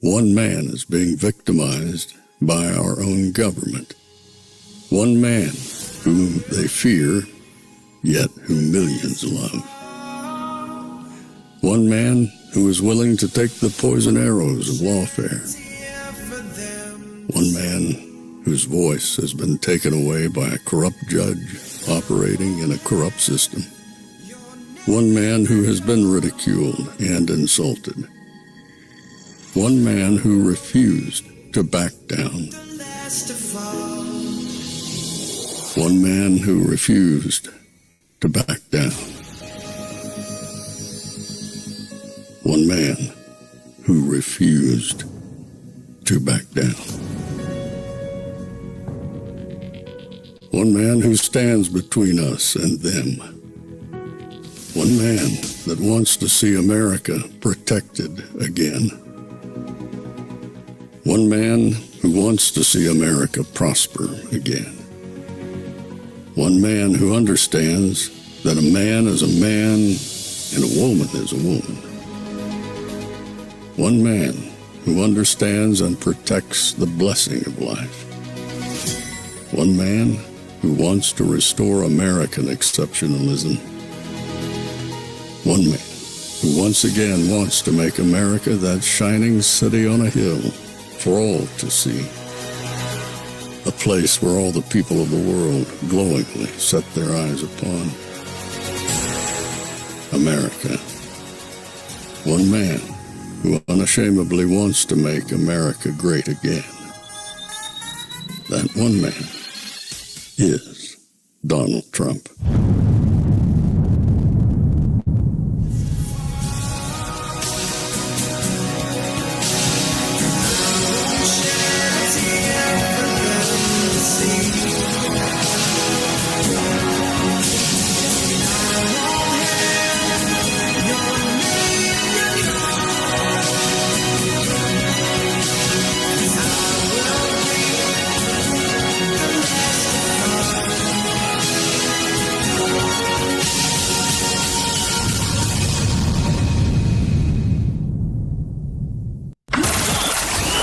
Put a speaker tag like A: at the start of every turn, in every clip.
A: One man is being victimized by our own government. One man whom they fear, yet whom millions love. One man who is willing to take the poison arrows of lawfare. One man whose voice has been taken away by a corrupt judge operating in a corrupt system. One man who has been ridiculed and insulted. One man who refused to back down. One man who refused to back down. One man who refused to back down. One man who stands between us and them. One man that wants to see America protected again. One man who wants to see America prosper again. One man who understands that a man is a man and a woman is a woman. One man who understands and protects the blessing of life. One man who wants to restore American exceptionalism. One man who once again wants to make America that shining city on a hill for all to see. A place where all the people of the world glowingly set their eyes upon. America. One man who unashamedly wants to make America great again. That one man is Donald Trump.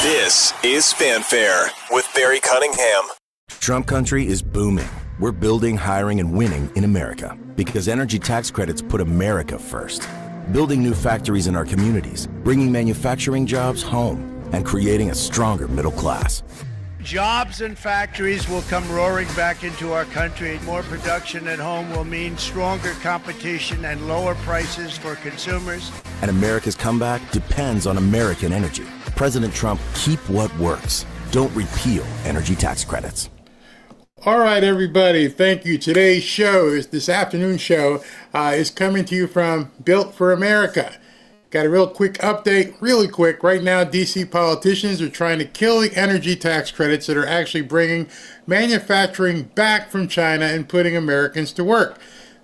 B: This is Fanfare with Barry Cunningham.
C: Trump country is booming. We're building, hiring, and winning in America because energy tax credits put America first. Building new factories in our communities, bringing manufacturing jobs home, and creating a stronger middle class.
D: Jobs and factories will come roaring back into our country. More production at home will mean stronger competition and lower prices for consumers.
C: And America's comeback depends on American energy. President Trump, keep what works. Don't repeal energy tax credits.
E: All right, everybody. Thank you. Today's show, this afternoon show, is coming to you from Built for America. Got a real quick update, really quick. Right now, D.C. politicians are trying to kill the energy tax credits that are actually bringing manufacturing back from China and putting Americans to work.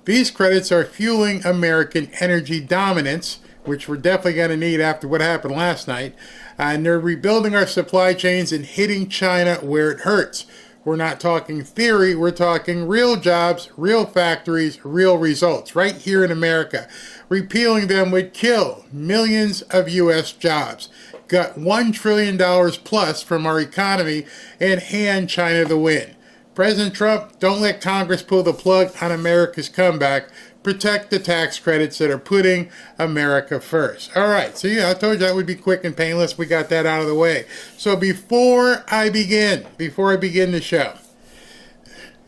E: These credits are fueling American energy dominance, which we're definitely going to need after what happened last night. And they're rebuilding our supply chains and hitting China where it hurts. We're not talking theory, we're talking real jobs, real factories, real results, right here in America. Repealing them would kill millions of U.S. jobs, gut $1 trillion plus from our economy, and hand China the win. President Trump, don't let Congress pull the plug on America's comeback. Protect the tax credits that are putting America first. All right, so yeah, I told you that would be quick and painless. We got that out of the way. So before I begin the show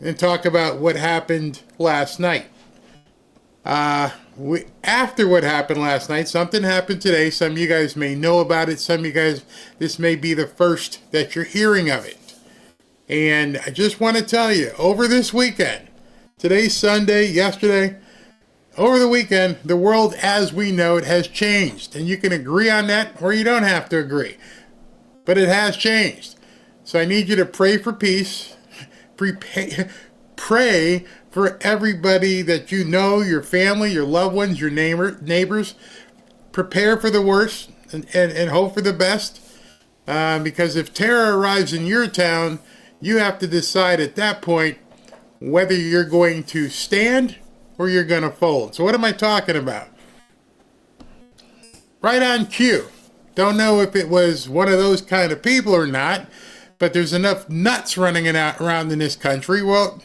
E: and talk about what happened last night, after what happened last night, something happened today. Some of you guys may know about it. Some of you guys, this may be the first that you're hearing of it. And I just want to tell you, over this weekend, today's Sunday, yesterday, over the weekend, the world as we know it has changed. And you can agree on that or you don't have to agree. But it has changed. So I need you to pray for peace. Pray for everybody that you know, your family, your loved ones, your neighbors. Prepare for the worst and hope for the best. Because if terror arrives in your town, you have to decide at that point whether you're going to stand or you're going to fold. So what am I talking about? Right on cue, Don't know if it was one of those kind of people or not, but there's enough nuts running around in this country. Well,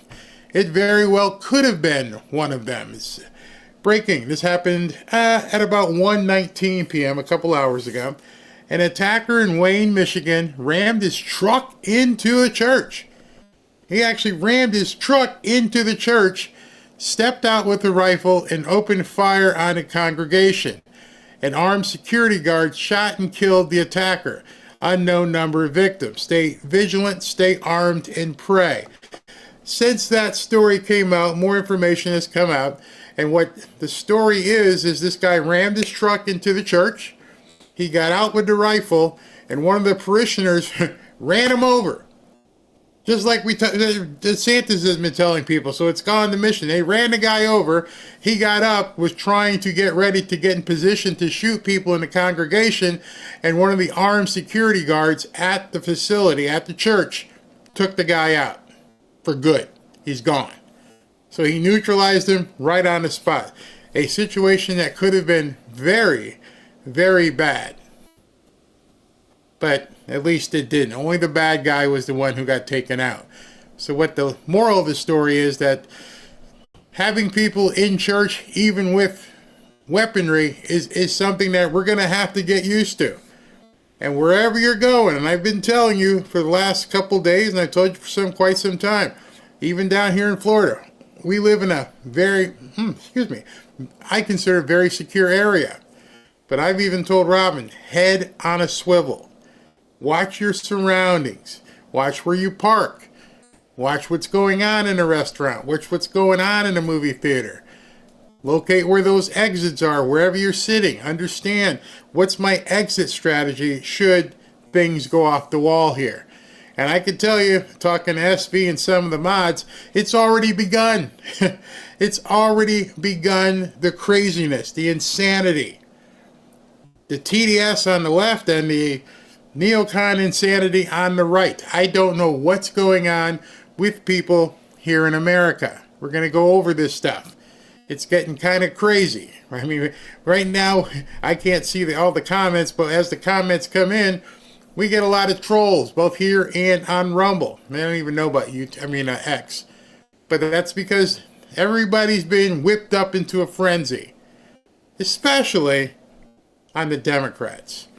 E: it very well could have been one of them. It's breaking. This happened at about 1:19 p.m. a couple hours ago. An attacker in Wayne, Michigan rammed his truck into a church. He actually rammed his truck into the church, stepped out with a rifle, and opened fire on the congregation. An armed security guard shot and killed the attacker. Unknown number of victims. Stay vigilant, stay armed, and pray. Since that story came out, more information has come out. And what the story is this guy rammed his truck into the church. He got out with the rifle, and one of the parishioners ran him over. Just like DeSantis has been telling people, so it's gone to mission. They ran the guy over. He got up, was trying to get ready to get in position to shoot people in the congregation, and one of the armed security guards at the facility, at the church, took the guy out for good. He's gone. So he neutralized him right on the spot. A situation that could have been very, very bad. But at least it didn't. Only the bad guy was the one who got taken out. So what the moral of the story is that having people in church, even with weaponry, is something that we're going to have to get used to. And wherever you're going, and I've been telling you for the last couple days, and I've told you for quite some time, even down here in Florida, we live in a very, I consider a very secure area. But I've even told Robin, head on a swivel. Watch your surroundings. Watch where you park. Watch what's going on in a restaurant. Watch what's going on in a movie theater. Locate where those exits are, wherever you're sitting. Understand what's my exit strategy should things go off the wall here. And I can tell you, talking to SV and some of the mods, it's already begun. It's already begun, the craziness, the insanity. The TDS on the left and the neocon insanity on the right. I don't know what's going on with people here in America. We're going to go over this stuff. It's getting kind of crazy. I mean, right now, I can't see all the comments, but as the comments come in, we get a lot of trolls, both here and on Rumble. I don't even know about X. But that's because everybody's been whipped up into a frenzy, especially on the Democrats.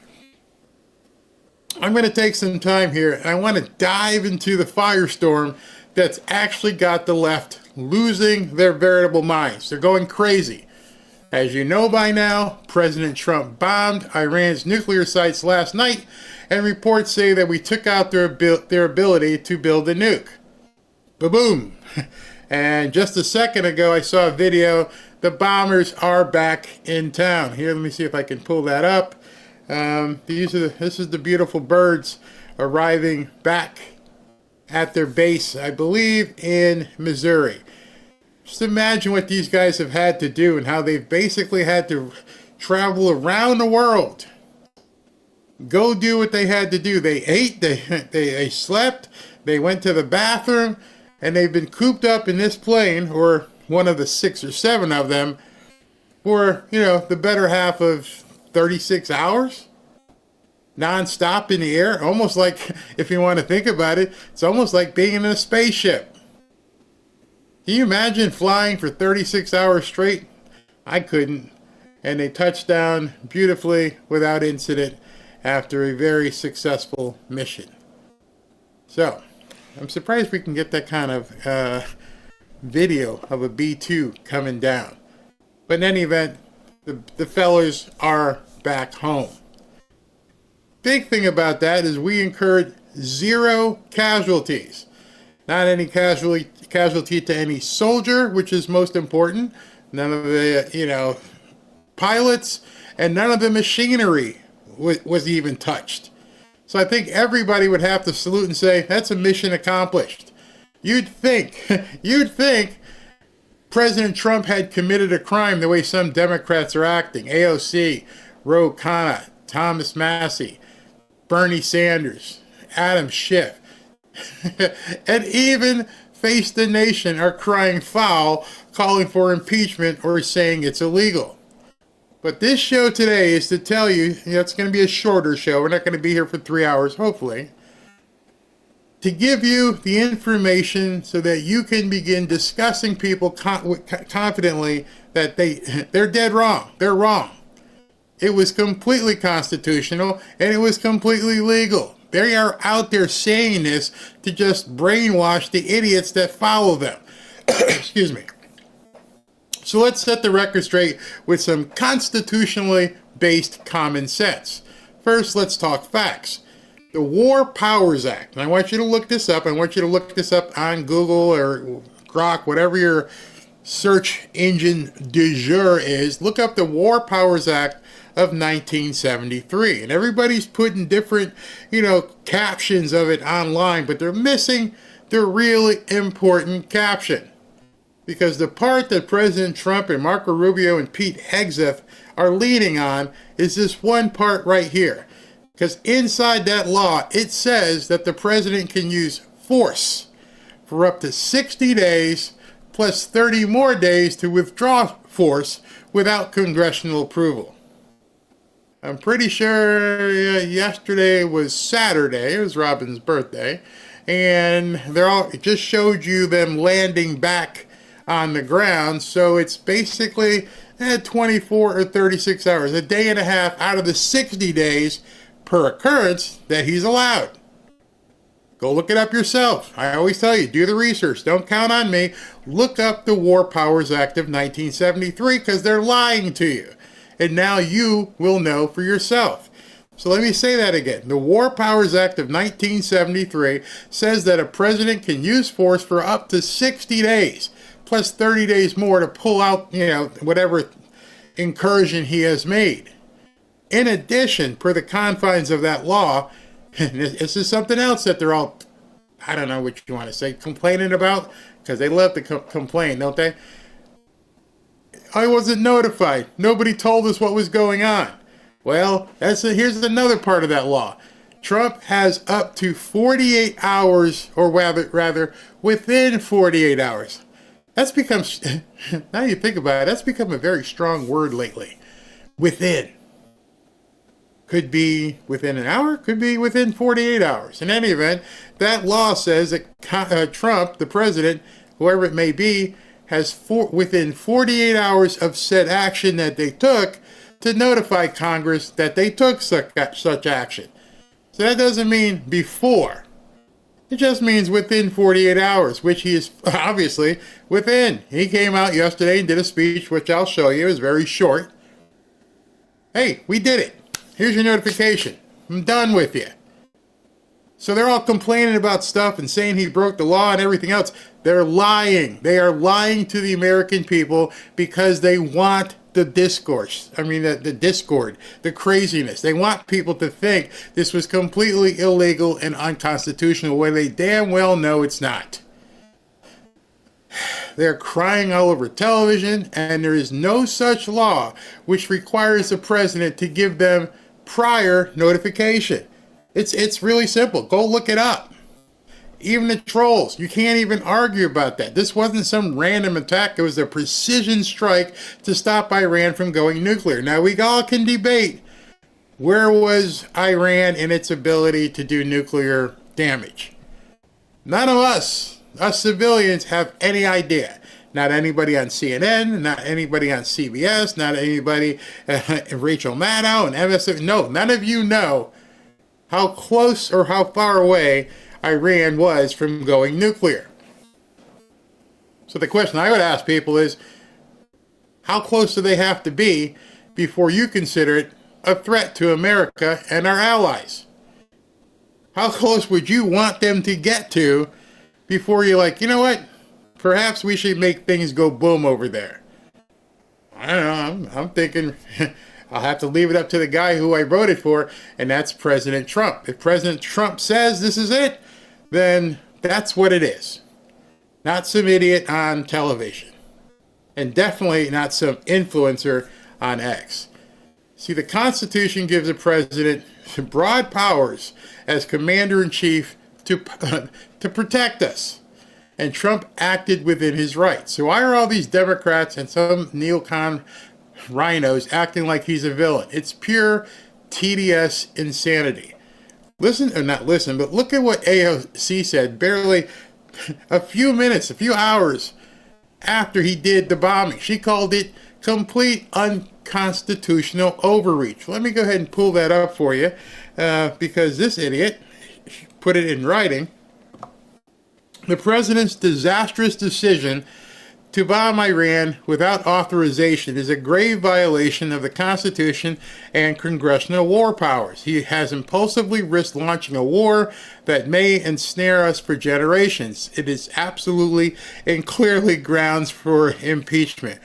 E: I'm going to take some time here, and I want to dive into the firestorm that's actually got the left losing their veritable minds. They're going crazy. As you know by now, President Trump bombed Iran's nuclear sites last night, and reports say that we took out their ability to build a nuke. Ba-boom! And just a second ago, I saw a video. The bombers are back in town. Here, let me see if I can pull that up. This is the beautiful birds arriving back at their base, I believe, in Missouri. Just imagine what these guys have had to do and how they've basically had to travel around the world. Go do what they had to do. They ate, they slept, they went to the bathroom, and they've been cooped up in this plane, or one of the 6 or 7 of them, for, the better half of 36 hours. Non-stop in the air. Almost like, if you want to think about it, it's almost like being in a spaceship. Can you imagine flying for 36 hours straight? I couldn't. And they touched down beautifully without incident after a very successful mission. So, I'm surprised we can get that kind of video of a B-2 coming down. But in any event, the fellers are back home. Big thing about that is we incurred 0 casualties. Not any casualty to any soldier, which is most important. None of the, pilots, and none of the machinery was even touched. So I think everybody would have to salute and say, that's a mission accomplished. You'd think President Trump had committed a crime the way some Democrats are acting. AOC, Ro Khanna, Thomas Massie, Bernie Sanders, Adam Schiff, and even Face the Nation are crying foul, calling for impeachment or saying it's illegal. But this show today is to tell you, it's going to be a shorter show. We're not going to be here for 3 hours, hopefully. To give you the information so that you can begin discussing people confidently that they're dead wrong. They're wrong. It was completely constitutional and it was completely legal. They are out there saying this to just brainwash the idiots that follow them. Excuse me. So let's set the record straight with some constitutionally based common sense. First, let's talk facts. The War Powers Act, and I want you to look this up. I want you to look this up on Google or Grok, whatever your search engine du jour is. Look up the War Powers Act of 1973. And everybody's putting different, captions of it online, but they're missing the really important caption. Because the part that President Trump and Marco Rubio and Pete Hegseth are leaning on is this one part right here. Because inside that law, it says that the president can use force for up to 60 days plus 30 more days to withdraw force without congressional approval. I'm pretty sure yesterday was Saturday. It was Robin's birthday. And it just showed you them landing back on the ground. So it's basically 24 or 36 hours, a day and a half out of the 60 days per occurrence that he's allowed. Go look it up yourself. I always tell you, do the research. Don't count on me. Look up the War Powers Act of 1973 because they're lying to you. And now you will know for yourself. So let me say that again. The War Powers Act of 1973 says that a president can use force for up to 60 days, plus 30 days more to pull out, whatever incursion he has made. In addition, per the confines of that law, this is something else that they're all, I don't know what you want to say, complaining about, because they love to complain, don't they? I wasn't notified. Nobody told us what was going on. Well, here's another part of that law. Trump has up to 48 hours, or rather, within 48 hours. That's become, now you think about it, that's become a very strong word lately. Within. Could be within an hour, could be within 48 hours. In any event, that law says that Trump, the president, whoever it may be, has within 48 hours of said action that they took to notify Congress that they took such action. So that doesn't mean before. It just means within 48 hours, which he is obviously within. He came out yesterday and did a speech, which I'll show you. It was very short. Hey, we did it. Here's your notification. I'm done with you. So they're all complaining about stuff and saying he broke the law and everything else. They're lying. They are lying to the American people because they want the discourse. The discord, the craziness. They want people to think this was completely illegal and unconstitutional when they damn well know it's not. They're crying all over television, and there is no such law which requires the president to give them prior notification. It's really simple. Go look it up. Even the trolls, you can't even argue about that. This wasn't some random attack. It was a precision strike to stop Iran from going nuclear. Now, we all can debate where was Iran in its ability to do nuclear damage. None of us civilians, have any idea. Not anybody on CNN, not anybody on CBS, not anybody, Rachel Maddow and MSN. No, none of you know how close or how far away Iran was from going nuclear. So the question I would ask people is, how close do they have to be before you consider it a threat to America and our allies? How close would you want them to get to before you're like, you know what? Perhaps we should make things go boom over there. I don't know. I'm thinking I'll have to leave it up to the guy who I voted for, and that's President Trump. If President Trump says this is it, then that's what it is. Not some idiot on television. And definitely not some influencer on X. See, the Constitution gives the president broad powers as commander-in-chief to protect us. And Trump acted within his rights. So why are all these Democrats and some neocon rhinos acting like he's a villain. It's pure TDS insanity. Listen, or not listen, but look at what AOC said barely a few hours after he did the bombing. She called it complete unconstitutional overreach. Let me go ahead and pull that up for you because this idiot put it in writing. The president's disastrous decision to bomb Iran without authorization is a grave violation of the Constitution and congressional war powers. He has impulsively risked launching a war that may ensnare us for generations. It is absolutely and clearly grounds for impeachment.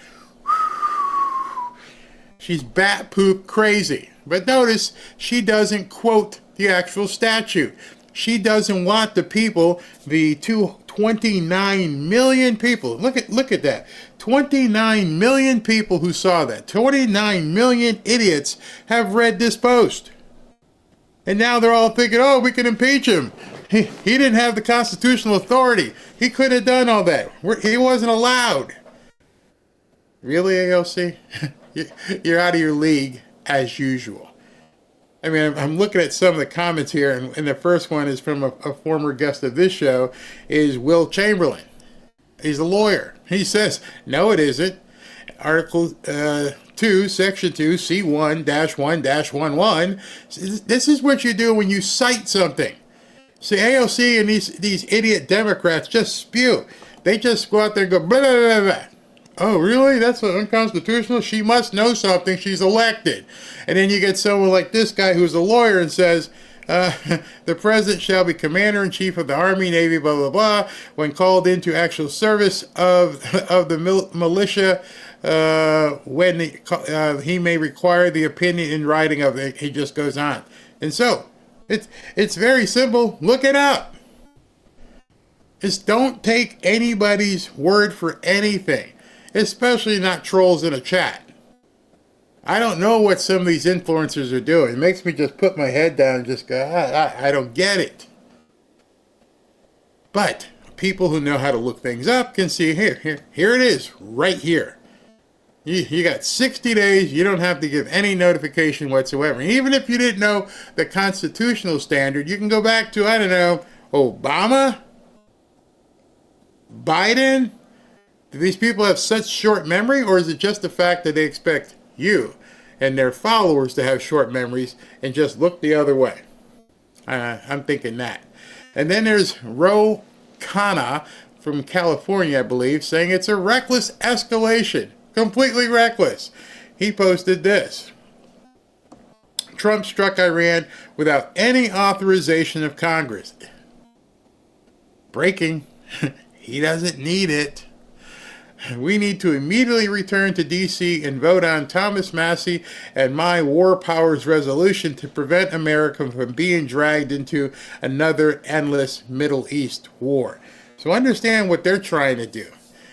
E: She's bat poop crazy. But notice she doesn't quote the actual statute. She doesn't want the people, the 29 million people. Look at that. 29 million people who saw that. 29 million idiots have read this post. And now they're all thinking, oh, we can impeach him. He didn't have the constitutional authority. He couldn't have done all that. He wasn't allowed. Really, AOC? You're out of your league as usual. I mean, I'm looking at some of the comments here, and the first one is from a former guest of this show, is Will Chamberlain. He's a lawyer. He says, no, it isn't. Article 2, Section 2, C1-1-11. This is what you do when you cite something. See, AOC and these idiot Democrats just spew. They just go out there and go, blah, blah, blah, blah. Oh, really? That's unconstitutional? She must know something. She's elected. And then you get someone like this guy who's a lawyer and says, the president shall be commander-in-chief of the Army, Navy, blah, blah, blah, when called into actual service of the militia, when he may require the opinion in writing of it. He just goes on. And so, it's very simple. Look it up. Just don't take anybody's word for anything. Especially not trolls in a chat. I don't know what some of these influencers are doing. It makes me just put my head down and just go, I don't get it. But people who know how to look things up can see here it is, right here. You got 60 days. You don't have to give any notification whatsoever. Even if you didn't know the constitutional standard, you can go back to, I don't know, Obama? Biden? Do these people have such short memory, or is it just the fact that they expect you and their followers to have short memories and just look the other way? I'm thinking that. And then there's Ro Khanna from California, I believe, saying it's a reckless escalation. Completely reckless. He posted this. Trump struck Iran without any authorization of Congress. Breaking. He doesn't need it. We need to immediately return to D.C. and vote on Thomas Massie and my war powers resolution to prevent America from being dragged into another endless Middle East war. So understand what they're trying to do.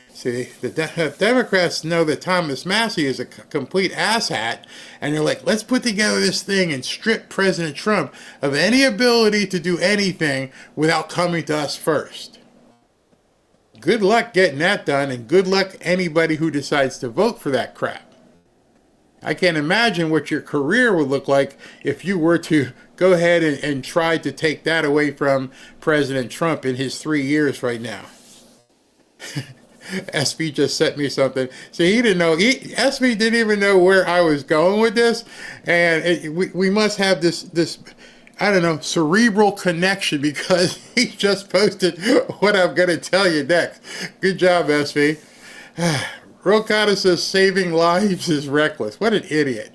E: See, the Democrats know that Thomas Massie is a complete asshat, and they're like, let's put together this thing and strip President Trump of any ability to do anything without coming to us first. Good luck getting that done, and good luck anybody who decides to vote for that crap. I can't imagine what your career would look like if you were to go ahead and try to take that away from President Trump in his 3 years right now. SB just sent me something. See, he didn't know. SB didn't even know where I was going with this, and we must have this I don't know, cerebral connection, because he just posted what I'm going to tell you next. Good job, SV. Rokata says saving lives is reckless. What an idiot.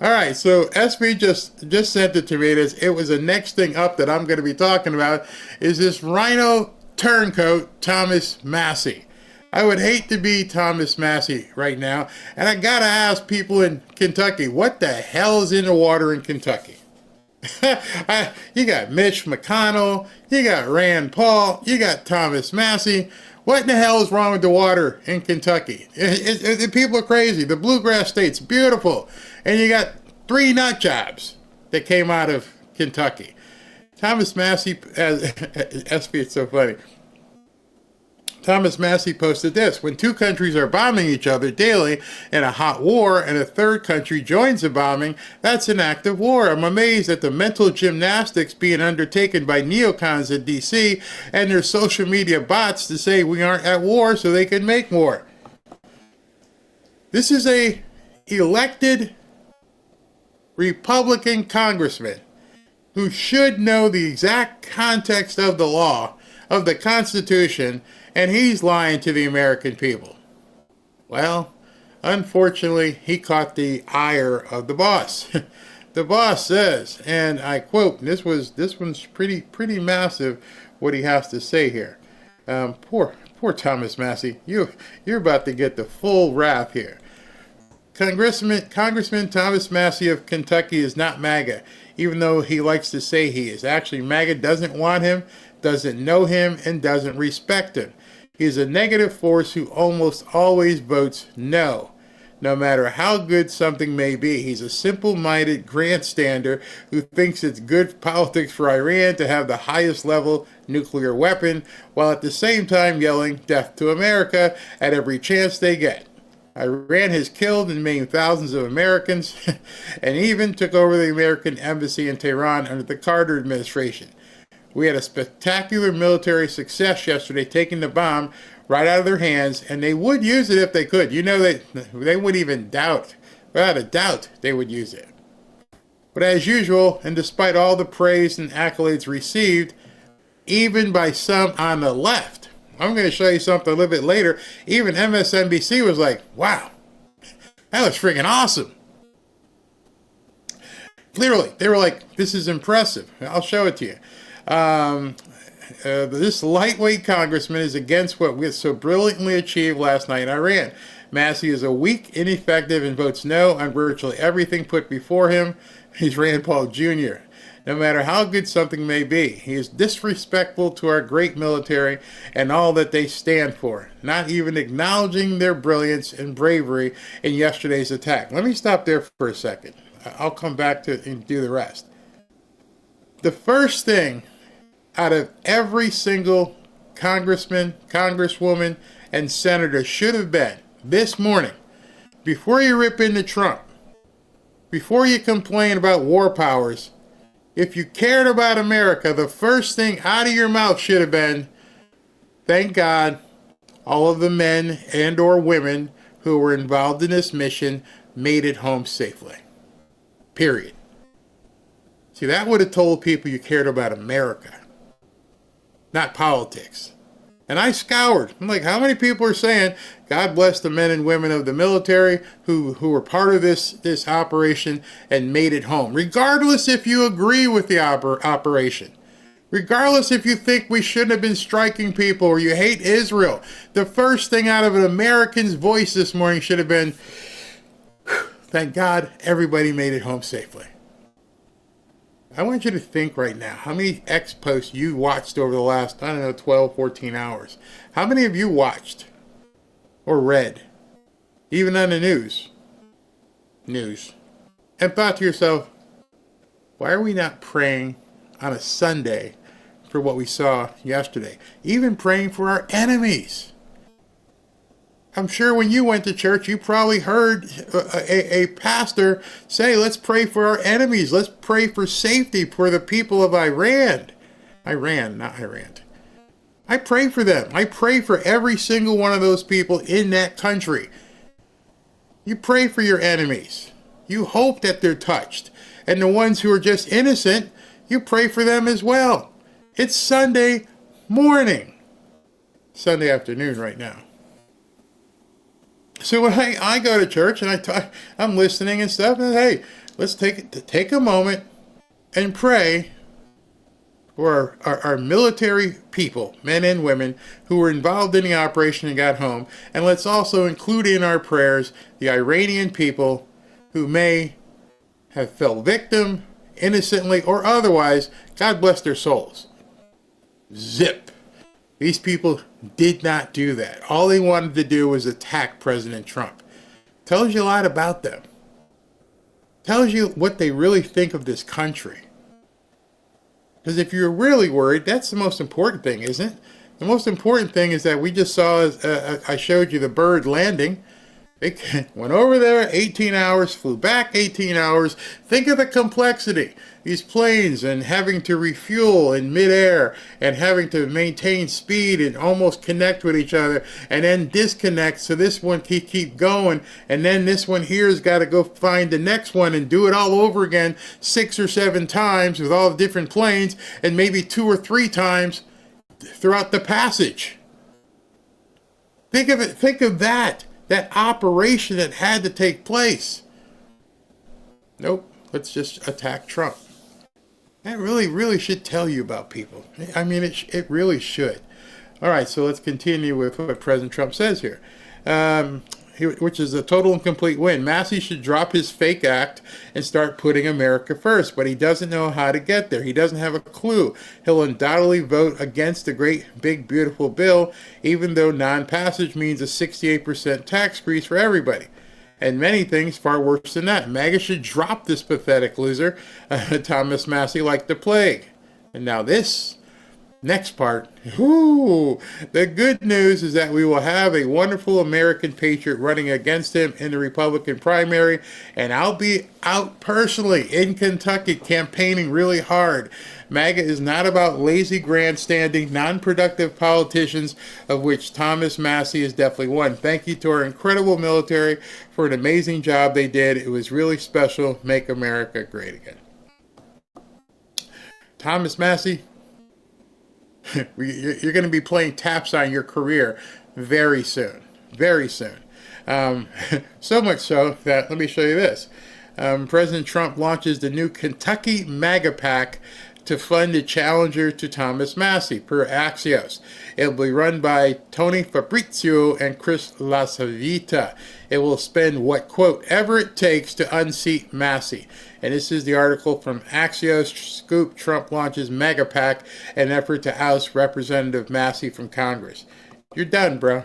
E: All right, so SB just sent it to me. It was the next thing up that I'm going to be talking about is this rhino turncoat, Thomas Massie. I would hate to be Thomas Massie right now, and I got to ask people in Kentucky, what the hell is in the water in Kentucky? You got Mitch McConnell, you got Rand Paul, you got Thomas Massie. What in the hell is wrong with the water in Kentucky? People are crazy. The bluegrass state's beautiful. And you got 3 nut jobs that came out of Kentucky. Thomas Massie, SB, it's so funny. Thomas Massie posted this: when two countries are bombing each other daily in a hot war and a third country joins the bombing, that's an act of war. I'm amazed at the mental gymnastics being undertaken by neocons in DC and their social media bots to say we aren't at war so they can make war. This is a elected Republican congressman who should know the exact context of the law, of the Constitution, and he's lying to the American people. Well, unfortunately, he caught the ire of the boss. The boss says, and I quote, this one's pretty massive what he has to say here. Poor Thomas Massie, you're about to get the full wrath here. Congressman Thomas Massie of Kentucky is not MAGA, even though he likes to say he is. Actually, MAGA doesn't want him, doesn't know him, and doesn't respect him. He is a negative force who almost always votes no, no matter how good something may be. He's a simple-minded grandstander who thinks it's good politics for Iran to have the highest level nuclear weapon, while at the same time yelling death to America at every chance they get. Iran has killed and maimed thousands of Americans and even took over the American embassy in Tehran under the Carter administration. We had a spectacular military success yesterday, taking the bomb right out of their hands, and they would use it if they could. You know, they wouldn't even doubt, without a doubt, they would use it. But as usual, and despite all the praise and accolades received, even by some on the left, I'm going to show you something a little bit later. Even MSNBC was like, wow, that was freaking awesome. Literally, they were like, this is impressive. I'll show it to you. This lightweight congressman is against what we so brilliantly achieved last night in Iran. Massie is a weak, ineffective, and votes no on virtually everything put before him. He's Rand Paul Jr. No matter how good something may be, he is disrespectful to our great military and all that they stand for, not even acknowledging their brilliance and bravery in yesterday's attack. Let me stop there for a second. I'll come back to it and do the rest. The first thing out of every single congressman, congresswoman, and senator should have been this morning, before you rip into Trump, before you complain about war powers, if you cared about America, the first thing out of your mouth should have been, thank God all of the men and or women who were involved in this mission made it home safely. Period. See, that would have told people you cared about America, not politics. And I scoured. I'm like, how many people are saying, God bless the men and women of the military who were part of this operation and made it home, regardless if you agree with the operation, regardless if you think we shouldn't have been striking people or you hate Israel. The first thing out of an American's voice this morning should have been, thank God everybody made it home safely. I want you to think right now, how many X posts you watched over the last, 12, 14 hours. How many of you watched or read, even on the news, and thought to yourself, why are we not praying on a Sunday for what we saw yesterday? Even praying for our enemies. I'm sure when you went to church, you probably heard a pastor say, let's pray for our enemies. Let's pray for safety for the people of Iran. Iran, not Iran. I pray for them. I pray for every single one of those people in that country. You pray for your enemies. You hope that they're touched. And the ones who are just innocent, you pray for them as well. It's Sunday morning. Sunday afternoon right now. So when I go to church and I'm listening and stuff, and hey, let's take a moment and pray for our military people, men and women, who were involved in the operation and got home. And let's also include in our prayers the Iranian people who may have fell victim, innocently or otherwise. God bless their souls. Zip. These people did not do that. All they wanted to do was attack President Trump. Tells you a lot about them. Tells you what they really think of this country. Because if you're really worried, that's the most important thing, isn't it? The most important thing is that we just saw, I showed you the bird landing. It went over there 18 hours, flew back 18 hours. Think of the complexity. These planes and having to refuel in midair and having to maintain speed and almost connect with each other and then disconnect so this one can keep going, and then this one here has got to go find the next one and do it all over again 6 or 7 times with all the different planes, and maybe 2 or 3 times throughout the passage. Think of it. Think of that operation that had to take place. Nope, let's just attack Trump. That really should tell you about people. I mean, it really should. All right, so let's continue with what President Trump says here, which is a total and complete win. Massie should drop his fake act and start putting America first, but he doesn't know how to get there. He doesn't have a clue. He'll undoubtedly vote against the great, big, beautiful bill, even though non-passage means a 68% tax increase for everybody. And many things far worse than that. MAGA should drop this pathetic loser, Thomas Massie, like the plague. And now this next part, the good news is that we will have a wonderful American patriot running against him in the Republican primary, and I'll be out personally in Kentucky campaigning really hard. MAGA is not about lazy grandstanding, non-productive politicians, of which Thomas Massie is definitely one. Thank you to our incredible military for an amazing job they did. It was really special. Make America great again. Thomas Massie, you're going to be playing taps on your career very soon. Very soon. So much so that, let me show you this. President Trump launches the new Kentucky MAGA PAC to fund a challenger to Thomas Massie, per Axios. It will be run by Tony Fabrizio and Chris LaSavita. It will spend what, quote, ever it takes to unseat Massie. And this is the article from Axios. Scoop: Trump launches MAGA PAC, an effort to oust Representative Massie from Congress. You're done, bro.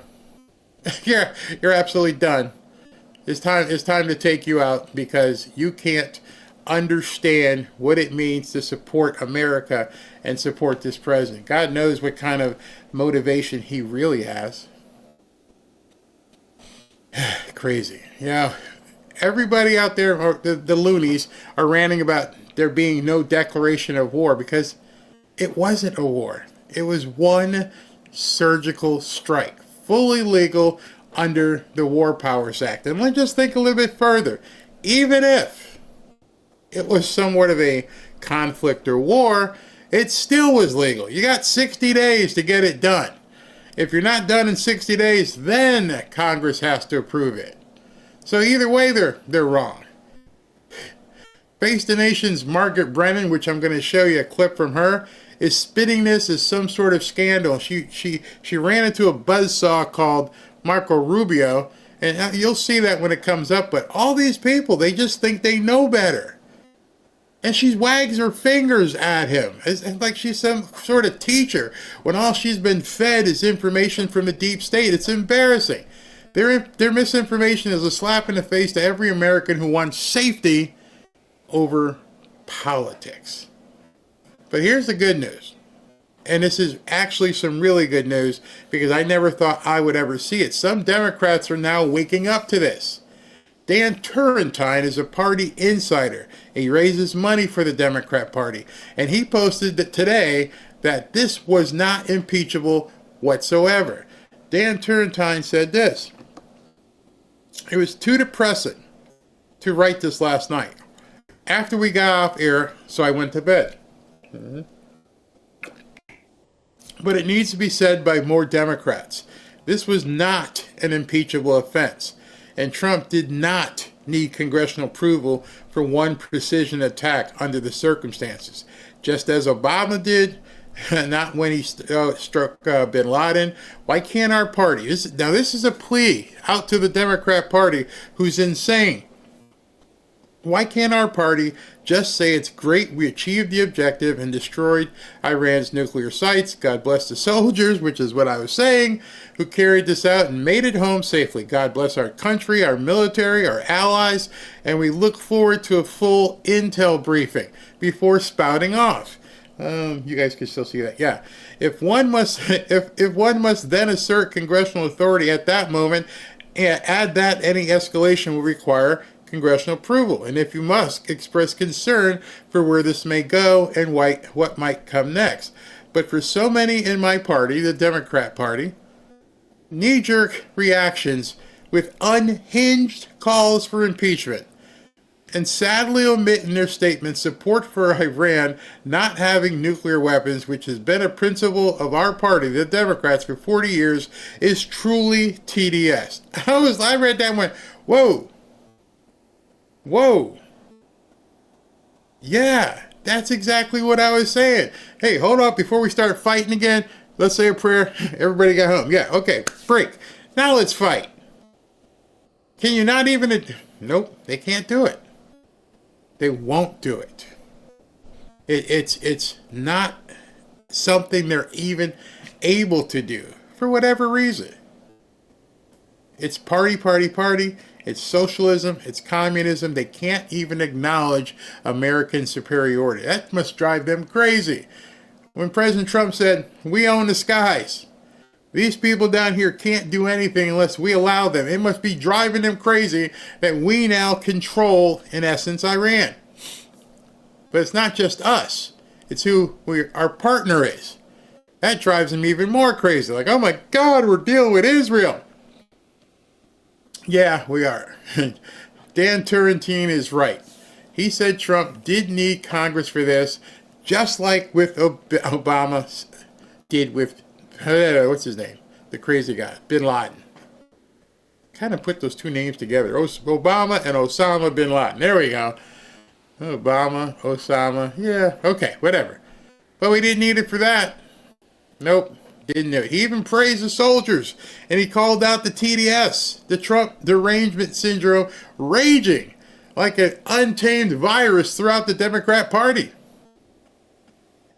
E: You're absolutely done. It's time to take you out, because you can't understand what it means to support America and support this president. God knows what kind of motivation he really has. Crazy. Yeah. Everybody out there, or the loonies, are ranting about there being no declaration of war, because it wasn't a war. It was one surgical strike, fully legal under the War Powers Act. And let's just think a little bit further. Even if it was somewhat of a conflict or war, it still was legal. You got 60 days to get it done. If you're not done in 60 days, then Congress has to approve it. So either way, they're wrong. Face the Nation's Margaret Brennan, which I'm going to show you a clip from her, is spitting this as some sort of scandal. She ran into a buzzsaw called Marco Rubio, and you'll see that when it comes up. But all these people, they just think they know better. And she wags her fingers at him. It's like she's some sort of teacher when all she's been fed is information from the deep state. It's embarrassing. Their misinformation is a slap in the face to every American who wants safety over politics. But here's the good news. And this is actually some really good news, because I never thought I would ever see it. Some Democrats are now waking up to this. Dan Turrentine is a party insider. He raises money for the Democrat Party. And he posted that today that this was not impeachable whatsoever. Dan Turrentine said this: "It was too depressing to write this last night. After we got off air, so I went to bed. But it needs to be said by more Democrats. This was not an impeachable offense. And Trump did not need congressional approval for one precision attack under the circumstances, just as Obama did, not when he struck bin Laden. Why can't our party?" Now this is a plea out to the Democrat Party, who's insane. Why can't our party just say it's great we achieved the objective and destroyed Iran's nuclear sites? God bless the soldiers, which is what I was saying, who carried this out and made it home safely. God bless our country, our military, our allies, and we look forward to a full intel briefing before spouting off. You guys can still see that. Yeah. If one must then assert congressional authority at that moment, and add that any escalation will require congressional approval. And if you must express concern for where this may go and what might come next. But for so many in my party, the Democrat Party, knee-jerk reactions with unhinged calls for impeachment, and sadly omit in their statements support for Iran not having nuclear weapons, which has been a principle of our party, the Democrats, for 40 years, is truly TDS. I read that and went, whoa. Whoa. Yeah, that's exactly what I was saying. Hey, hold up, before we start fighting again, let's say a prayer. Everybody got home. Yeah, okay, break. Now let's fight. Can you not even... Nope, they can't do it. They won't do it. It's not something they're even able to do for whatever reason. It's party. It's socialism. It's communism. They can't even acknowledge American superiority. That must drive them crazy. When President Trump said, "We own the skies. These people down here can't do anything unless we allow them," it must be driving them crazy that we now control, in essence, Iran. But it's not just us. It's who our partner is. That drives them even more crazy. Like, oh my God, we're dealing with Israel. Yeah, we are. Dan Turrentine is right. He said Trump did need Congress for this, just like with Obama did with, what's his name? The crazy guy, Bin Laden. Kind of put those two names together. Obama and Osama Bin Laden. There we go. Obama, Osama. Yeah, okay, whatever. But we didn't need it for that. Nope, didn't do it. He even praised the soldiers, and he called out the TDS, the Trump derangement syndrome, raging like an untamed virus throughout the Democrat Party.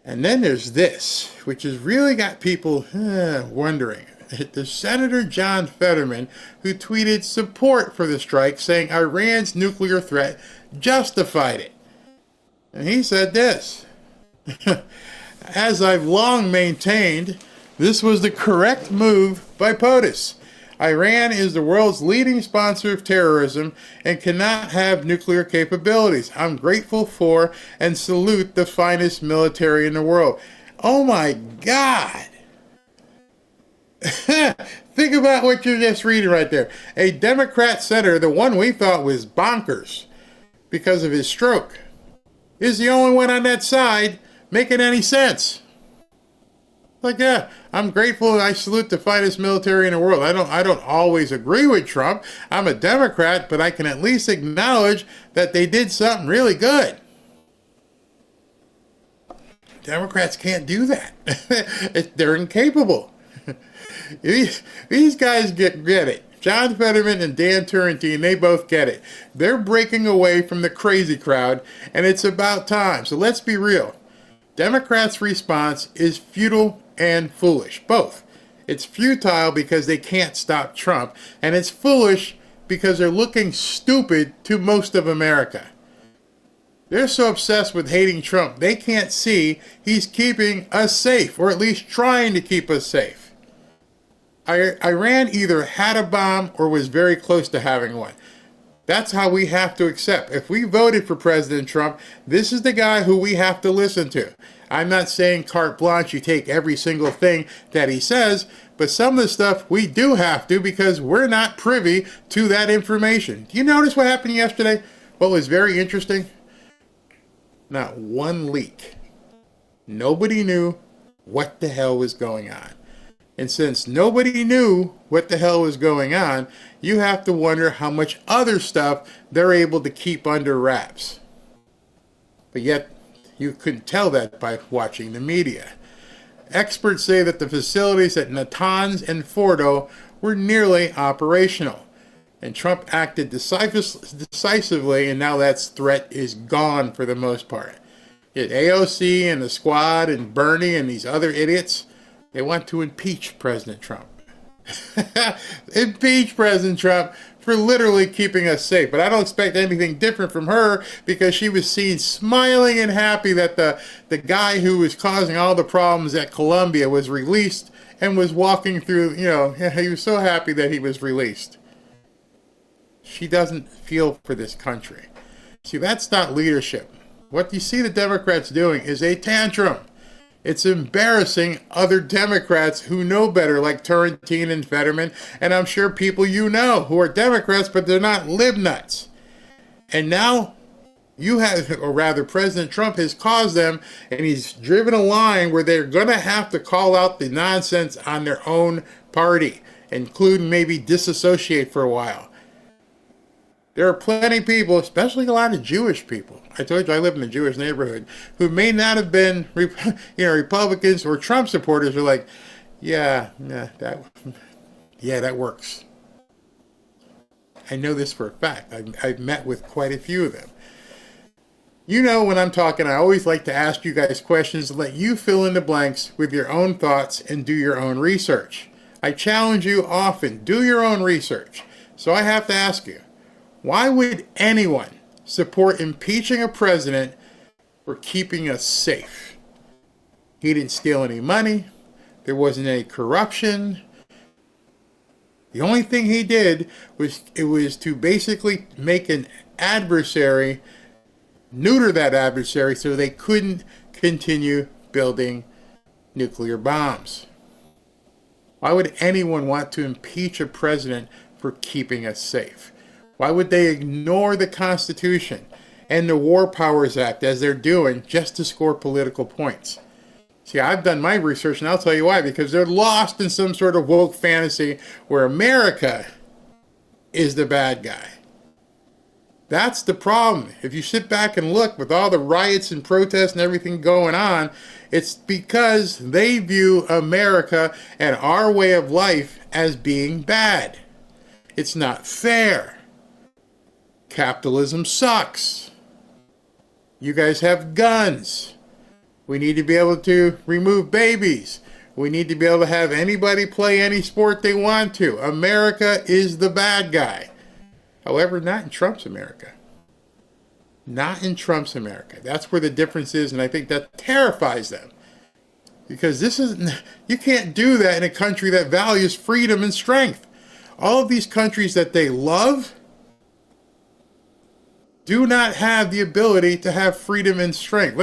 E: And then there's this, which has really got people wondering. There's Senator John Fetterman, who tweeted support for the strike, saying Iran's nuclear threat justified it. And he said this, "As I've long maintained, this was the correct move by POTUS. Iran is the world's leading sponsor of terrorism and cannot have nuclear capabilities. I'm grateful for and salute the finest military in the world." Oh my God. Think about what you're just reading right there. A Democrat senator, the one we thought was bonkers because of his stroke, is the only one on that side making any sense. Like, yeah, I'm grateful and I salute the finest military in the world. I don't always agree with Trump. I'm a Democrat, but I can at least acknowledge that they did something really good. Democrats can't do that. They're incapable. These guys get it. John Fetterman and Dan Turrentine, they both get it. They're breaking away from the crazy crowd, and it's about time. So let's be real. Democrats' response is futile and foolish, both. It's futile because they can't stop Trump, and it's foolish because they're looking stupid to most of America. They're so obsessed with hating Trump, they can't see he's keeping us safe, or at least trying to keep us safe. Iran either had a bomb or was very close to having one. That's how we have to accept. If we voted for President Trump, this is the guy who we have to listen to. I'm not saying carte blanche, you take every single thing that he says, but some of the stuff we do have to because we're not privy to that information. Do you notice what happened yesterday? What was very interesting? Not one leak. Nobody knew what the hell was going on. And since nobody knew what the hell was going on, you have to wonder how much other stuff they're able to keep under wraps. But yet, you couldn't tell that by watching the media. Experts say that the facilities at Natanz and Fordo were nearly operational. And Trump acted decisively, and now that threat is gone for the most part. Yet AOC and the squad and Bernie and these other idiots, they want to impeach President Trump. Impeach President Trump for literally keeping us safe. But I don't expect anything different from her, because she was seen smiling and happy that the guy who was causing all the problems at Colombia was released and was walking through, he was so happy that he was released. She doesn't feel for this country. See, that's not leadership. What you see the Democrats doing is a tantrum. It's embarrassing other Democrats who know better, like Turrentine and Fetterman, and I'm sure people you know who are Democrats, but they're not libnuts. And now you have, or rather President Trump has caused them, and he's driven a line where they're going to have to call out the nonsense on their own party, including maybe disassociate for a while. There are plenty of people, especially a lot of Jewish people. I told you I live in a Jewish neighborhood, who may not have been, Republicans or Trump supporters, are like, that works. I know this for a fact. I've met with quite a few of them. You know, when I'm talking, I always like to ask you guys questions to let you fill in the blanks with your own thoughts and do your own research. I challenge you often, do your own research. So I have to ask you, why would anyone support impeaching a president for keeping us safe? He didn't steal any money. There wasn't any corruption. The only thing he did was to basically make an adversary, neuter that adversary so they couldn't continue building nuclear bombs. Why would anyone want to impeach a president for keeping us safe? Why would they ignore the Constitution and the War Powers Act as they're doing just to score political points? See, I've done my research, and I'll tell you why. Because they're lost in some sort of woke fantasy where America is the bad guy. That's the problem. If you sit back and look, with all the riots and protests and everything going on, it's because they view America and our way of life as being bad. It's not fair. Capitalism sucks. You guys have guns. We need to be able to remove babies. We need to be able to have anybody play any sport they want to. America is the bad guy. However, not in Trump's America. Not in Trump's America. That's where the difference is, and I think that terrifies them. Because you can't do that in a country that values freedom and strength. All of these countries that they love do not have the ability to have freedom and strength.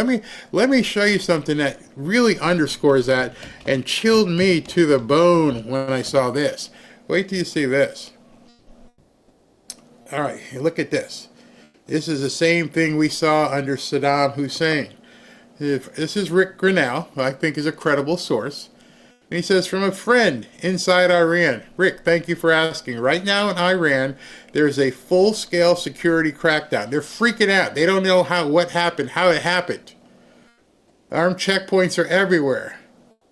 E: Let me show you something that really underscores that and chilled me to the bone when I saw this. Wait till you see this. All right, look at this. This is the same thing we saw under Saddam Hussein. This is Rick Grinnell, who I think is a credible source. And he says, from a friend inside Iran. Rick, thank you for asking. Right now in Iran, there's a full-scale security crackdown. They're freaking out. They don't know how it happened. Armed checkpoints are everywhere.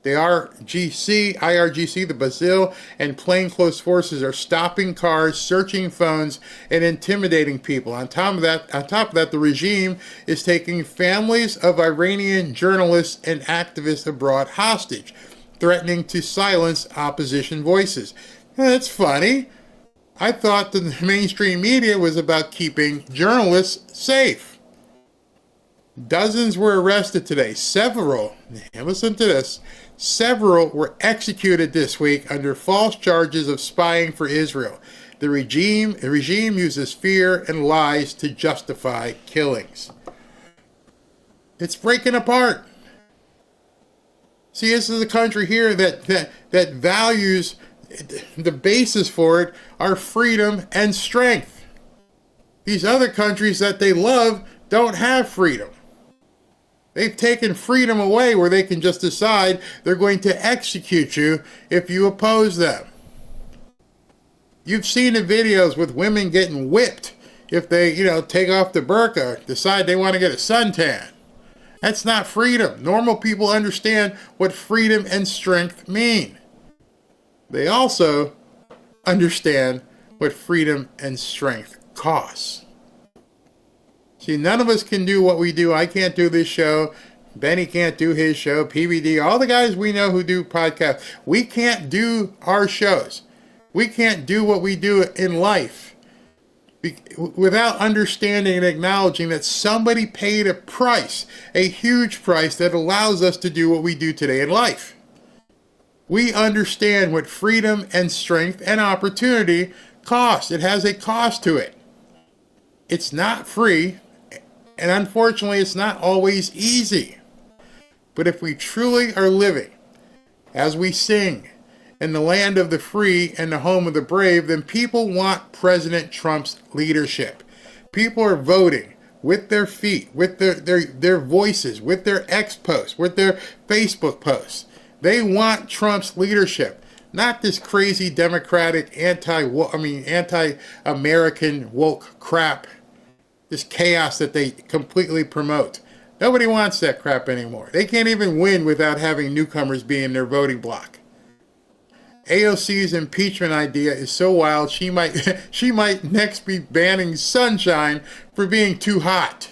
E: The IRGC, the Brazil, and plainclothes forces are stopping cars, searching phones, and intimidating people. On top of that, the regime is taking families of Iranian journalists and activists abroad hostage, threatening to silence opposition voices. That's funny. I thought the mainstream media was about keeping journalists safe. Dozens were arrested today. Several, and listen to this, several were executed this week under false charges of spying for Israel. The regime uses fear and lies to justify killings. It's breaking apart. See, this is a country here that values, the basis for it are freedom and strength. These other countries that they love don't have freedom. They've taken freedom away where they can just decide they're going to execute you if you oppose them. You've seen the videos with women getting whipped if they, take off the burqa, decide they want to get a suntan. That's not freedom. Normal people understand what freedom and strength mean. They also understand what freedom and strength costs. See, none of us can do what we do. I can't do this show. Benny can't do his show. PVD, all the guys we know who do podcasts. We can't do our shows. We can't do what we do in life without understanding and acknowledging that somebody paid a price, a huge price that allows us to do what we do today in life. We understand what freedom and strength and opportunity cost. It has a cost to it. It's not free, and unfortunately, it's not always easy. But if we truly are living, as we sing, in the land of the free and the home of the brave, then people want President Trump's leadership. People are voting with their feet, with their voices, with their X posts, with their Facebook posts. They want Trump's leadership, not this crazy Democratic anti-American woke crap, this chaos that they completely promote. Nobody wants that crap anymore. They can't even win without having newcomers be in their voting block. AOC's impeachment idea is so wild, she might next be banning Sunshine for being too hot.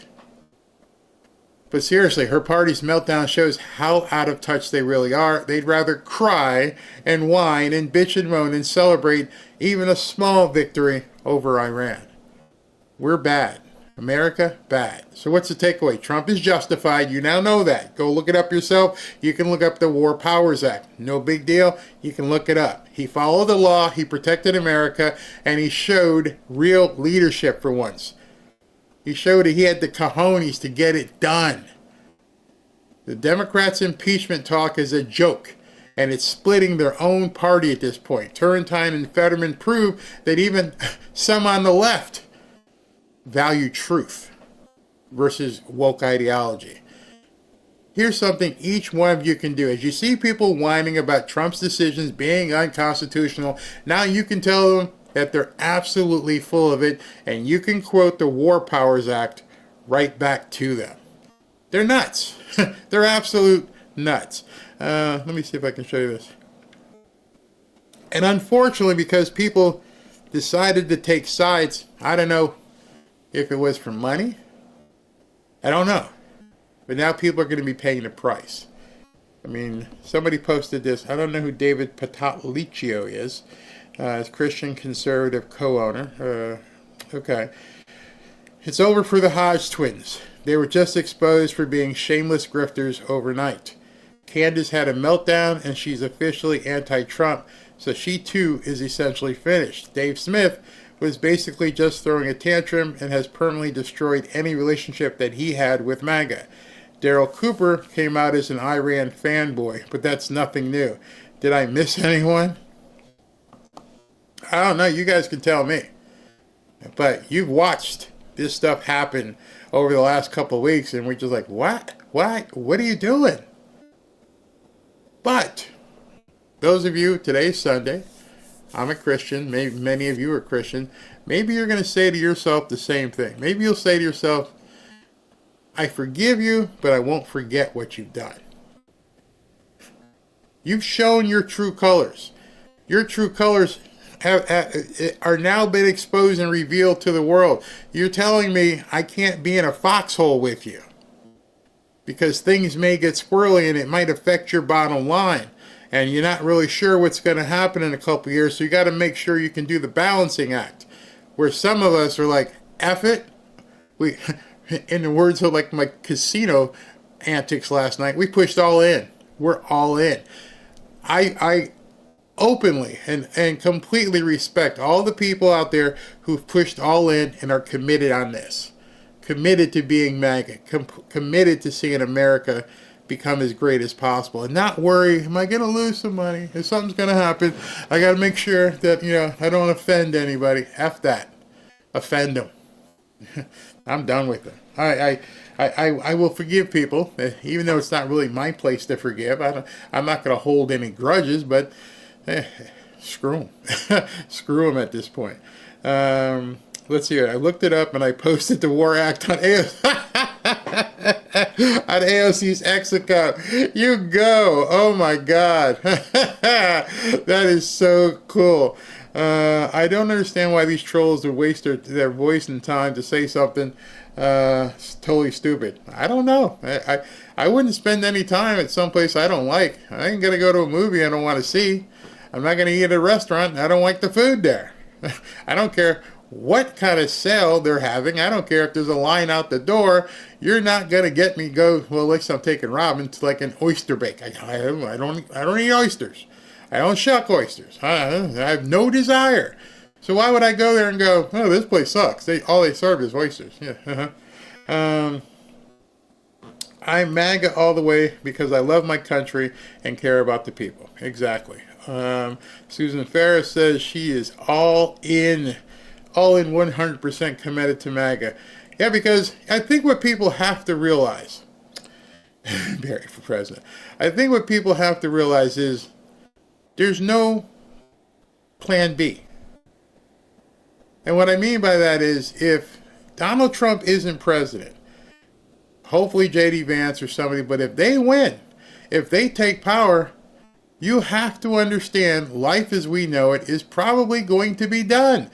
E: But seriously, her party's meltdown shows how out of touch they really are. They'd rather cry and whine and bitch and moan than celebrate even a small victory over Iran. We're bad. America, bad. So what's the takeaway? Trump is justified. You now know that. Go look it up yourself. You can look up the War Powers Act. No big deal. You can look it up. He followed the law. He protected America. And he showed real leadership for once. He showed that he had the cojones to get it done. The Democrats' impeachment talk is a joke. And it's splitting their own party at this point. Turrentine and Fetterman prove that even some on the left value truth versus woke ideology. Here's something each one of you can do. As you see people whining about Trump's decisions being unconstitutional, now you can tell them that they're absolutely full of it, and you can quote the War Powers Act right back to them. They're nuts. They're absolute nuts. Let me see if I can show you this. And unfortunately, because people decided to take sides, I don't know if it was for money, I don't know. But now people are going to be paying the price. I mean, somebody posted this. I don't know who David Patalicio is. As Christian conservative co-owner. Okay. It's over for the Hodge twins. They were just exposed for being shameless grifters overnight. Candace had a meltdown and she's officially anti-Trump. So she too is essentially finished. Dave Smith was basically just throwing a tantrum and has permanently destroyed any relationship that he had with MAGA. Daryl Cooper came out as an Iran fanboy, but that's nothing new. Did I miss anyone? I don't know. You guys can tell me. But you've watched this stuff happen over the last couple of weeks, and we're just like, what? What? What are you doing? But those of you, today's Sunday, I'm a Christian, maybe many of you are Christian, maybe you're going to say to yourself the same thing. Maybe you'll say to yourself, I forgive you, but I won't forget what you've done. You've shown your true colors. Your true colors are now been exposed and revealed to the world. You're telling me I can't be in a foxhole with you because things may get squirrely and it might affect your bottom line. And you're not really sure what's going to happen in a couple of years, so you got to make sure you can do the balancing act. Where some of us are like, F it. We, in the words of like my casino antics last night, we pushed all in. We're all in. I openly and completely respect all the people out there who've pushed all in and are committed on this. Committed to being MAGA. Committed to seeing America become as great as possible and not worry, am I going to lose some money? If something's going to happen, I got to make sure that, I don't offend anybody. F that. Offend them. I'm done with it. I will forgive people, even though it's not really my place to forgive. I'm not going to hold any grudges, but screw them. Screw them at this point. Let's see. I looked it up and I posted the War Act on on AOC's X account. You go. Oh my God. That is so cool. I don't understand why these trolls would waste their voice and time to say something it's totally stupid. I don't know. I wouldn't spend any time at someplace I don't like. I ain't going to go to a movie I don't want to see. I'm not going to eat at a restaurant. I don't like the food there. I don't care what kind of sale they're having. I don't care if there's a line out the door. You're not going to get me go, well, at least I'm taking Robin to like an oyster bake. I don't eat oysters. I don't shuck oysters. I have no desire. So why would I go there and go, oh, this place sucks. All they serve is oysters. Yeah. I'm MAGA all the way because I love my country and care about the people. Exactly. Susan Ferris says she is all in 100% committed to MAGA. Yeah, because I think what people have to realize, Barry for president, I think what people have to realize is there's no plan B. And what I mean by that is if Donald Trump isn't president, hopefully J.D. Vance or somebody, but if they win, if they take power, you have to understand life as we know it is probably going to be done.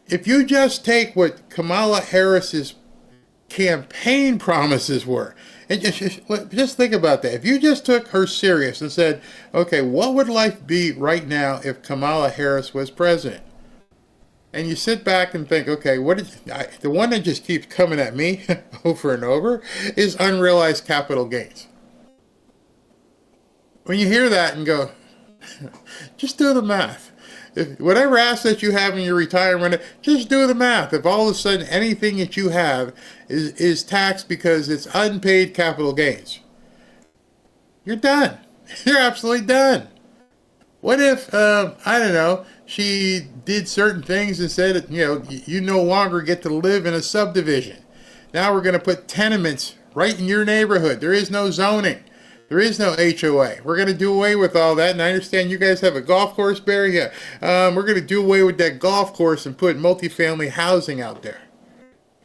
E: If you just take what Kamala Harris's campaign promises were, and just think about that. If you just took her serious and said, okay, what would life be right now if Kamala Harris was president? And you sit back and think, okay, the one that just keeps coming at me over and over is unrealized capital gains. When you hear that and go, just do the math. If whatever assets you have in your retirement, just do the math. If all of a sudden anything that you have is taxed because it's unpaid capital gains, you're done. You're absolutely done. What if, I don't know, she did certain things and said, you no longer get to live in a subdivision. Now we're going to put tenements right in your neighborhood. There is no zoning. There is no HOA. We're going to do away with all that. And I understand you guys have a golf course, Barry. Yeah. We're going to do away with that golf course and put multifamily housing out there.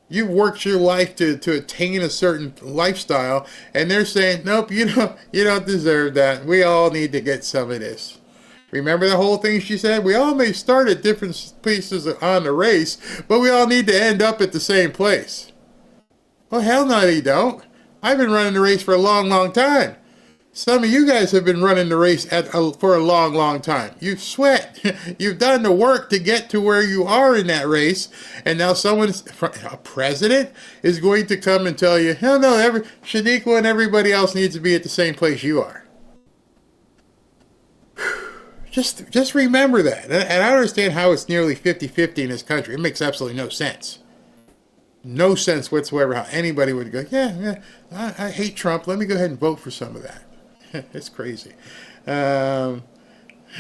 E: You've worked your life to attain a certain lifestyle, and they're saying, nope, you don't deserve that. We all need to get some of this. Remember the whole thing she said? We all may start at different places on the race, but we all need to end up at the same place. Well, hell no, you don't. I've been running the race for a long, long time. Some of you guys have been running the race for a long, long time. You've sweat. You've done the work to get to where you are in that race. And now a president is going to come and tell you, hell no, Shaniqua and everybody else needs to be at the same place you are. Just remember that. And I understand how it's nearly 50-50 in this country. It makes absolutely no sense. No sense whatsoever how anybody would go, yeah, I hate Trump. Let me go ahead and vote for some of that. It's crazy.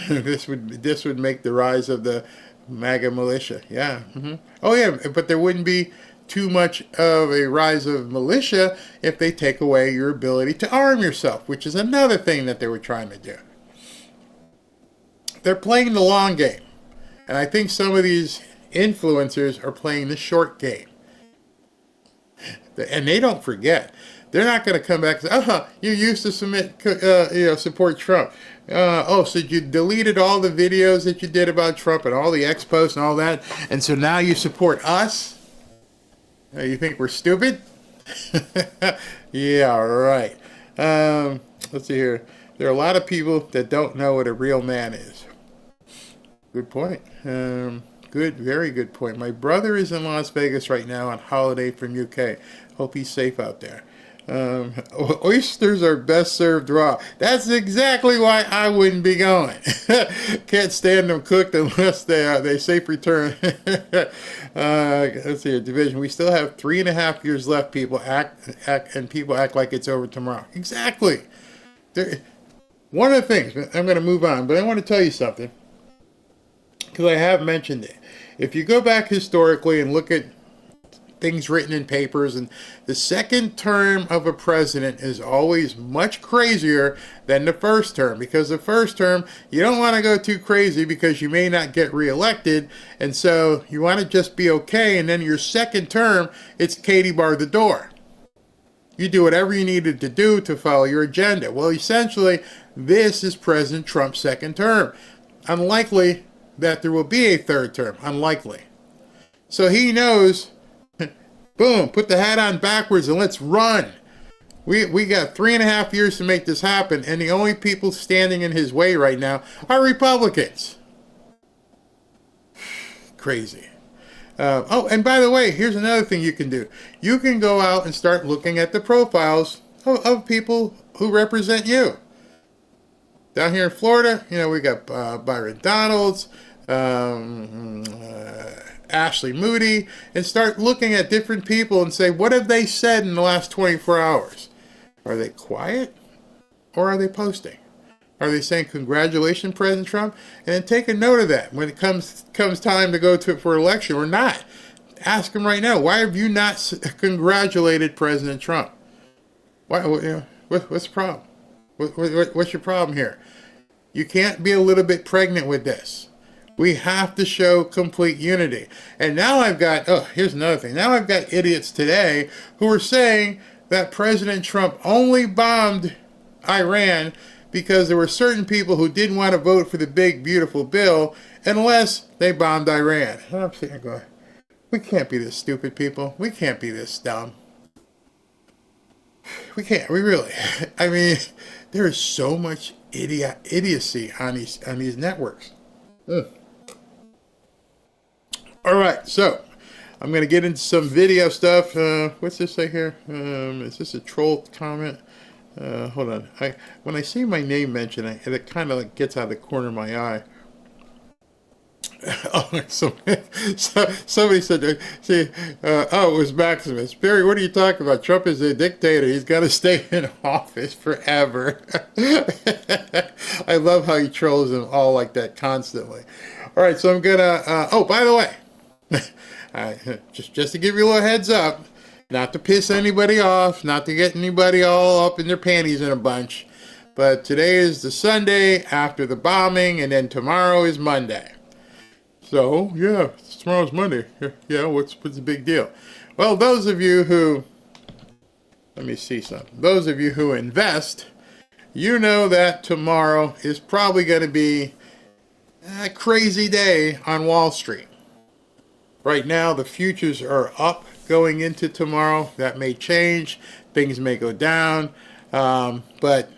E: This would make the rise of the MAGA militia. Yeah. Mm-hmm. Oh, yeah, but there wouldn't be too much of a rise of militia if they take away your ability to arm yourself, which is another thing that they were trying to do. They're playing the long game. And I think some of these influencers are playing the short game. And they don't forget. They're not going to come back and say, you used to support Trump. So you deleted all the videos that you did about Trump and all the ex-posts and all that, and so now you support us? You think we're stupid? Yeah, right. Let's see here. There are a lot of people that don't know what a real man is. Good point. Very good point. My brother is in Las Vegas right now on holiday from UK. Hope he's safe out there. Oysters are best served raw. That's exactly why I wouldn't be going. Can't stand them cooked unless they safe return. Let's see here, division. We still have 3.5 years left. People act like it's over tomorrow. Exactly. One of the things, I'm going to move on, but I want to tell you something, because I have mentioned it. If you go back historically and look at things written in papers, and the second term of a president is always much crazier than the first term, because the first term you don't want to go too crazy because you may not get reelected, and so you want to just be okay, and then your second term, it's Katie bar the door. You do whatever you needed to do to follow your agenda. Well, essentially, this is President Trump's second term. Unlikely that there will be a third term. Unlikely. So he knows, boom, put the hat on backwards and let's run. We got 3.5 years to make this happen, and the only people standing in his way right now are Republicans. Crazy. Oh, and by the way, here's another thing you can do. You can go out and start looking at the profiles of people who represent you. Down here in Florida, we got Byron Donalds, Ashley Moody, and start looking at different people and say, what have they said in the last 24 hours? Are they quiet or are they posting? Are they saying, congratulations, President Trump? And then take a note of that when it comes time to go for election or not. Ask them right now, why have you not congratulated President Trump? What's the problem? What's your problem here? You can't be a little bit pregnant with this. We have to show complete unity. And now here's another thing. Now I've got idiots today who are saying that President Trump only bombed Iran because there were certain people who didn't want to vote for the big, beautiful bill unless they bombed Iran. And I'm sitting there going, we can't be this stupid, people. We can't be this dumb. We can't. We really. I mean, there is so much idiocy on these networks. All right, so I'm going to get into some video stuff. What's this say here? Is this a troll comment? Hold on. When I see my name mentioned, it kind of gets out of the corner of my eye. Somebody said, it was Maximus. Barry, what are you talking about? Trump is a dictator. He's got to stay in office forever. I love how he trolls them all like that constantly. All right, so I'm going to... by the way, just to give you a little heads up, not to piss anybody off, not to get anybody all up in their panties in a bunch, but today is the Sunday after the bombing, and then tomorrow is Monday. So, yeah, tomorrow's Monday. Yeah, what's the big deal? Well, those of you who, let me see something. Those of you who invest, you know that tomorrow is probably going to be a crazy day on Wall Street. Right now, the futures are up going into tomorrow. That may change. Things may go down. But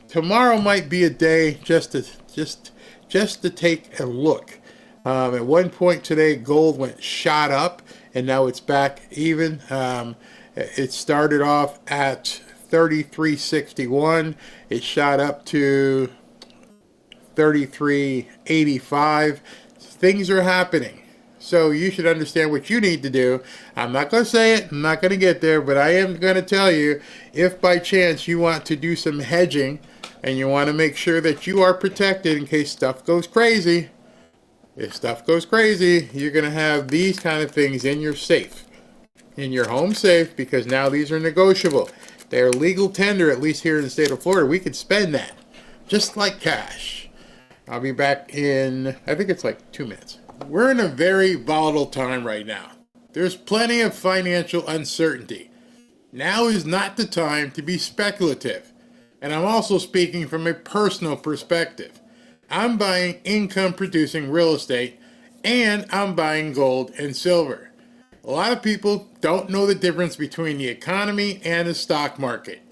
E: tomorrow might be a day just to take a look. At one point today, gold shot up, and now it's back even. It started off at 33.61. It shot up to 33.85. Things are happening. So you should understand what you need to do. I'm not going to say it. I'm not going to get there, but I am going to tell you, if by chance you want to do some hedging and you want to make sure that you are protected in case stuff goes crazy. If stuff goes crazy, you're going to have these kind of things in your safe, in your home safe, because now these are negotiable. They're legal tender, at least here in the state of Florida. We can spend that just like cash. I'll be back in, I think it's like 2 minutes. We're in a very volatile time right now. There's plenty of financial uncertainty. Now is not the time to be speculative. And I'm also speaking from a personal perspective. I'm buying income-producing real estate, and I'm buying gold and silver. A lot of people don't know the difference between the economy and the stock market.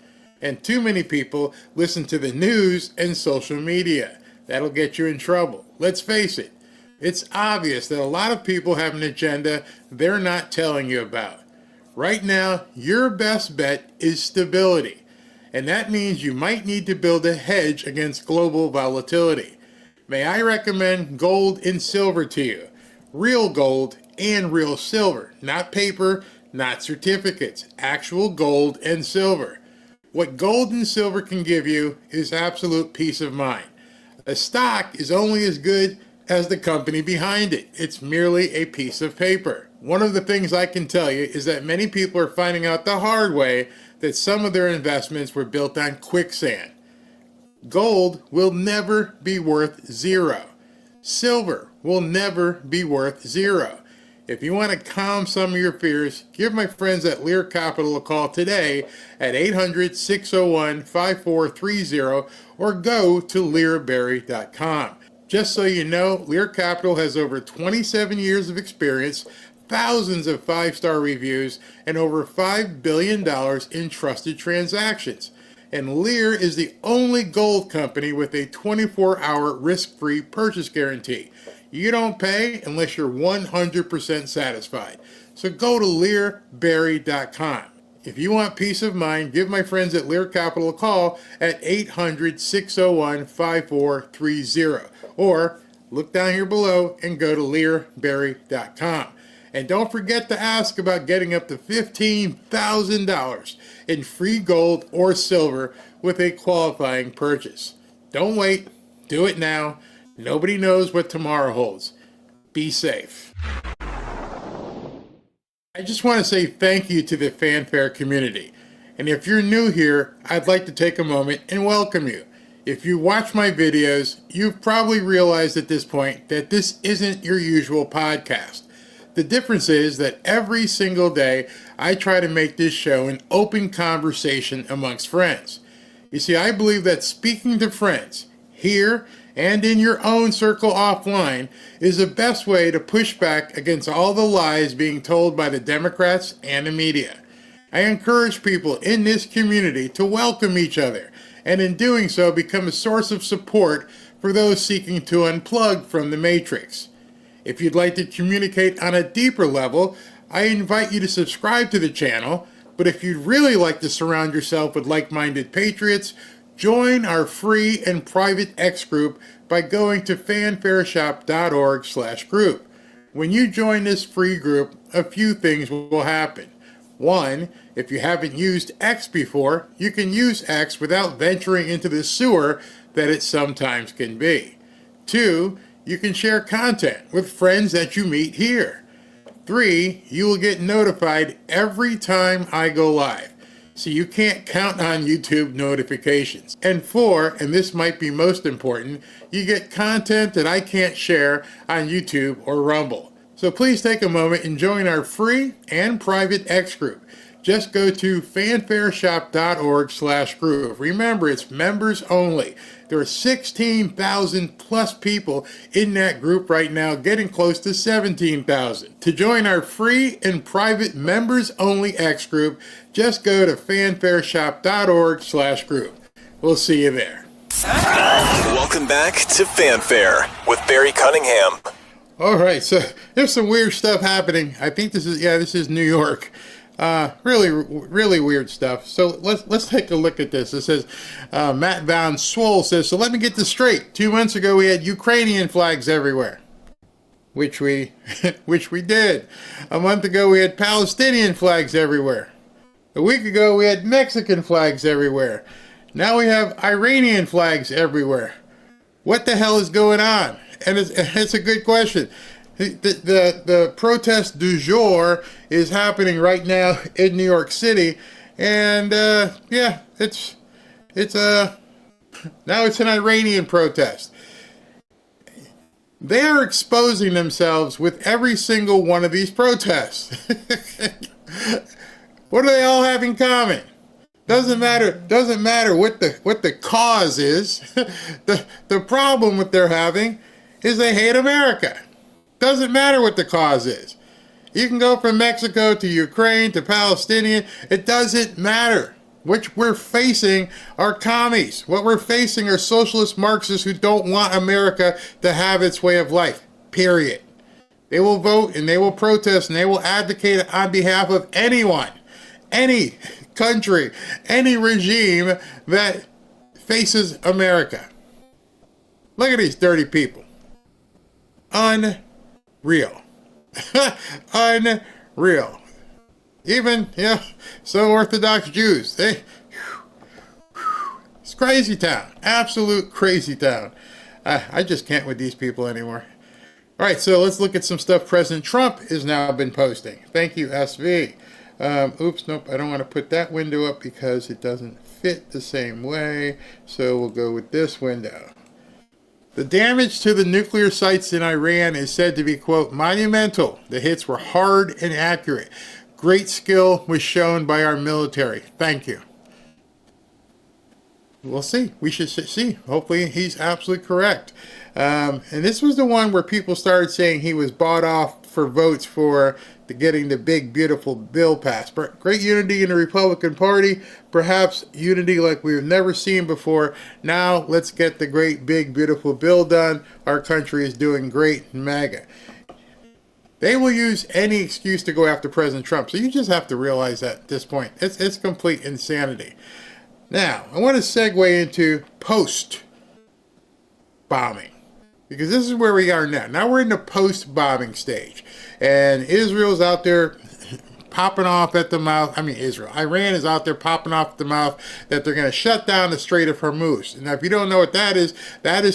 E: And too many people listen to the news and social media. That'll get you in trouble. Let's face it. It's obvious that a lot of people have an agenda they're not telling you about. Right now, your best bet is stability. And that means you might need to build a hedge against global volatility. May I recommend gold and silver to you? Real gold and real silver. Not paper, not certificates. Actual gold and silver. What gold and silver can give you is absolute peace of mind. A stock is only as good as the company behind it. It's merely a piece of paper. One of the things I can tell you is that many people are finding out the hard way that some of their investments were built on quicksand. Gold will never be worth zero. Silver will never be worth zero. If you want to calm some of your fears, give my friends at Lear Capital a call today at 800-601-5430 or go to learberry.com. Just so you know, Lear Capital has over 27 years of experience, thousands of 5-star reviews, and over $5 billion in trusted transactions. And Lear is the only gold company with a 24-hour risk-free purchase guarantee. You don't pay unless you're 100% satisfied. So go to learberry.com. If you want peace of mind, give my friends at Lear Capital a call at 800-601-5430. Or look down here below and go to learberry.com. And don't forget to ask about getting up to $15,000 in free gold or silver with a qualifying purchase. Don't wait. Do it now. Nobody knows what tomorrow holds. Be safe. I just want to say thank you to the Fanfare community. And if you're new here, I'd like to take a moment and welcome you. If you watch my videos, you've probably realized at this point that this isn't your usual podcast. The difference is that every single day, I try to make this show an open conversation amongst friends. You see, I believe that speaking to friends, here and in your own circle offline, is the best way to push back against all the lies being told by the Democrats and the media. I encourage people in this community to welcome each other, and in doing so become a source of support for those seeking to unplug from the matrix. If you'd like to communicate on a deeper level, I invite you to subscribe to the channel, but if you'd really like to surround yourself with like-minded patriots, join our free and private X group by going to fanfareshop.org/group. When you join this free group, a few things will happen. One, if you haven't used X before, you can use X without venturing into the sewer that it sometimes can be. Two, you can share content with friends that you meet here. 3, you will get notified every time I go live, so you can't count on YouTube notifications. And 4, and this might be most important, you get content that I can't share on YouTube or Rumble. So please take a moment and join our free and private X group. Just go to fanfareshop.org/group. Remember, it's members only. There are 16,000 plus people in that group right now, getting close to 17,000. To join our free and private members only X group, just go to fanfareshop.org/group. We'll see you there.
B: Welcome back to Fanfare with Barry Cunningham.
E: All right, so there's some weird stuff happening. I think this is New York. Really weird stuff. So let's take a look at this. It says, Matt Van Swole says, so let me get this straight. 2 months ago, we had Ukrainian flags everywhere, which we did. A month ago, we had Palestinian flags everywhere. A week ago, we had Mexican flags everywhere. Now we have Iranian flags everywhere. What the hell is going on? And it's a good question. The protest du jour is happening right now in New York City, and now it's an Iranian protest. They are exposing themselves with every single one of these protests. What do they all have in common? Doesn't matter what the cause is. The problem that they're having is they hate America. Doesn't matter what the cause is. You can go from Mexico to Ukraine to Palestinian. It doesn't matter. What we're facing are commies. What we're facing are socialist Marxists who don't want America to have its way of life. Period. They will vote and they will protest and they will advocate on behalf of anyone, any country, any regime that faces America. Look at these dirty people. Unreal. Unreal. Even, some Orthodox Jews. It's crazy town. Absolute crazy town. I just can't with these people anymore. All right, so let's look at some stuff President Trump has now been posting. Thank you, SV. Oops, nope, I don't want to put that window up because it doesn't fit the same way. So we'll go with this window. The damage to the nuclear sites in Iran is said to be, quote, monumental. The hits were hard and accurate. Great skill was shown by our military. Thank you. We'll see. We should see. Hopefully he's absolutely correct. And this was the one where people started saying he was bought off for votes for getting the big, beautiful bill passed. Great unity in the Republican Party, perhaps unity like we've never seen before. Now let's get the great, big, beautiful bill done. Our country is doing great in MAGA. They will use any excuse to go after President Trump. So you just have to realize that at this point. It's complete insanity. Now, I want to segue into post-bombing, because this is where we are now. Now we're in the post-bombing stage. And Israel's out there popping off at the mouth. Iran is out there popping off at the mouth that they're going to shut down the Strait of Hormuz. Now, if you don't know what that is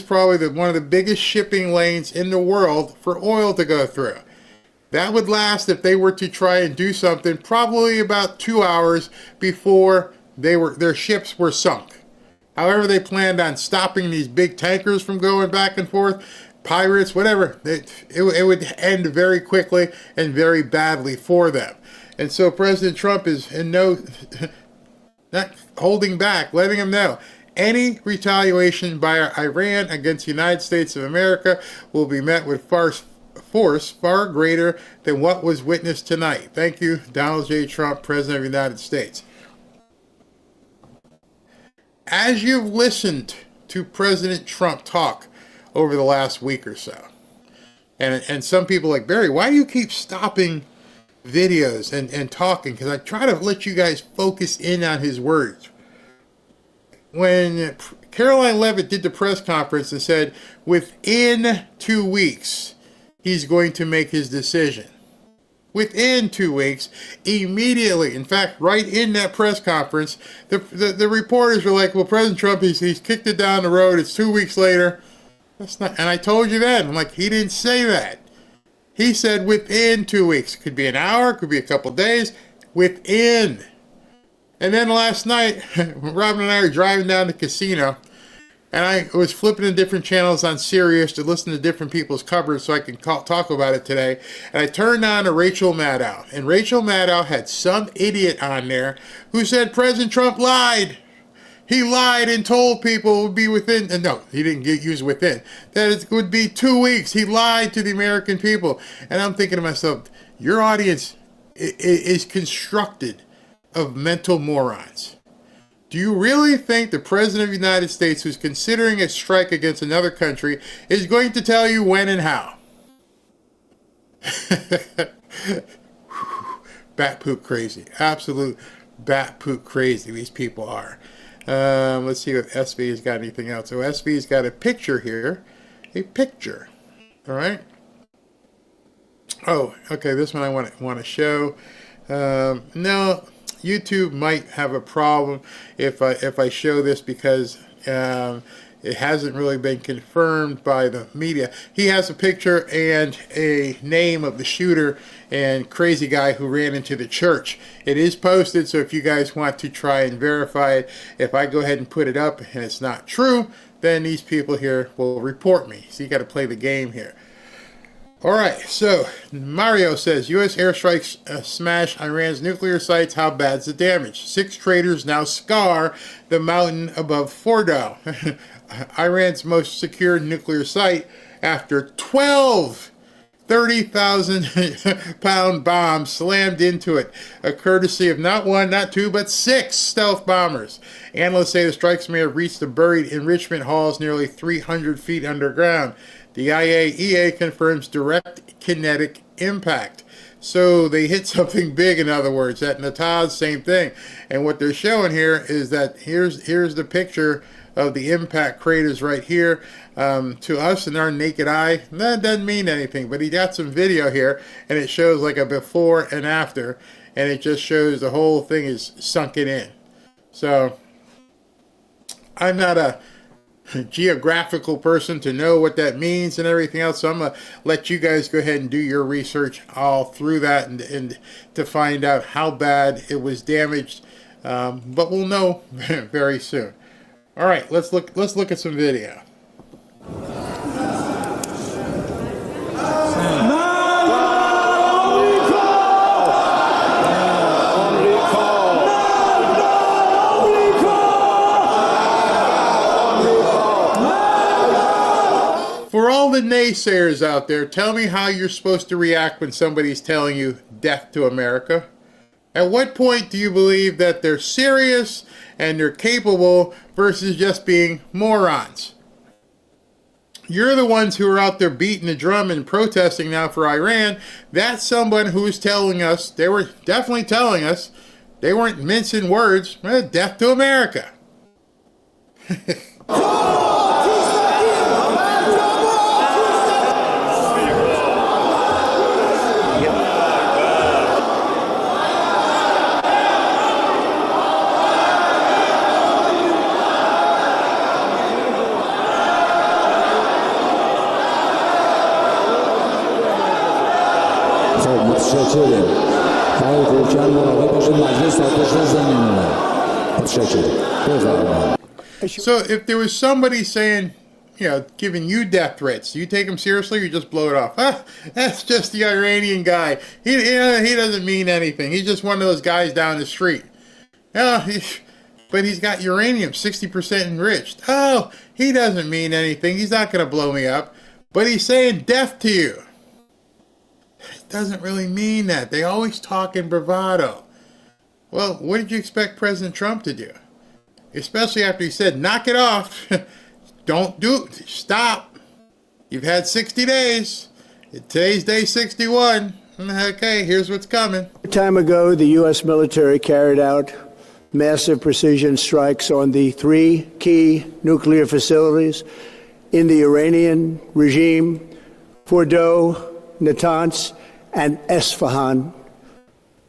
E: probably one of the biggest shipping lanes in the world for oil to go through. That would last, if they were to try and do something, probably about 2 hours before their ships were sunk. However, they planned on stopping these big tankers from going back and forth, pirates, whatever. It would end very quickly and very badly for them. And so President Trump is not holding back, letting them know any retaliation by Iran against the United States of America will be met with force far greater than what was witnessed tonight. Thank you, Donald J. Trump, President of the United States. As you've listened to President Trump talk over the last week or so, and some people like, Barry, why do you keep stopping videos and talking? Because I try to let you guys focus in on his words. When Caroline Leavitt did the press conference and said within 2 weeks he's going to make his decision. Within 2 weeks, immediately. In fact, right in that press conference, the reporters were like, well, President Trump, he's kicked it down the road. It's 2 weeks later. That's not, and I told you then. I'm like, he didn't say that. He said within 2 weeks. Could be an hour, could be a couple days. Within. And then last night, Robin and I were driving down to the casino, and I was flipping to different channels on Sirius to listen to different people's coverage so I can talk about it today. And I turned on to Rachel Maddow. And Rachel Maddow had some idiot on there who said President Trump lied. He lied and told people it would be within, no, he didn't use within, that it would be 2 weeks. He lied to the American people. And I'm thinking to myself, your audience is constructed of mental morons. Do you really think the President of the United States, who's considering a strike against another country, is going to tell you when and how? Bat poop crazy. Absolute bat poop crazy these people are. Let's see if SV has got anything else. So SV's got a picture here. A picture. All right. Oh, okay. This one I want to show. No. YouTube might have a problem if I show this because it hasn't really been confirmed by the media. He has a picture and a name of the shooter and crazy guy who ran into the church. It is posted, so if you guys want to try and verify it, if I go ahead and put it up and it's not true, then these people here will report me. So you got to play the game here. All right, so Mario says, U.S. airstrikes smash Iran's nuclear sites. How bad's the damage? 6 craters now scar the mountain above Fordow, Iran's most secure nuclear site, after 12 30,000-pound bombs slammed into it, a courtesy of not 1, not 2, but 6 stealth bombers. Analysts say the strikes may have reached the buried enrichment halls nearly 300 feet underground. The IAEA confirms direct kinetic impact. So they hit something big, in other words. At Natanz, same thing. And what they're showing here is that here's the picture of the impact craters right here. To us in our naked eye, that doesn't mean anything. But he got some video here, and it shows like a before and after. And it just shows the whole thing is sunken in. So I'm not a geographical person to know what that means and everything else, so I'm gonna let you guys go ahead and do your research all through that and to find out how bad it was damaged, but we'll know very soon. All right, let's look at some video. For all the naysayers out there, tell me how you're supposed to react when somebody's telling you death to America. At what point do you believe that they're serious and they're capable versus just being morons? You're the ones who are out there beating the drum and protesting now for Iran. That's someone who's telling us, they were definitely telling us, they weren't mincing words, death to America. So if there was somebody saying, giving you death threats, do you take them seriously or you just blow it off? That's just the Iranian guy. He doesn't mean anything. He's just one of those guys down the street. But he's got uranium, 60% enriched. Oh, he doesn't mean anything. He's not going to blow me up. But he's saying death to you. It doesn't really mean that. They always talk in bravado. Well, what did you expect President Trump to do? Especially after he said, knock it off. Don't do it. Stop. You've had 60 days. Today's day 61. Okay, here's what's coming.
F: A time ago, the U.S. military carried out massive precision strikes on the 3 key nuclear facilities in the Iranian regime, Fordow, Natanz, and Esfahan.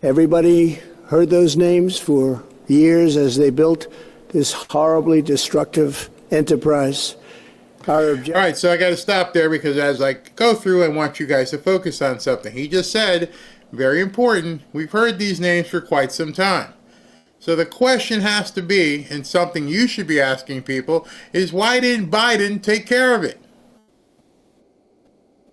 F: Everybody heard those names for years as they built this horribly destructive enterprise. All
E: right, so I got to stop there because as I go through, I want you guys to focus on something. He just said, very important, we've heard these names for quite some time. So the question has to be, and something you should be asking people, is why didn't Biden take care of it?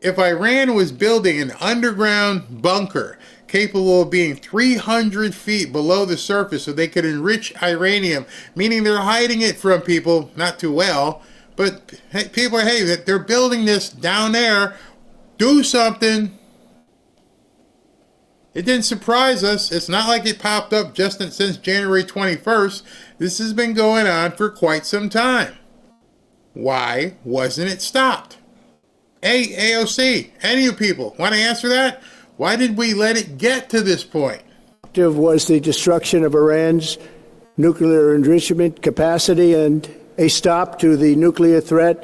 E: If Iran was building an underground bunker capable of being 300 feet below the surface so they could enrich uranium, meaning they're hiding it from people, not too well, but people, hey, they're building this down there, do something. It didn't surprise us. It's not like it popped up just since January 21st. This has been going on for quite some time. Why wasn't it stopped? AOC, any of you people want to answer that? Why did we let it get to this point?
F: Was the destruction of Iran's nuclear enrichment capacity and a stop to the nuclear threat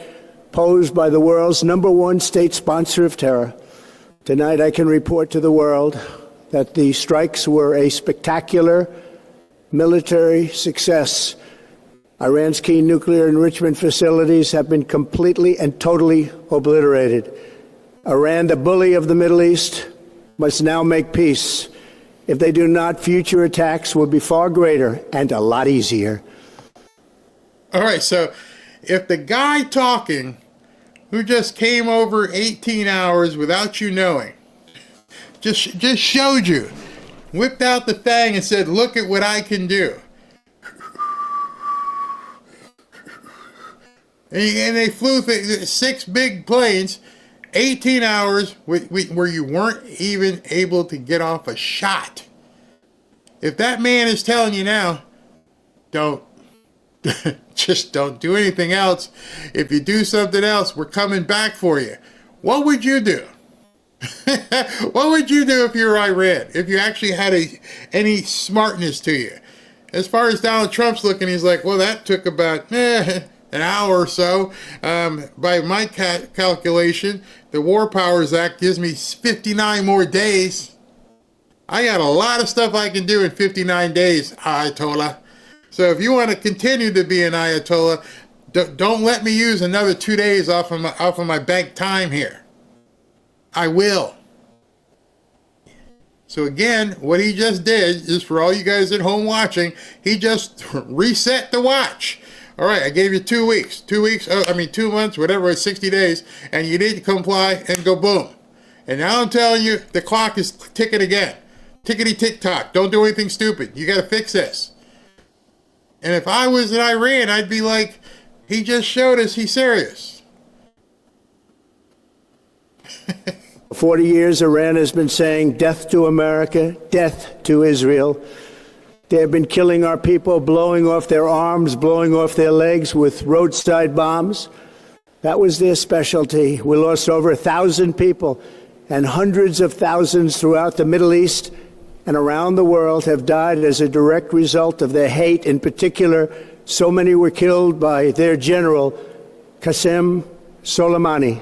F: posed by the world's #1 state sponsor of terror. Tonight I can report to the world that the strikes were a spectacular military success. Iran's key nuclear enrichment facilities have been completely and totally obliterated. Iran, the bully of the Middle East, must now make peace. If they do not, future attacks will be far greater and a lot easier.
E: All right, so if the guy talking who just came over 18 hours without you knowing, just showed you, whipped out the thing and said, look at what I can do. And they flew 6 big planes, 18 hours where you weren't even able to get off a shot. If that man is telling you now, just don't do anything else. If you do something else, we're coming back for you. What would you do? What would you do if you were Iran? If you actually had any smartness to you? As far as Donald Trump's looking, he's like, well, that took about an hour or so. By my calculation, the War Powers Act gives me 59 more days. I got a lot of stuff I can do in 59 days, Ayatollah. So if you want to continue to be an Ayatollah, don't let me use another 2 days off of my bank time here. I will. So again, what he just did is, for all you guys at home watching, he just reset the watch. All right, I gave you 2 weeks. 2 months, whatever, it's 60 days, and you didn't comply, and go boom. And now I'm telling you, the clock is ticking again. Tickety tick tock. Don't do anything stupid. You got to fix this. And if I was in Iran, I'd be like, he just showed us he's serious.
F: For 40 years, Iran has been saying death to America, death to Israel. They have been killing our people, blowing off their arms, blowing off their legs with roadside bombs. That was their specialty. We lost over 1,000 people, and hundreds of thousands throughout the Middle East and around the world have died as a direct result of their hate. In particular, so many were killed by their general, Qasem Soleimani.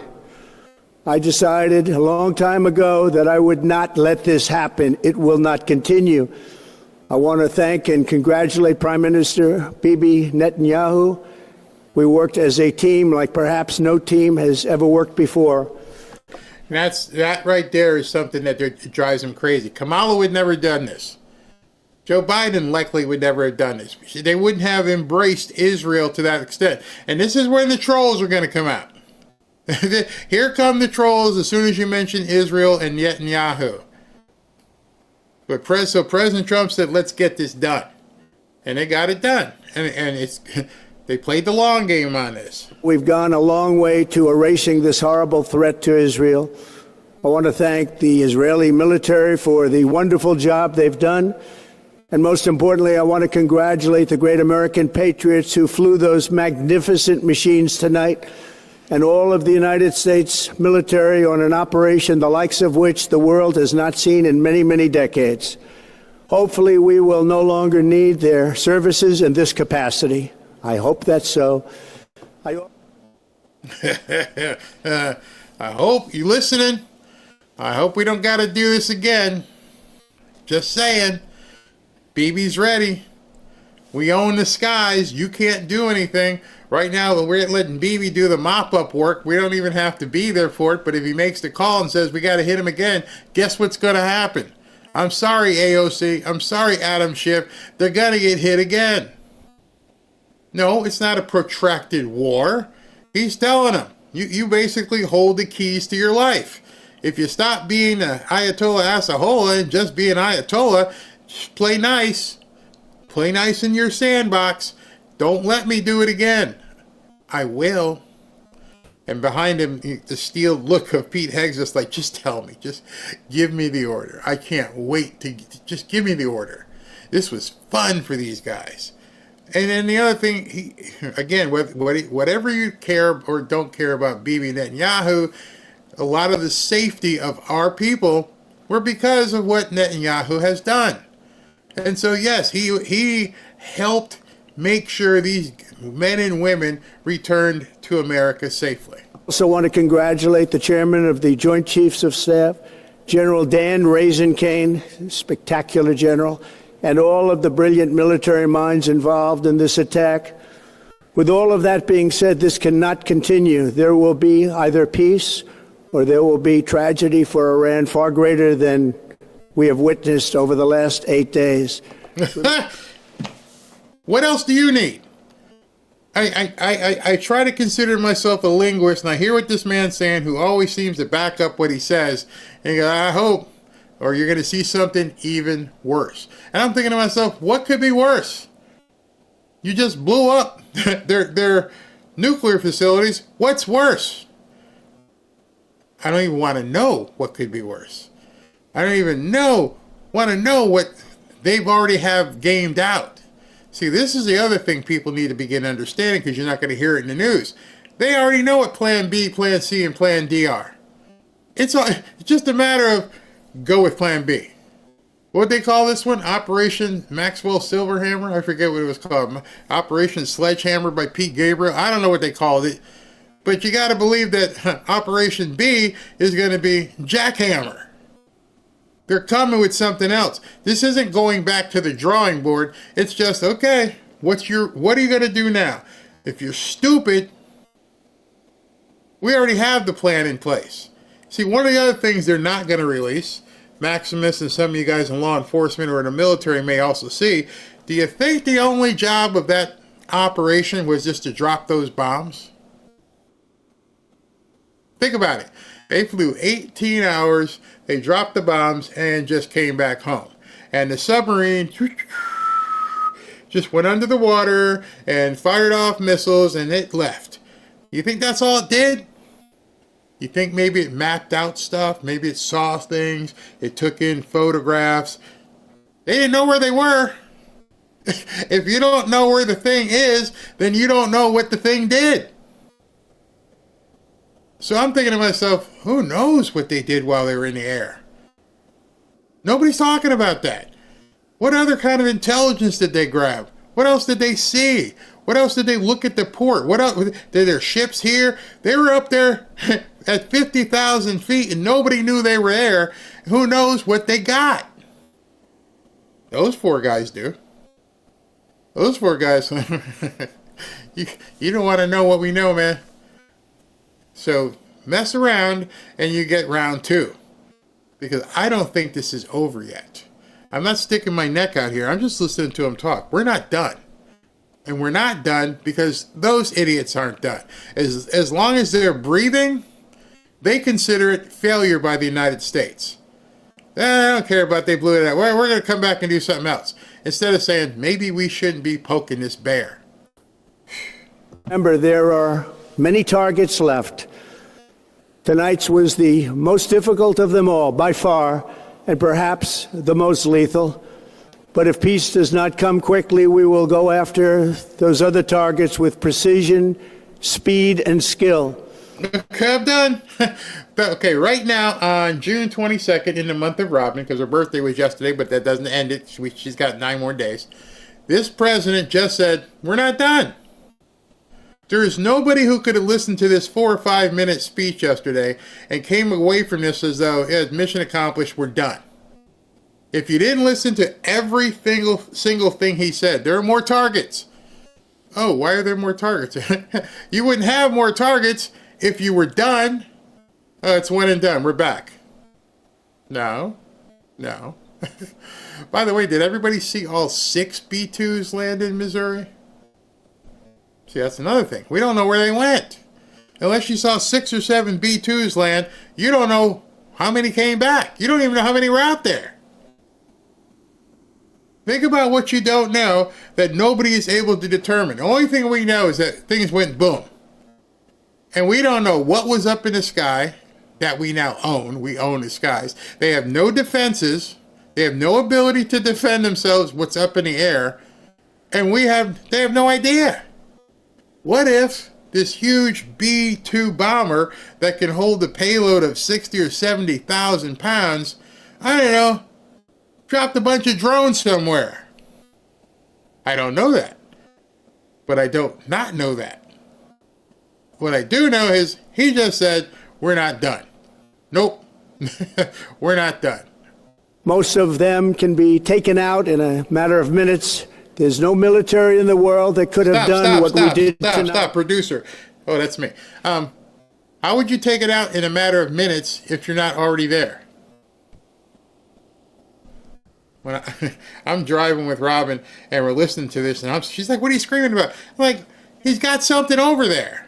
F: I decided a long time ago that I would not let this happen. It will not continue. I want to thank and congratulate Prime Minister Bibi Netanyahu. We worked as a team like perhaps no team has ever worked before.
E: That right there is something that drives him crazy. Kamala would never have done this. Joe Biden likely would never have done this. They wouldn't have embraced Israel to that extent. And this is when the trolls are going to come out. Here come the trolls as soon as you mention Israel and Netanyahu. But so President Trump said, let's get this done. And they got it done. And it's they played the long game on this.
F: We've gone a long way to erasing this horrible threat to Israel. I want to thank the Israeli military for the wonderful job they've done. And most importantly, I want to congratulate the great American patriots who flew those magnificent machines tonight, and all of the United States military on an operation the likes of which the world has not seen in many, many decades. Hopefully, we will no longer need their services in this capacity. I hope that's so.
E: I hope you listening. I hope we don't got to do this again. Just saying. BB's ready. We own the skies. You can't do anything. Right now, we're letting BB do the mop-up work. We don't even have to be there for it. But if he makes the call and says we got to hit him again, guess what's going to happen? I'm sorry, AOC. I'm sorry, Adam Schiff. They're going to get hit again. No, it's not a protracted war. He's telling them, you basically hold the keys to your life. If you stop being an Ayatollah Assahola and just be an Ayatollah, just play nice. Play nice in your sandbox. Don't let me do it again. I will. And behind him, the steel look of Pete Hegseth, like, just tell me. Just give me the order. I can't wait to just give me the order. This was fun for these guys. And then the other thing, again, whatever you care or don't care about Bibi Netanyahu, a lot of the safety of our people were because of what Netanyahu has done. And so, yes, he helped make sure these men and women returned to America safely.
F: I also want to congratulate the chairman of the Joint Chiefs of Staff, General Dan Raisin Kane, spectacular general, and all of the brilliant military minds involved in this attack. With all of that being said, this cannot continue. There will be either peace or there will be tragedy for Iran far greater than we have witnessed over the last 8 days.
E: What else do you need? I try to consider myself a linguist, and I hear what this man's saying, who always seems to back up what he says. And I hope, or you're going to see something even worse. And I'm thinking to myself, what could be worse? You just blew up their nuclear facilities. What's worse? I don't even want to know what could be worse. I don't even want to know what they've already have gamed out. See, this is the other thing people need to begin understanding, because you're not going to hear it in the news. They already know what Plan B, Plan C, and Plan D are. It's just a matter of go with Plan B. What they call this one? Operation Maxwell Silverhammer? I forget what it was called. Operation Sledgehammer by Pete Gabriel. I don't know what they called it. But you got to believe that Operation B is going to be Jackhammer. They're coming with something else. This isn't going back to the drawing board. It's just, okay, what are you going to do now? If you're stupid, we already have the plan in place. See, one of the other things they're not going to release, Maximus and some of you guys in law enforcement or in the military may also see, do you think the only job of that operation was just to drop those bombs? Think about it. They flew 18 hours, they dropped the bombs, and just came back home. And the submarine just went under the water and fired off missiles, and it left. You think that's all it did? You think maybe it mapped out stuff? Maybe it saw things. It took in photographs. They didn't know where they were. If you don't know where the thing is, then you don't know what the thing did. So I'm thinking to myself, who knows what they did while they were in the air? Nobody's talking about that. What other kind of intelligence did they grab? What else did they see? What else did they look at the port? What else? Did their ships here? They were up there at 50,000 feet and nobody knew they were there. Who knows what they got? Those four guys do. Those four guys, you don't want to know what we know, man. So mess around and you get round two. Because I don't think this is over yet. I'm not sticking my neck out here. I'm just listening to them talk. We're not done. And we're not done because those idiots aren't done. As long as they're breathing, they consider it failure by the United States. I don't care about they blew it out. We're going to come back and do something else. Instead of saying, maybe we shouldn't be poking this bear.
F: Remember, there are many targets left. Tonight's was the most difficult of them all, by far, and perhaps the most lethal. But if peace does not come quickly, we will go after those other targets with precision, speed, and skill.
E: Okay, I'm done. Okay, right now on June 22nd in the month of Robin, because her birthday was yesterday, but that doesn't end it. She's got 9 more days. This president just said, we're not done. There is nobody who could have listened to this 4 or 5 minute speech yesterday and came away from this as though it was mission accomplished, we're done. If you didn't listen to every single thing he said, there are more targets. Oh, why are there more targets? You wouldn't have more targets if you were done. Oh, it's one and done. We're back. No. By the way, did everybody see all 6 B-2s land in Missouri? See, that's another thing. We don't know where they went. Unless you saw 6 or 7 B-2s land, you don't know how many came back. You don't even know how many were out there. Think about what you don't know that nobody is able to determine. The only thing we know is that things went boom. And we don't know what was up in the sky that we now own. We own the skies. They have no defenses. They have no ability to defend themselves what's up in the air. And they have no idea. What if this huge B-2 bomber that can hold a payload of 60 or 70,000 pounds, I don't know, dropped a bunch of drones somewhere? I don't know that. But I don't not know that. What I do know is he just said, we're not done. Nope. We're not done.
F: Most of them can be taken out in a matter of minutes. There's no military in the world that could have done what we did tonight.
E: Stop, producer. Oh, that's me. How would you take it out in a matter of minutes if you're not already there? When I'm driving with Robin and we're listening to this, and she's like, what are you screaming about? I'm like, he's got something over there.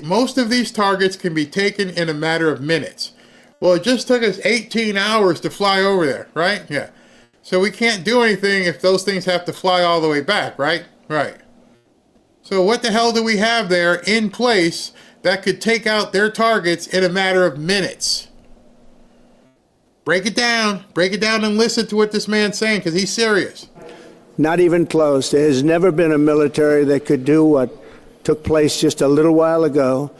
E: Most of these targets can be taken in a matter of minutes. Well, it just took us 18 hours to fly over there, right? Yeah. So we can't do anything if those things have to fly all the way back, right? Right. So what the hell do we have there in place that could take out their targets in a matter of minutes? Break it down and listen to what this man's saying, because he's serious.
F: Not even close. There has never been a military that could do what took place just a little while ago.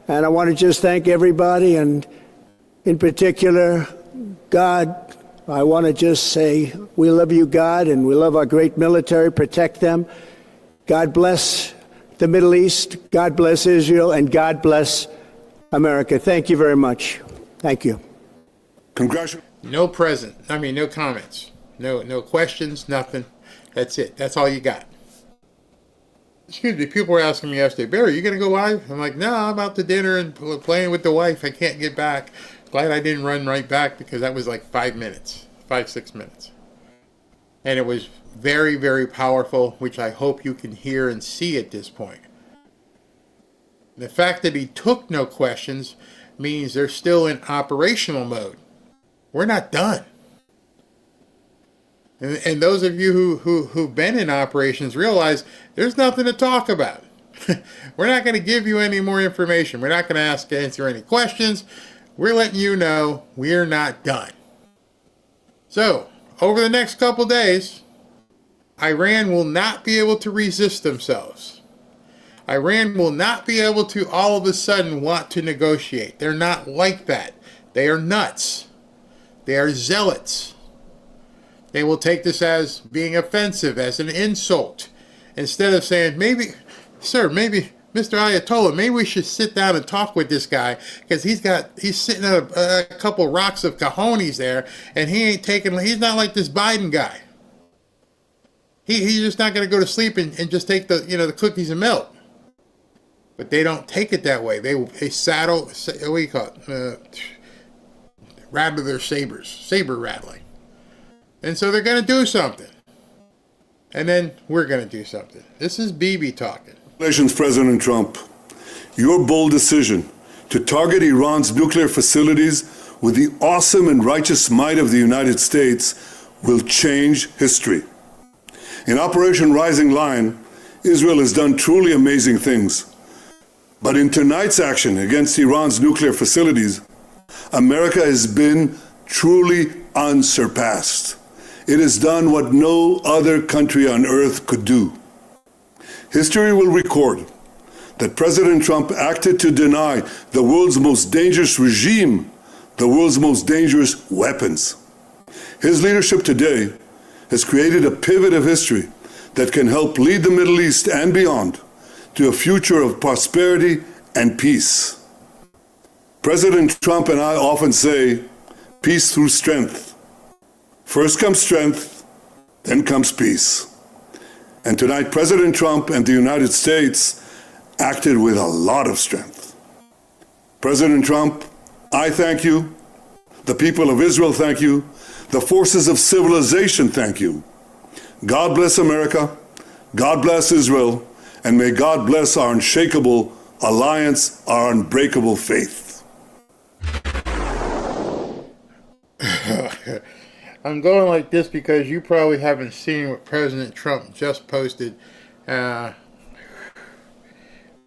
F: And I want to just thank everybody, and in particular, God. I want to just say we love you, God, and we love our great military. Protect them. God bless the Middle East. God bless Israel, and God bless America. Thank you very much. Thank you.
E: Congratulations. No no comments. No questions, nothing. That's it. That's all you got. Excuse me, people were asking me yesterday, Barry, you going to go live? I'm like, no, I'm out to dinner and playing with the wife. I can't get back. Glad I didn't run right back, because that was like 5 minutes, 6 minutes. And it was very, very powerful, which I hope you can hear and see at this point. The fact that he took no questions means they're still in operational mode. We're not done. And those of you who've been in operations realize there's nothing to talk about. We're not going to give you any more information. We're not going to answer any questions. We're letting you know we're not done. So, over the next couple days, Iran will not be able to resist themselves. Iran will not be able to all of a sudden want to negotiate. They're not like that. They are nuts. They are zealots. They will take this as being offensive, as an insult. Instead of saying, maybe, sir, maybe, Mr. Ayatollah, maybe we should sit down and talk with this guy, because he's sitting on a couple rocks of cojones there, and he's not like this Biden guy. He's just not going to go to sleep and just take the cookies and milk. But they don't take it that way. They saddle, what do you call it? Rattle their sabers, saber rattling. And so they're going to do something. And then we're going to do something. This is Bibi talking.
G: Congratulations, President Trump. Your bold decision to target Iran's nuclear facilities with the awesome and righteous might of the United States will change history. In Operation Rising Lion, Israel has done truly amazing things. But in tonight's action against Iran's nuclear facilities, America has been truly unsurpassed. It has done what no other country on earth could do. History will record that President Trump acted to deny the world's most dangerous regime the world's most dangerous weapons. His leadership today has created a pivot of history that can help lead the Middle East and beyond to a future of prosperity and peace. President Trump and I often say, peace through strength. First comes strength, then comes peace. And tonight, President Trump and the United States acted with a lot of strength. President Trump, I thank you. The people of Israel thank you. The forces of civilization thank you. God bless America. God bless Israel. And may God bless our unshakable alliance, our unbreakable faith.
E: I'm going like this because you probably haven't seen what President Trump just posted.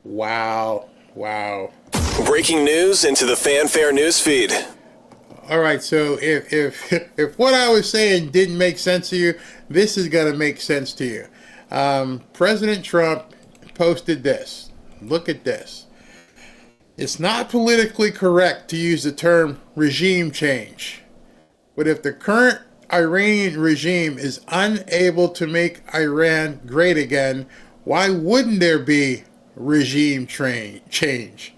E: Wow.
B: Breaking news into the Fanfare news feed.
E: All right, so if what I was saying didn't make sense to you, this is going to make sense to you. President Trump posted this. Look at this. It's not politically correct to use the term regime change. But if the current Iranian regime is unable to make Iran great again, why wouldn't there be regime change?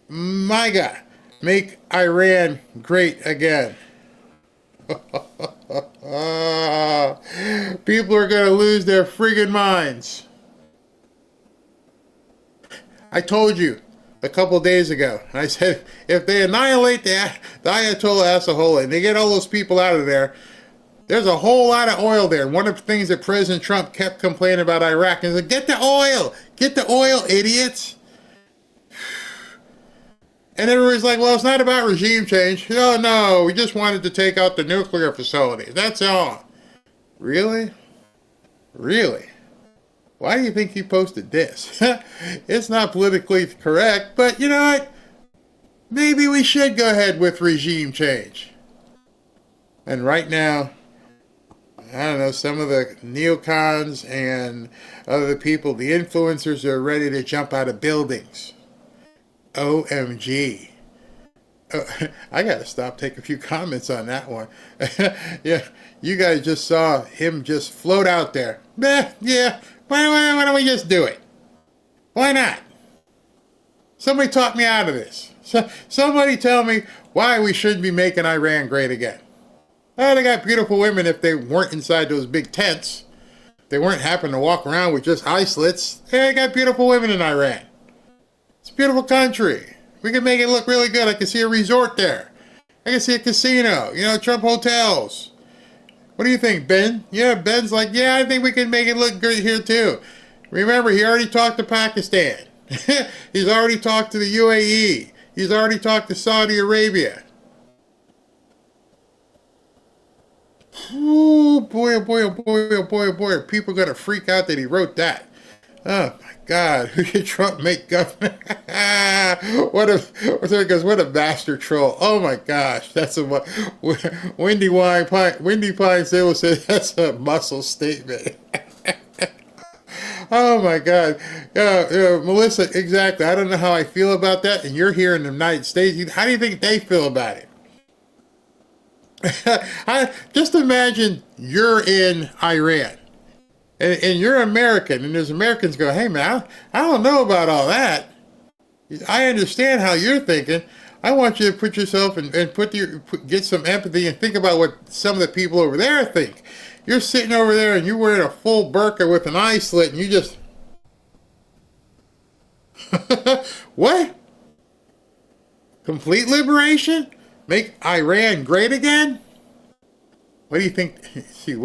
E: My God, make Iran great again. People are going to lose their friggin' minds. I told you a couple days ago, I said, if they annihilate the Ayatollah Assahola and they get all those people out of there, there's a whole lot of oil there. And one of the things that President Trump kept complaining about Iraq is, get the oil, idiots. And everybody's like, well, it's not about regime change. Oh, no, we just wanted to take out the nuclear facility. That's all. Really? Why do you think he posted this? It's not politically correct, but you know what? Maybe we should go ahead with regime change. And right now, I don't know, some of the neocons and other people, the influencers, are ready to jump out of buildings. OMG. I got to stop, take a few comments on that one. Yeah, you guys just saw him just float out there. Yeah, why don't we just do it? Why not? Somebody talk me out of this. Somebody tell me why we shouldn't be making Iran great again. Oh, they got beautiful women if they weren't inside those big tents. They weren't having to walk around with just eye slits. Hey, they got beautiful women in Iran. It's a beautiful country. We can make it look really good. I can see a resort there. I can see a casino. Trump hotels. What do you think, Ben? Yeah, Ben's like, yeah, I think we can make it look good here too. Remember, he already talked to Pakistan. He's already talked to the UAE. He's already talked to Saudi Arabia. Ooh, boy. People are going to freak out that he wrote that. Oh my God, who should Trump make governor? What a master troll. Oh my gosh, that's a Wendy Pine Sable said that's a muscle statement. Oh my God. Melissa, exactly. I don't know how I feel about that. And you're here in the United States. How do you think they feel about it? Just imagine you're in Iran and you're American, and there's Americans go, hey man, I don't know about all that. I understand how you're thinking. I want you to put yourself and get some empathy and think about what some of the people over there think. You're sitting over there and you're wearing a full burqa with an eye slit and you just... What? Complete liberation? Make Iran great again? What do you think? See,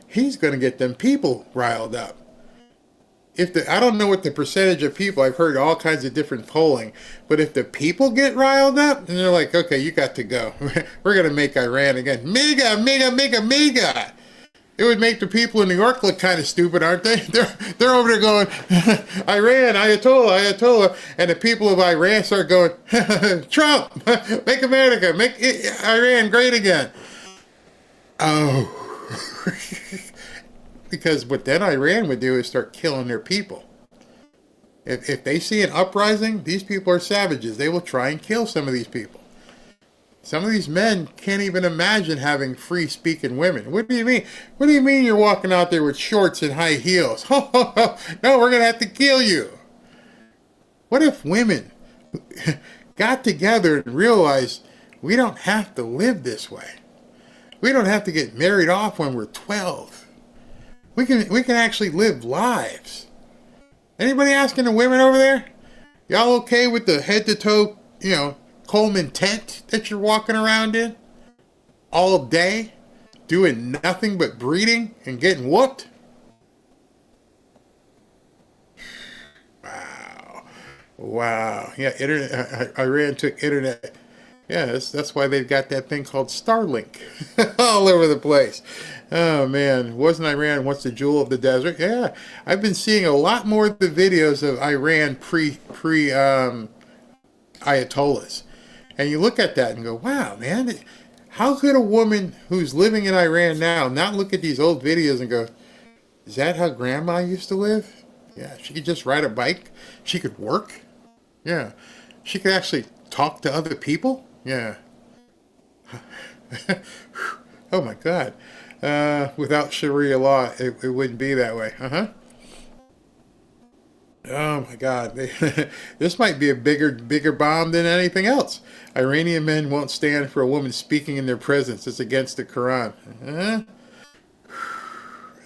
E: he's going to get them people riled up. I don't know what the percentage of people, I've heard all kinds of different polling, but if the people get riled up, and they're like, okay, you got to go. We're going to make Iran again. Mega, mega, mega, mega. It would make the people in New York look kind of stupid, aren't they? They're over there going, Iran, Ayatollah, Ayatollah. And the people of Iran start going, Trump, make America, make Iran great again. Oh. Because what then Iran would do is start killing their people. If they see an uprising, these people are savages. They will try and kill some of these people. Some of these men can't even imagine having free-speaking women. What do you mean? What do you mean you're walking out there with shorts and high heels? No, we're going to have to kill you. What if women got together and realized we don't have to live this way? We don't have to get married off when we're 12. We can actually live lives. Anybody asking the women over there? Y'all okay with the head-to-toe, Coleman tent that you're walking around in all day, doing nothing but breeding and getting whooped? Wow. Yeah, Iran took internet. Yeah, that's why they've got that thing called Starlink all over the place. Oh man, wasn't Iran once the jewel of the desert? Yeah, I've been seeing a lot more of the videos of Iran pre Ayatollahs. And you look at that and go, wow, man, how could a woman who's living in Iran now not look at these old videos and go, is that how grandma used to live? Yeah, she could just ride a bike. She could work. Yeah, she could actually talk to other people. Yeah. Oh my God. Without Sharia law, it wouldn't be that way. Oh my God. This might be a bigger bomb than anything else. Iranian men won't stand for a woman speaking in their presence. It's against the Quran.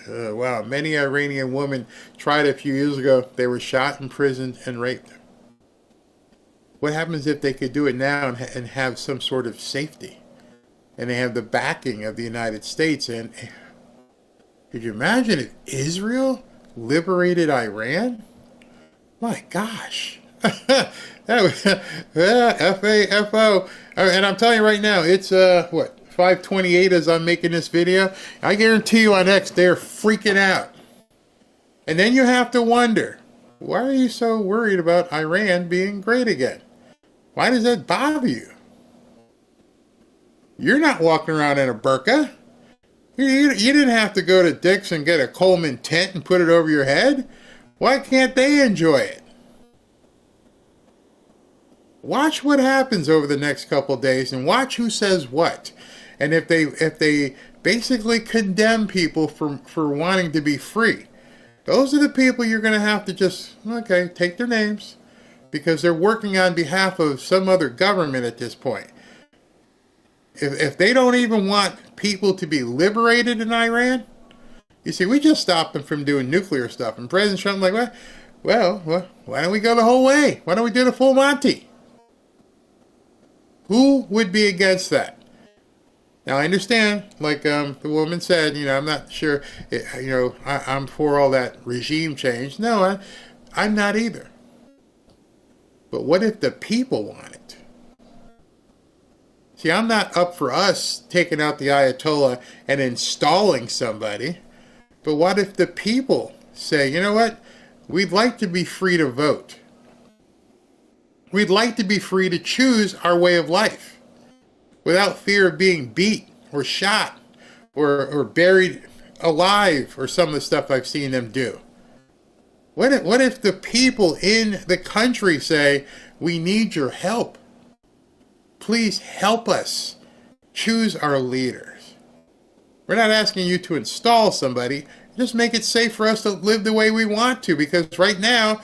E: Wow. Many Iranian women tried a few years ago. They were shot, imprisoned, and raped. What happens if they could do it now and have some sort of safety? And they have the backing of the United States. And could you imagine if Israel liberated Iran? My gosh. That was F-A-F-O. And I'm telling you right now, it's 5:28 as I'm making this video. I guarantee you on X, they're freaking out. And then you have to wonder, why are you so worried about Iran being great again? Why does that bother you? You're not walking around in a burqa. You didn't have to go to Dick's and get a Coleman tent and put it over your head. Why can't they enjoy it? Watch what happens over the next couple of days and watch who says what. And if they basically condemn people for wanting to be free, those are the people you're going to have to just, take their names, because they're working on behalf of some other government at this point. If they don't even want people to be liberated in Iran, you see, we just stopped them from doing nuclear stuff. And President Trump like, well, why don't we go the whole way? Why don't we do the full Monty? Who would be against that? Now, I understand, like the woman said, I'm not sure, I'm for all that regime change. No, I'm not either. But what if the people want it? See, I'm not up for us taking out the Ayatollah and installing somebody. But what if the people say, you know what? We'd like to be free to vote. We'd like to be free to choose our way of life without fear of being beat or shot or buried alive or some of the stuff I've seen them do. What if the people in the country say, we need your help? Please help us choose our leaders. We're not asking you to install somebody. Just make it safe for us to live the way we want to, because right now,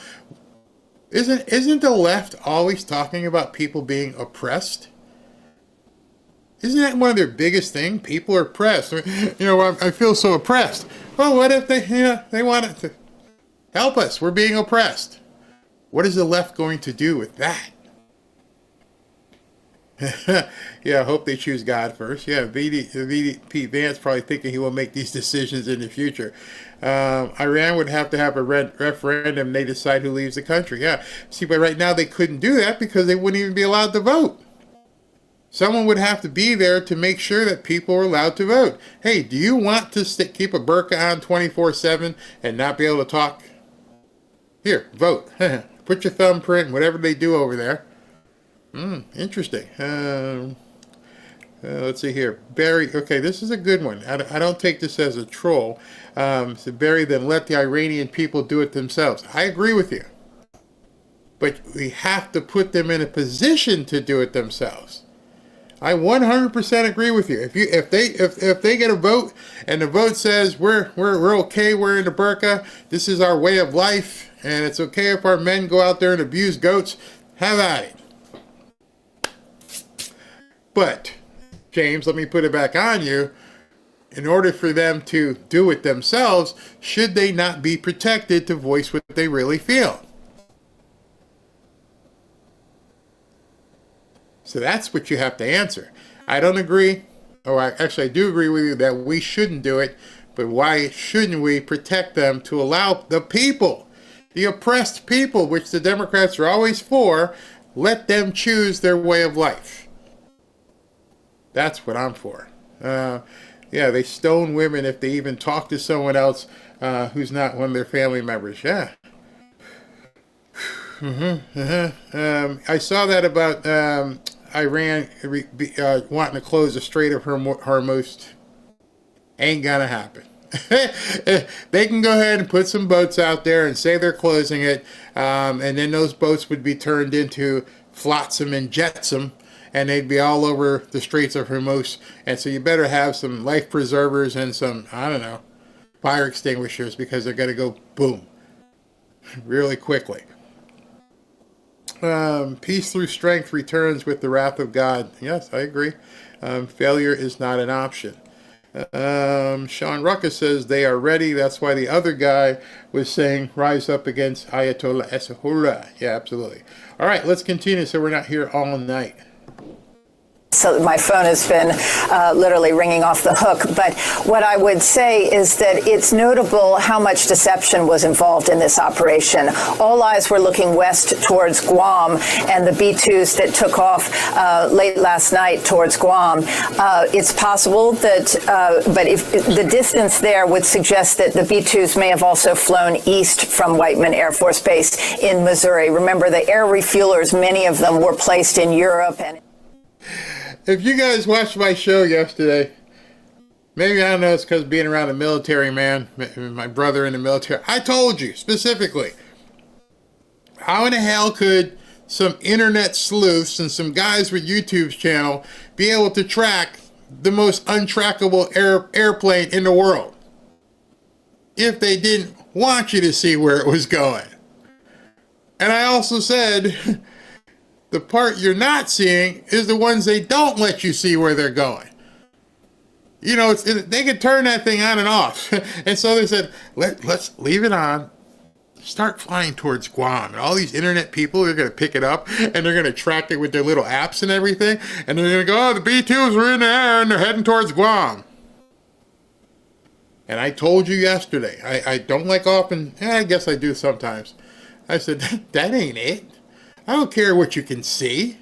E: isn't the left always talking about people being oppressed? Isn't that one of their biggest things? People are oppressed. I feel so oppressed. Well, what if they want to help us? We're being oppressed. What is the left going to do with that? Yeah, I hope they choose God first. Yeah, Pete Vance probably thinking he will make these decisions in the future. Iran would have to have a referendum. They decide who leaves the country. Yeah, see, but right now they couldn't do that because they wouldn't even be allowed to vote. Someone would have to be there to make sure that people are allowed to vote. Hey, do you want to keep a burqa on 24/7 and not be able to talk? Here, vote. Put your thumbprint, whatever they do over there. Interesting. Let's see here. Barry, okay, this is a good one. I don't take this as a troll. So Barry, then let the Iranian people do it themselves. I agree with you. But we have to put them in a position to do it themselves. I 100% agree with you. If they get a vote and the vote says we're okay, we're in the burqa, this is our way of life, and it's okay if our men go out there and abuse goats, have at it. But, James, let me put it back on you. In order for them to do it themselves, should they not be protected to voice what they really feel? So that's what you have to answer. I don't agree, I do agree with you that we shouldn't do it, but why shouldn't we protect them to allow the people, the oppressed people, which the Democrats are always for, let them choose their way of life? That's what I'm for. Yeah, they stone women if they even talk to someone else who's not one of their family members. Yeah. I saw that about Iran wanting to close the Strait of Hormuz. Ain't gonna happen. They can go ahead and put some boats out there and say they're closing it, and then those boats would be turned into flotsam and jetsam, and they'd be all over the Straits of Hormuz. And so you better have some life preservers and some, I don't know, fire extinguishers, because they're going to go boom really quickly. Peace through strength returns with the wrath of God. Yes, I agree. Failure is not an option. Sean Ruckus says they are ready. That's why the other guy was saying rise up against Ayatollah Essahura. Yeah, absolutely. All right, let's continue so we're not here all night.
H: So my phone has been literally ringing off the hook. But what I would say is that it's notable how much deception was involved in this operation. All eyes were looking west towards Guam and the B-2s that took off late last night towards Guam. It's possible that, but if the distance there would suggest that the B-2s may have also flown east from Whiteman Air Force Base in Missouri. Remember, the air refuelers, many of them were placed in Europe. And
E: if you guys watched my show yesterday, maybe, I don't know, it's because being around a military man, my brother in the military, I told you specifically, how in the hell could some internet sleuths and some guys with YouTube's channel be able to track the most untrackable airplane in the world if they didn't want you to see where it was going? And I also said, the part you're not seeing is the ones they don't let you see where they're going. You know, they can turn that thing on and off. And so they said, let's leave it on, start flying towards Guam. And all these internet people are going to pick it up, and they're going to track it with their little apps and everything. And they're going to go, oh, the B-2s were in the air, and they're heading towards Guam. And I told you yesterday, I don't like often, I guess I do sometimes. I said, that ain't it. I don't care what you can see.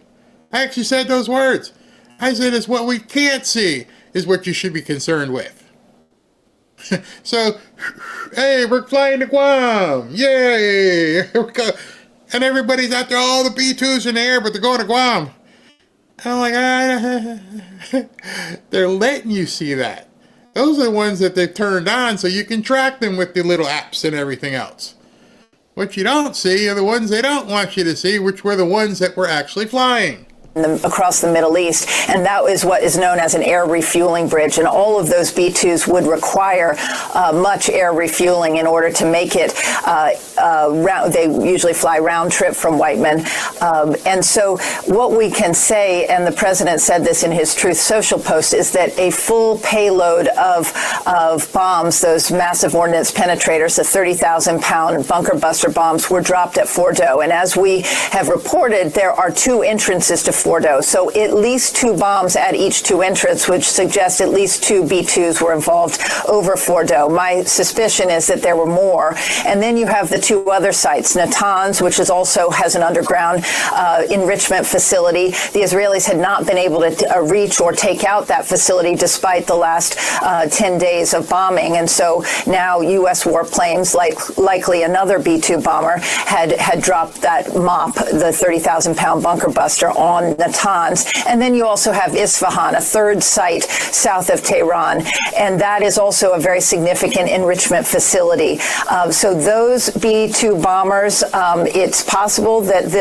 E: I actually said those words. I said it's what we can't see is what you should be concerned with. So, hey, we're flying to Guam. Yay. Here we go. And everybody's out there, all the B-2s in the air, but they're going to Guam. And I'm like, they're letting you see that. Those are the ones that they've turned on so you can track them with the little apps and everything else. What you don't see are the ones they don't want you to see, which were the ones that were actually flying.
H: Across the Middle East, and that is what is known as an air refueling bridge. And all of those B-2s would require much air refueling in order to make it. They usually fly round trip from Whiteman. And so what we can say, and the president said this in his Truth Social post, is that a full payload of bombs, those massive ordnance penetrators, the 30,000-pound bunker buster bombs, were dropped at Fordo. And as we have reported, there are two entrances to Fordo. So at least two bombs at each two entrances, which suggests at least two B-2s were involved over Fordo. My suspicion is that there were more. And then you have the two other sites, Natanz, which is also has an underground enrichment facility. The Israelis had not been able to reach or take out that facility despite the last 10 days of bombing. And so now U.S. warplanes, likely another B-2 bomber, had dropped that MOP, the 30,000-pound bunker buster, on Natanz. And then you also have Isfahan, a third site south of Tehran, and that is also a very significant enrichment facility. So those B-2 bombers, it's possible that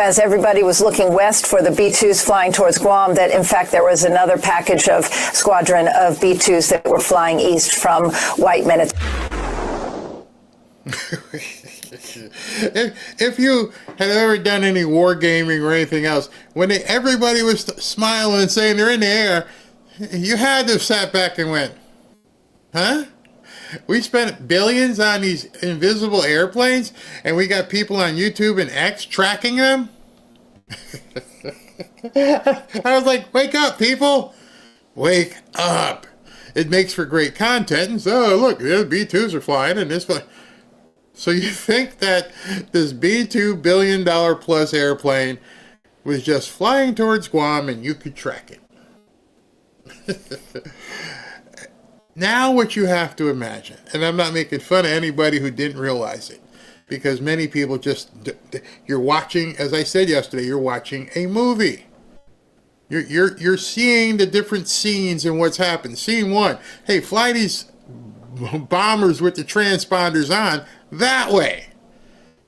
H: as everybody was looking west for the B-2s flying towards Guam, that in fact there was another package of squadron of B-2s that were flying east from Whiteman.
E: If you had ever done any wargaming or anything else, when everybody was smiling and saying they're in the air, you had to have sat back and went, huh? We spent billions on these invisible airplanes, and we got people on YouTube and X tracking them? I was like, wake up, people. Wake up. It makes for great content. And so, look, the B-2s are flying, and this... So you think that this B-2 billion-plus airplane was just flying towards Guam and you could track it? Now what you have to imagine, and I'm not making fun of anybody who didn't realize it, because many people just, you're watching, as I said yesterday, you're watching a movie. You're seeing the different scenes and what's happened. Scene one, hey, fly these bombers with the transponders on that way.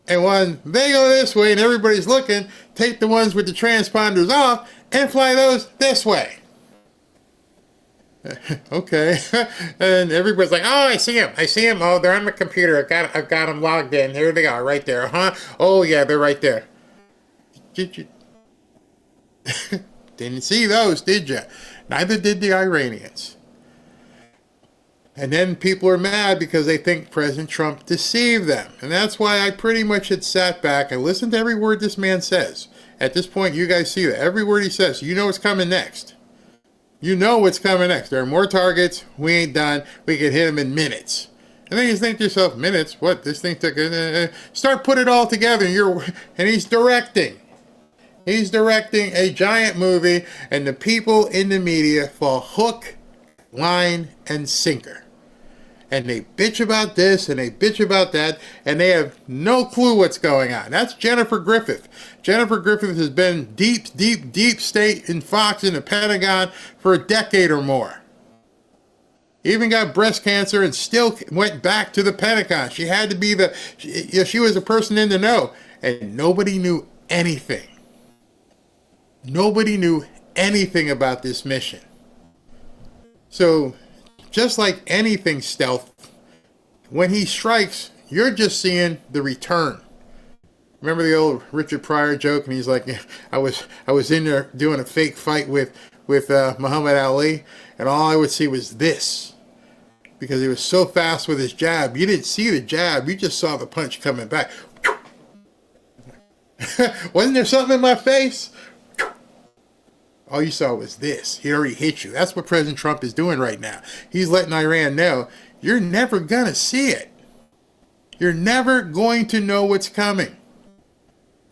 E: And when they go this way and everybody's looking, take the ones with the transponders off and fly those this way. Okay. And everybody's like, oh, I see them. Oh, they're on my computer. I've got them logged in. Here they are, right there. Huh? Oh, yeah, they're right there. Didn't see those, did you? Neither did the Iranians. And then people are mad because they think President Trump deceived them. And that's why I pretty much had sat back and listened to every word this man says. At this point, you guys see that. Every word he says, you know what's coming next. You know what's coming next. There are more targets. We ain't done. We can hit them in minutes. And then you think to yourself, minutes? What? This thing took... Start put it all together. And he's directing. He's directing a giant movie, and the people in the media fall hook, line, and sinker. And they bitch about this and they bitch about that, and they have no clue what's going on. That's Jennifer Griffith. Jennifer Griffith has been deep state in Fox in the Pentagon for a decade or more. Even got breast cancer and still went back to the Pentagon. She had to be she was a person in the know, and nobody knew anything. Nobody knew anything about this mission. So, just like anything stealth, when he strikes, you're just seeing the return. Remember the old Richard Pryor joke? And he's like, I was in there doing a fake fight with Muhammad Ali, and all I would see was this. Because he was so fast with his jab. You didn't see the jab, you just saw the punch coming back. Wasn't there something in my face? All you saw was this. He already hit you. That's what President Trump is doing right now. He's letting Iran know, you're never going to see it. You're never going to know what's coming.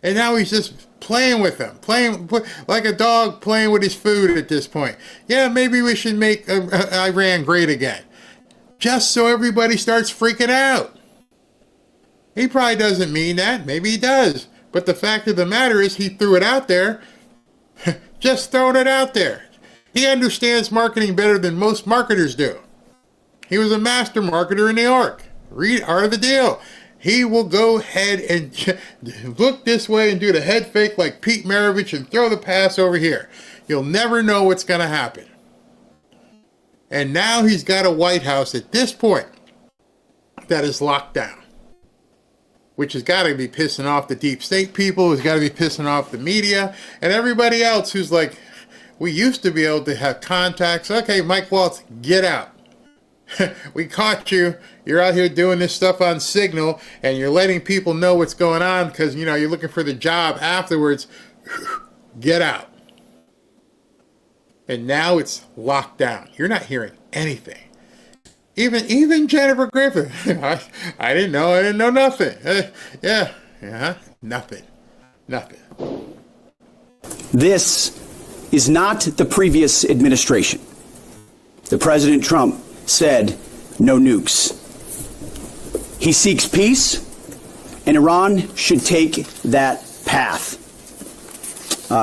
E: And now he's just playing with them. Playing like a dog playing with his food at this point. Yeah, maybe we should make Iran great again. just so everybody starts freaking out. He probably doesn't mean that. Maybe he does. But the fact of the matter is he threw it out there. Just throwing it out there. He understands marketing better than most marketers do. He was a master marketer in New York. Read Art of the Deal. He will go ahead and look this way and do the head fake like Pete Maravich and throw the pass over here. You'll never know what's going to happen. And now he's got a White House at this point that is locked down, which has got to be pissing off the deep state people, has got to be pissing off the media, and everybody else who's like, we used to be able to have contacts. Okay, Mike Waltz, get out. We caught you. You're out here doing this stuff on Signal, and you're letting people know what's going on because, you know, you're looking for the job afterwards. Get out. And now it's locked down. You're not hearing anything. Even Jennifer Griffin. I didn't know nothing. Nothing.
I: This is not the previous administration. The President Trump said no nukes. He seeks peace, and Iran should take that path.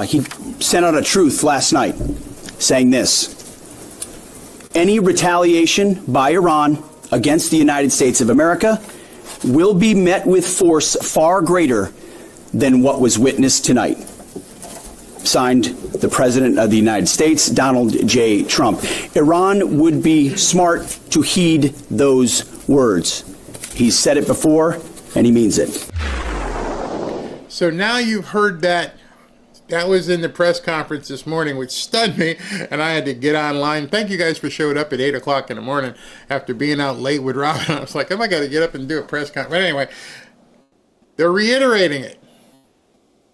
I: He sent out a truth last night saying this: any retaliation by Iran against the United States of America will be met with force far greater than what was witnessed tonight. Signed, the President of the United States, Donald J. Trump. Iran would be smart to heed those words. He's said it before, and he means it.
E: So now you've heard that. That was in the press conference this morning, which stunned me, and I had to get online. Thank you guys for showing up at 8 o'clock in the morning after being out late with Robin. I was like, I got to get up and do a press conference. But anyway, they're reiterating it.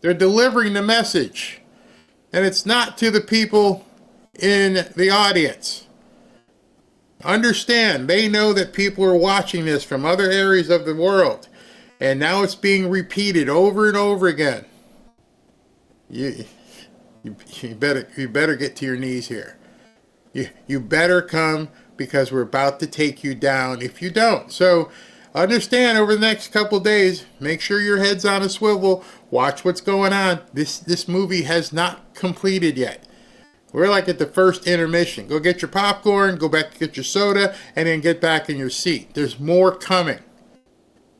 E: They're delivering the message. And it's not to the people in the audience. Understand, they know that people are watching this from other areas of the world. And now it's being repeated over and over again. You better get to your knees here. You better come, because we're about to take you down if you don't. So understand, over the next couple days, make sure your head's on a swivel. Watch what's going on. This movie has not completed yet. We're like at the first intermission. Go get your popcorn, go back and get your soda, and then get back in your seat. There's more coming.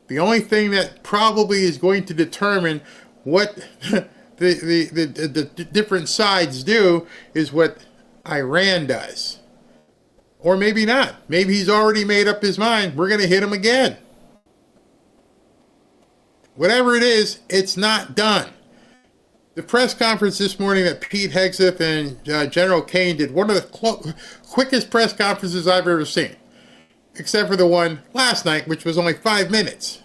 E: The only thing that probably is going to determine what the different sides do is what Iran does. Or maybe not. Maybe he's already made up his mind. We're going to hit him again. Whatever it is, it's not done. The press conference this morning that Pete Hegseth and General Kane did, one of the quickest press conferences I've ever seen. Except for the one last night, which was only 5 minutes.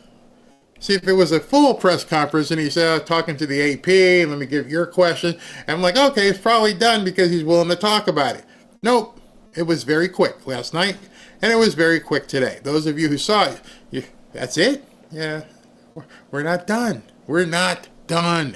E: See, if it was a full press conference and he's talking to the AP, let me give your question, and I'm like, okay, it's probably done because he's willing to talk about it. Nope. It was very quick last night, and it was very quick today. Those of you who saw it, that's it? Yeah. We're not done. We're not done.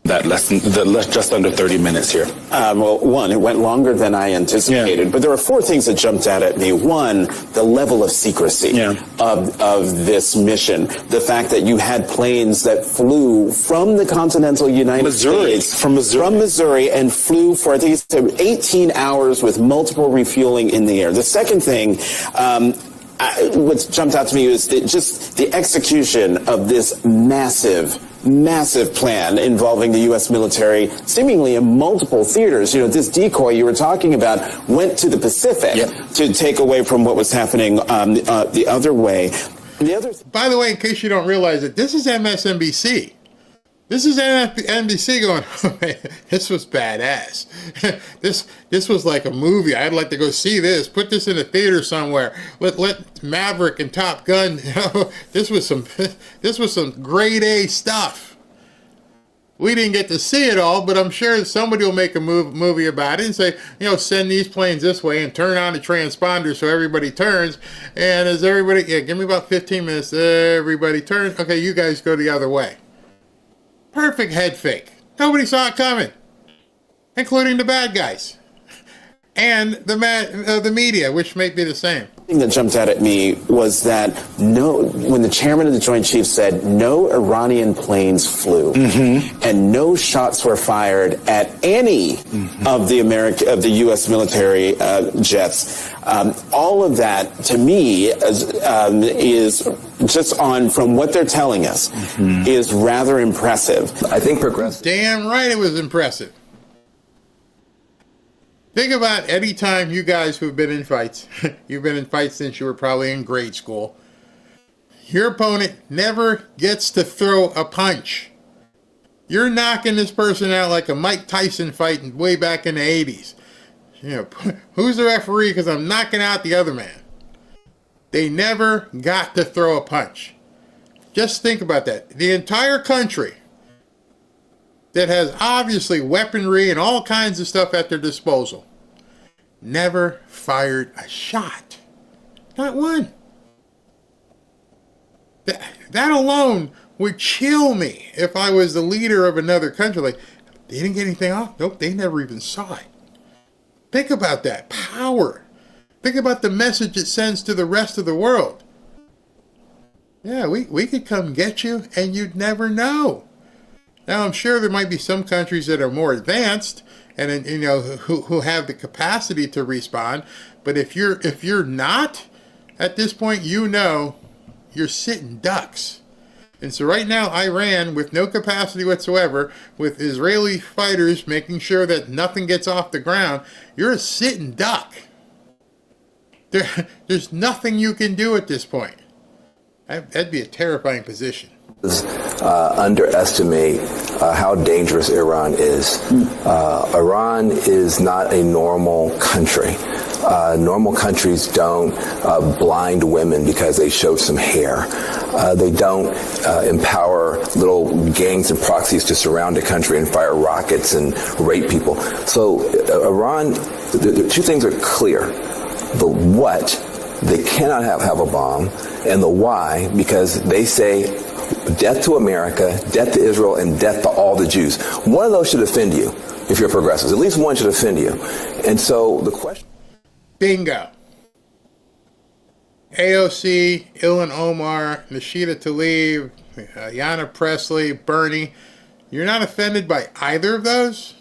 J: Just under 30 minutes here.
K: Well, one, it went longer than I anticipated, but there are four things that jumped out at me. One, the level of secrecy of this mission. The fact that you had planes that flew from the continental United States. From Missouri, and flew for, I think it's 18 hours with multiple refueling in the air. The second thing, what jumped out to me is just the execution of this massive plan involving the U.S. military, seemingly in multiple theaters. You know, this decoy you were talking about went to the Pacific to take away from what was happening the other way.
E: By the way, in case you don't realize it, this is MSNBC. This is NBC going, oh, man, this was badass. This was like a movie. I'd like to go see this. Put this in a theater somewhere. Let Maverick and Top Gun. This was some grade A stuff. We didn't get to see it all, but I'm sure somebody will make a movie about it and say, send these planes this way and turn on the transponder so everybody turns. And as everybody, give me about 15 minutes. Everybody turns. Okay, you guys go the other way. Perfect head fake. Nobody saw it coming, including the bad guys. and the media, which may be the same.
K: The thing that jumped out at me was that when the chairman of the Joint Chiefs said no Iranian planes flew and no shots were fired at any of the U.S. military jets, all of that to me is just from what they're telling us is rather impressive.
C: I think progressive.
E: Damn right, it was impressive. Think about any time you guys who've been in fights, you've been in fights since you were probably in grade school. Your opponent never gets to throw a punch. You're knocking this person out like a Mike Tyson fight way back in the 80s. You know, who's the referee? Because I'm knocking out the other man. They never got to throw a punch. Just think about that. The entire country that has obviously weaponry and all kinds of stuff at their disposal never fired a shot. Not one. That alone would chill me if I was the leader of another country. Like, they didn't get anything off? Nope, they never even saw it. Think about that power. Think about the message it sends to the rest of the world. Yeah, we could come get you and you'd never know. Now, I'm sure there might be some countries that are more advanced and who have the capacity to respond. But if you're not, at this point, you're sitting ducks. And so right now, Iran, with no capacity whatsoever, with Israeli fighters making sure that nothing gets off the ground, you're a sitting duck. There's nothing you can do at this point. That'd be a terrifying position.
C: Underestimate how dangerous Iran is. Iran is not a normal country. Normal countries don't blind women because they showed some hair. They don't empower little gangs and proxies to surround a country and fire rockets and rape people. So Iran, the two things are clear. The what, they cannot have a bomb, and the why, because they say death to America, death to Israel, and death to all the Jews. One of those should offend you if you're progressives. At least one should offend you. And so the question...
E: Bingo. AOC, Ilhan Omar, Nashida Tlaib, Ayanna Pressley, Bernie. You're not offended by either of those?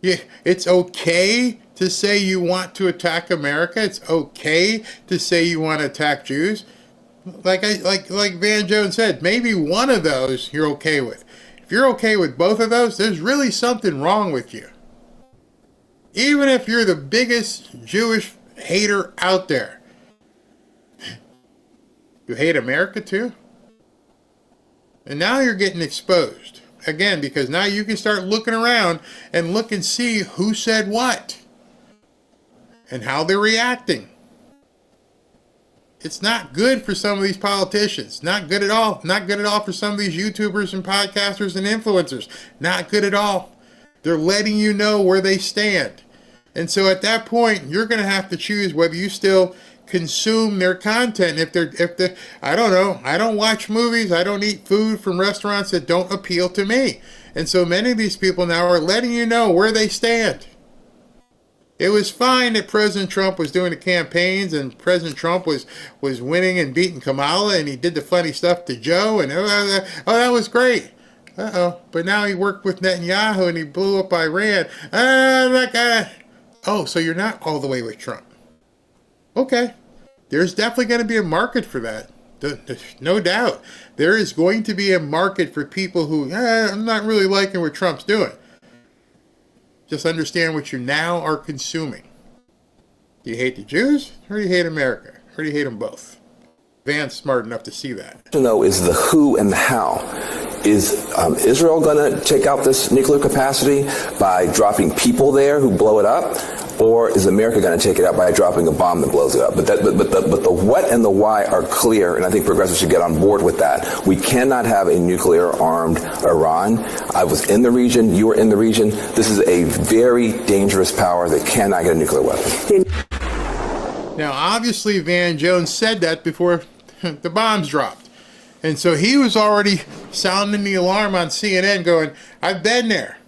E: Yeah, it's okay to say you want to attack America. It's okay to say you want to attack Jews. Like Van Jones said, maybe one of those you're okay with. If you're okay with both of those, there's really something wrong with you. Even if you're the biggest Jewish hater out there. You hate America too? And now you're getting exposed. Again, because now you can start looking around and look and see who said what. And how they're reacting. It's not good for some of these politicians. Not good at all. Not good at all for some of these YouTubers and podcasters and influencers. Not good at all. They're letting you know where they stand. And so at that point, you're going to have to choose whether you still consume their content. If I don't know. I don't watch movies. I don't eat food from restaurants that don't appeal to me. And so many of these people now are letting you know where they stand. It was fine that President Trump was doing the campaigns and President Trump was winning and beating Kamala and he did the funny stuff to Joe and that was great. But now he worked with Netanyahu and he blew up Iran. So you're not all the way with Trump. Okay. There's definitely going to be a market for that. No doubt. There is going to be a market for people who, I'm not really liking what Trump's doing. Just understand what you now are consuming. Do you hate the Jews or do you hate America? Or do you hate them both? Van's smart enough to see that.
C: To know is the who and the how. Is Israel going to take out this nuclear capacity by dropping people there who blow it up? Or is America going to take it out by dropping a bomb that blows it up? But the what and the why are clear, and I think progressives should get on board with that. We cannot have a nuclear-armed Iran. I was in the region. You were in the region. This is a very dangerous power that cannot get a nuclear weapon.
E: Now, obviously, Van Jones said that before the bombs dropped. And so he was already sounding the alarm on CNN going, I've been there.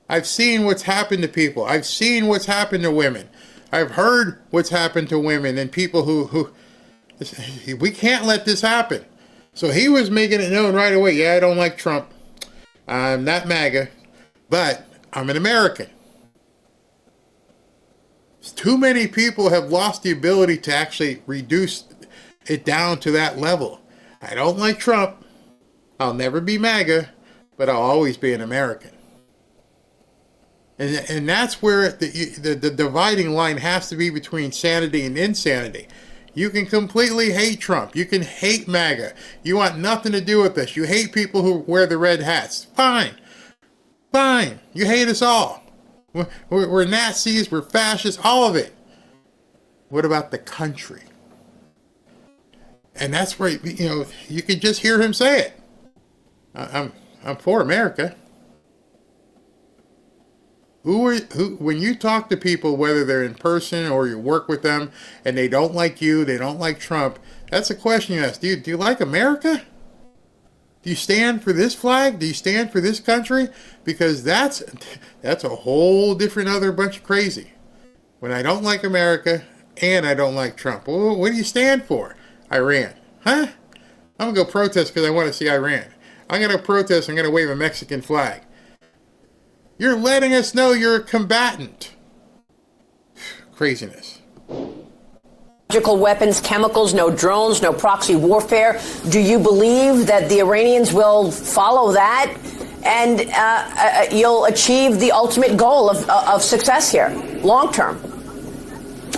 E: I've seen what's happened to people. I've seen what's happened to women. I've heard what's happened to women and people who we can't let this happen. So he was making it known right away. Yeah, I don't like Trump. I'm not MAGA, but I'm an American. Too many people have lost the ability to actually reduce it down to that level. I don't like Trump. I'll never be MAGA, but I'll always be an American. And that's where the dividing line has to be between sanity and insanity. You can completely hate Trump. You can hate MAGA. You want nothing to do with this. You hate people who wear the red hats. Fine. Fine. You hate us all. We're Nazis. We're fascists. All of it. What about the country? And that's where, you can just hear him say it. I'm for America. When you talk to people, whether they're in person or you work with them, and they don't like you, they don't like Trump, that's a question you ask. Do you like America? Do you stand for this flag? Do you stand for this country? Because that's a whole different other bunch of crazy. When I don't like America and I don't like Trump, well, what do you stand for? Iran. Huh? I'm going to go protest because I want to see Iran. I'm going to protest, I'm going to wave a Mexican flag. You're letting us know you're a combatant. Craziness.
L: Biological weapons, chemicals, no drones, no proxy warfare. Do you believe that the Iranians will follow that and you'll achieve the ultimate goal of success here, long term?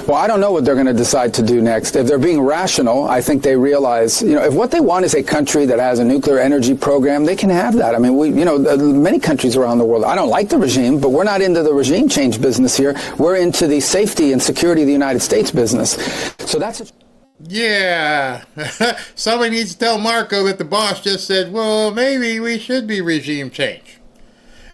M: Well, I don't know what they're going to decide to do next. If they're being rational, I think they realize, if what they want is a country that has a nuclear energy program, they can have that. I mean, many countries around the world, I don't like the regime, but we're not into the regime change business here. We're into the safety and security of the United States business. So that's
E: Yeah. Somebody needs to tell Marco that the boss just said, well, maybe we should be regime change.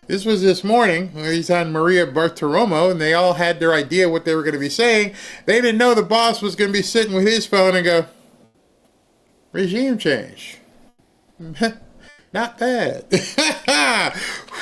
E: This was this morning, where he's on Maria Bartiromo, and they all had their idea what they were going to be saying. They didn't know the boss was going to be sitting with his phone and go, regime change. Not bad.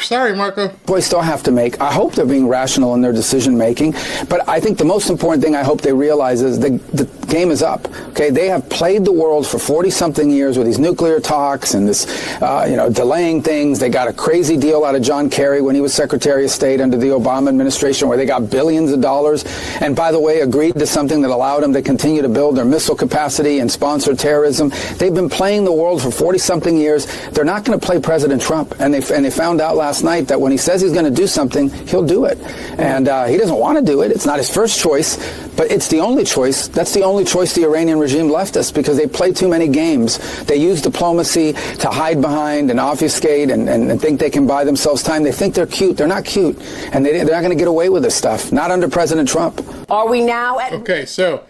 E: Sorry, Marco.
M: Boys still have to make. I hope they're being rational in their decision making, but I think the most important thing I hope they realize is the game is up. Okay, they have played the world for 40-something years with these nuclear talks and this, delaying things. They got a crazy deal out of John Kerry when he was Secretary of State under the Obama administration, where they got billions of dollars, and by the way, agreed to something that allowed them to continue to build their missile capacity and sponsor terrorism. They've been playing the world for 40-something years. They're not going to play President Trump, and they found out last night that when he says he's going to do something, he'll do it. And he doesn't want to do it. It's not his first choice, but it's the only choice. That's the only choice the Iranian regime left us, because they play too many games. They use diplomacy to hide behind and obfuscate and think they can buy themselves time. They think they're cute. They're not cute, and they're not going to get away with this stuff. Not under President Trump.
L: Are we now at...
E: Okay, so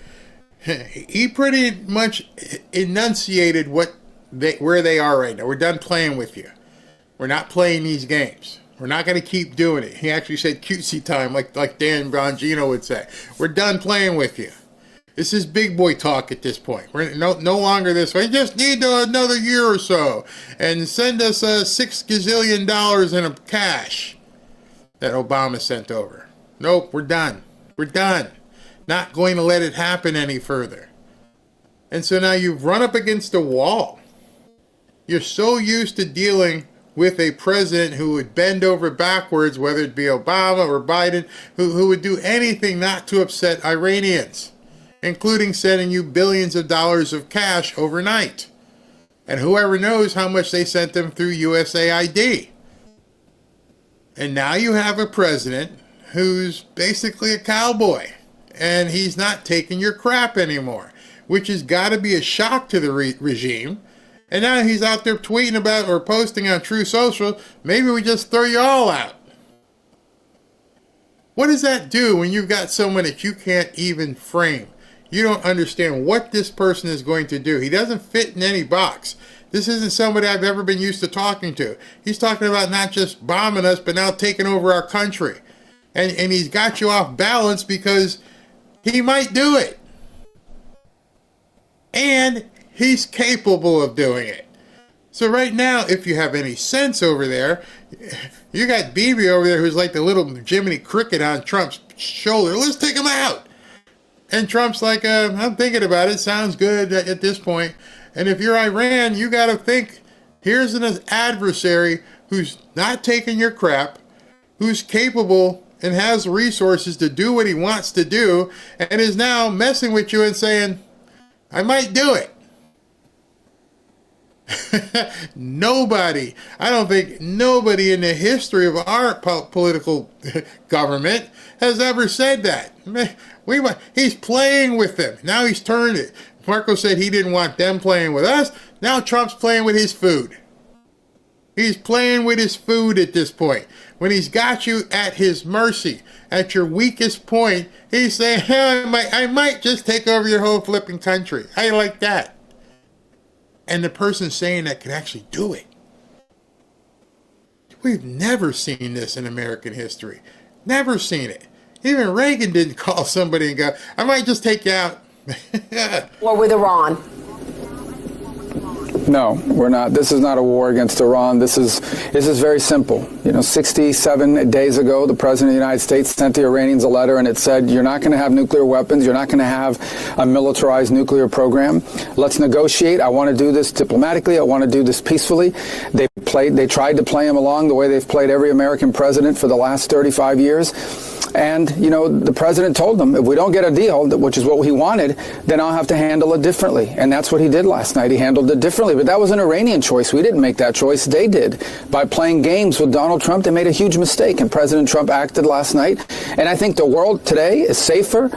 E: he pretty much enunciated where they are right now. We're done playing with you. We're not playing these games. We're not going to keep doing it. He actually said cutesy time, like Dan Bongino would say. We're done playing with you. This is big boy talk at this point. We're no longer this way. We just need another year or so, and send us $6 gazillion in cash that Obama sent over. Nope, we're done. We're done. Not going to let it happen any further. And so now you've run up against a wall. You're so used to dealing with a president who would bend over backwards, whether it be Obama or Biden, who would do anything not to upset Iranians, including sending you billions of dollars of cash overnight. And whoever knows how much they sent them through USAID. And now you have a president who's basically a cowboy, and he's not taking your crap anymore, which has got to be a shock to the regime. And now he's out there tweeting about or posting on True Social, maybe we just throw you all out. What does that do when you've got someone that you can't even frame? You don't understand what this person is going to do. He doesn't fit in any box. This isn't somebody I've ever been used to talking to. He's talking about not just bombing us, but now taking over our country. And he's got you off balance because he might do it. And he's capable of doing it. So right now, if you have any sense over there, you got Bibi over there who's like the little Jiminy Cricket on Trump's shoulder. Let's take him out. And Trump's like, I'm thinking about it. Sounds good at this point. And if you're Iran, you got to think, here's an adversary who's not taking your crap, who's capable and has resources to do what he wants to do, and is now messing with you and saying, I might do it. I don't think nobody in the history of our political government has ever said that. He's playing with them. Now he's turned it. Marco said he didn't want them playing with us. Now Trump's playing with his food. He's playing with his food at this point. When he's got you at his mercy, at your weakest point, he's saying, I might just take over your whole flipping country. How you like that? And the person saying that could actually do it. We've never seen this in American history. Never seen it. Even Reagan didn't call somebody and go, I might just take you out.
L: Or with Iran.
M: No, we're not. This is not a war against Iran. This is very simple. 67 days ago, the President of the United States sent the Iranians a letter, and it said, you're not going to have nuclear weapons. You're not going to have a militarized nuclear program. Let's negotiate. I want to do this diplomatically. I want to do this peacefully. They tried to play him along the way they've played every American president for the last 35 years. And, the president told them, if we don't get a deal, which is what he wanted, then I'll have to handle it differently. And that's what he did last night. He handled it differently. But that was an Iranian choice. We didn't make that choice. They did. By playing games with Donald Trump, they made a huge mistake. And President Trump acted last night. And I think the world today is safer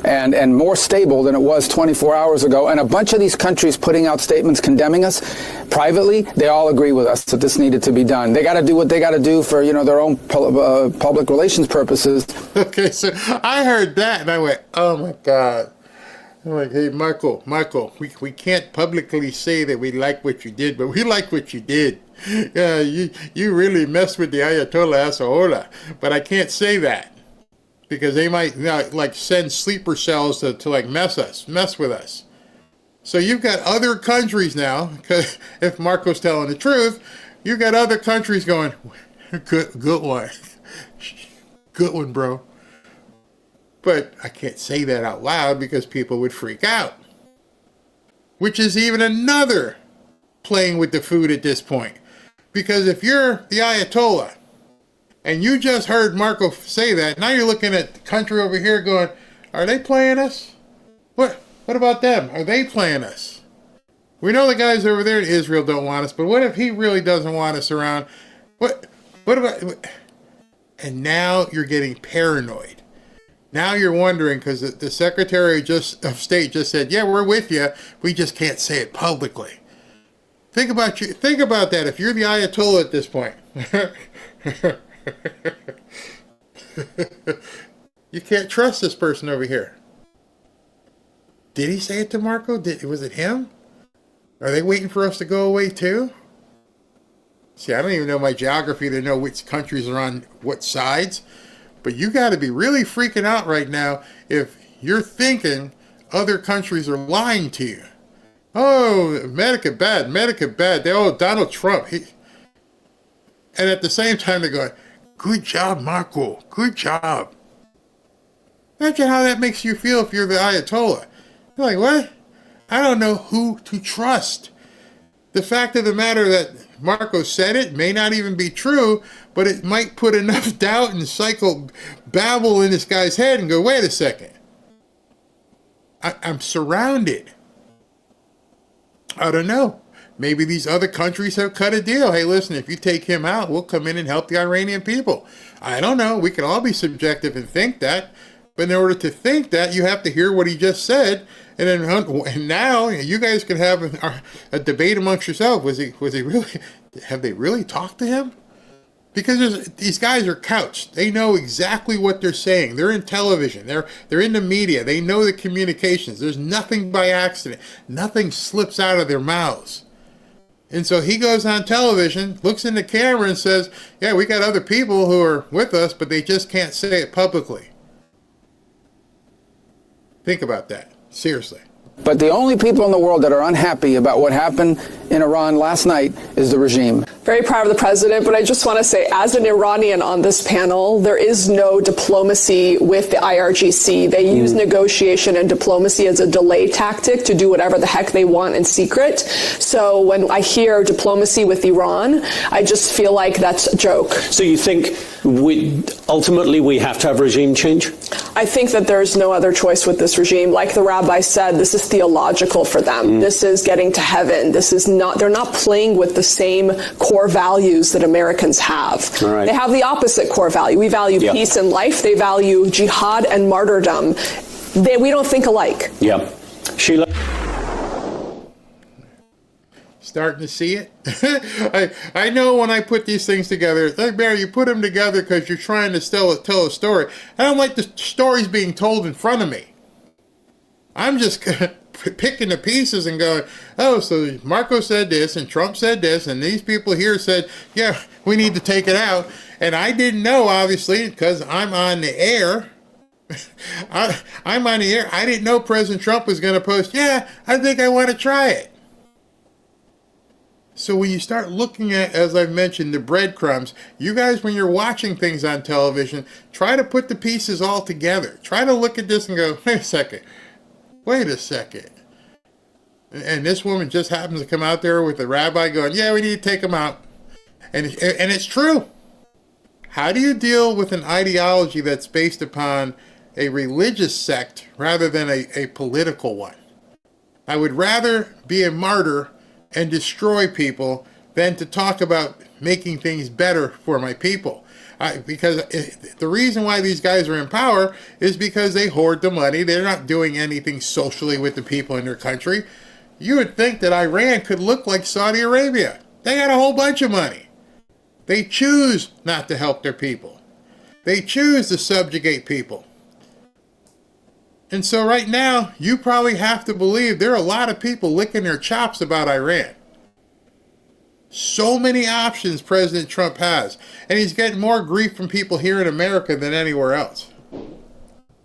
M: and more stable than it was 24 hours ago. And a bunch of these countries putting out statements condemning us privately, they all agree with us that this needed to be done. They got to do what they got to do for, their own public relations purposes.
E: Okay, so I heard that and I went, oh my God. I'm like, hey, Michael, we can't publicly say that we like what you did, but we like what you did. Yeah, you really messed with the Ayatollah Asaola, but I can't say that. Because they might send sleeper cells to mess with us. So you've got other countries now, because if Marco's telling the truth, you've got other countries going, good one. Good one, bro. But I can't say that out loud because people would freak out. Which is even another playing with the food at this point. Because if you're the Ayatollah, and you just heard Marco say that, now you're looking at the country over here going, are they playing us? What about them? Are they playing us? We know the guys over there in Israel don't want us, but what if he really doesn't want us around? What about... And now you're getting paranoid. Now you're wondering, because the Secretary of State just said, yeah, we're with you, we just can't say it publicly. Think about that if you're the Ayatollah at this point. You can't trust this person over here. Did he say it to Marco? Was it him? Are they waiting for us to go away too? See, I don't even know my geography to know which countries are on what sides. But you got to be really freaking out right now if you're thinking other countries are lying to you. Oh, America bad. Donald Trump. And at the same time, they're going, good job, Marco. Good job. Imagine how that makes you feel if you're the Ayatollah. You're like, what? I don't know who to trust. The fact of the matter that Marco said it may not even be true, but it might put enough doubt and babble in this guy's head and go, wait a second. I'm surrounded. I don't know. Maybe these other countries have cut a deal. Hey, listen, if you take him out, we'll come in and help the Iranian people. I don't know. We can all be subjective and think that. But in order to think that, you have to hear what he just said. And now you guys can have a debate amongst yourselves. Was he really? Have they really talked to him? Because these guys are couched. They know exactly what they're saying. They're in television. They're in the media. They know the communications. There's nothing by accident. Nothing slips out of their mouths. And so he goes on television, looks in the camera and says, yeah, we got other people who are with us, but they just can't say it publicly. Think about that. Seriously.
M: But the only people in the world that are unhappy about what happened in Iran last night is the regime.
N: Very proud of the president, but I just want to say, as an Iranian on this panel, there is no diplomacy with the IRGC. They use negotiation and diplomacy as a delay tactic to do whatever the heck they want in secret. So when I hear diplomacy with Iran, I just feel like that's a joke.
O: So you think ultimately we have to have regime change?
N: I think that there's no other choice with this regime. Like the rabbi said, this is theological for them. This is getting to heaven. This is not, they're not playing with the same core values that Americans have.
O: Right.
N: They have the opposite core value. We value peace and life. They value jihad and martyrdom. We don't think alike.
O: Yeah. Sheila?
E: Starting to see it. I know when I put these things together, like Barry, you put them together because you're trying to tell a story. I don't like the stories being told in front of me. I'm just picking the pieces and going, oh, so Marco said this and Trump said this and these people here said, yeah, we need to take it out. And I didn't know, obviously, because I'm on the air. I'm on the air. I didn't know President Trump was going to post, yeah, I think I want to try it. So when you start looking at, as I've mentioned, the breadcrumbs, you guys, when you're watching things on television, try to put the pieces all together. Try to look at this and go, wait a second. And this woman just happens to come out there with the rabbi going, yeah, we need to take him out. And it's true. How do you deal with an ideology that's based upon a religious sect rather than a political one? I would rather be a martyr and destroy people than to talk about making things better for my people. Because the reason why these guys are in power is because they hoard the money. They're not doing anything socially with the people in their country. You would think that Iran could look like Saudi Arabia. They got a whole bunch of money. They choose not to help their people. They choose to subjugate people. And so right now, you probably have to believe there are a lot of people licking their chops about Iran. So many options President Trump has. And he's getting more grief from people here in America than anywhere else.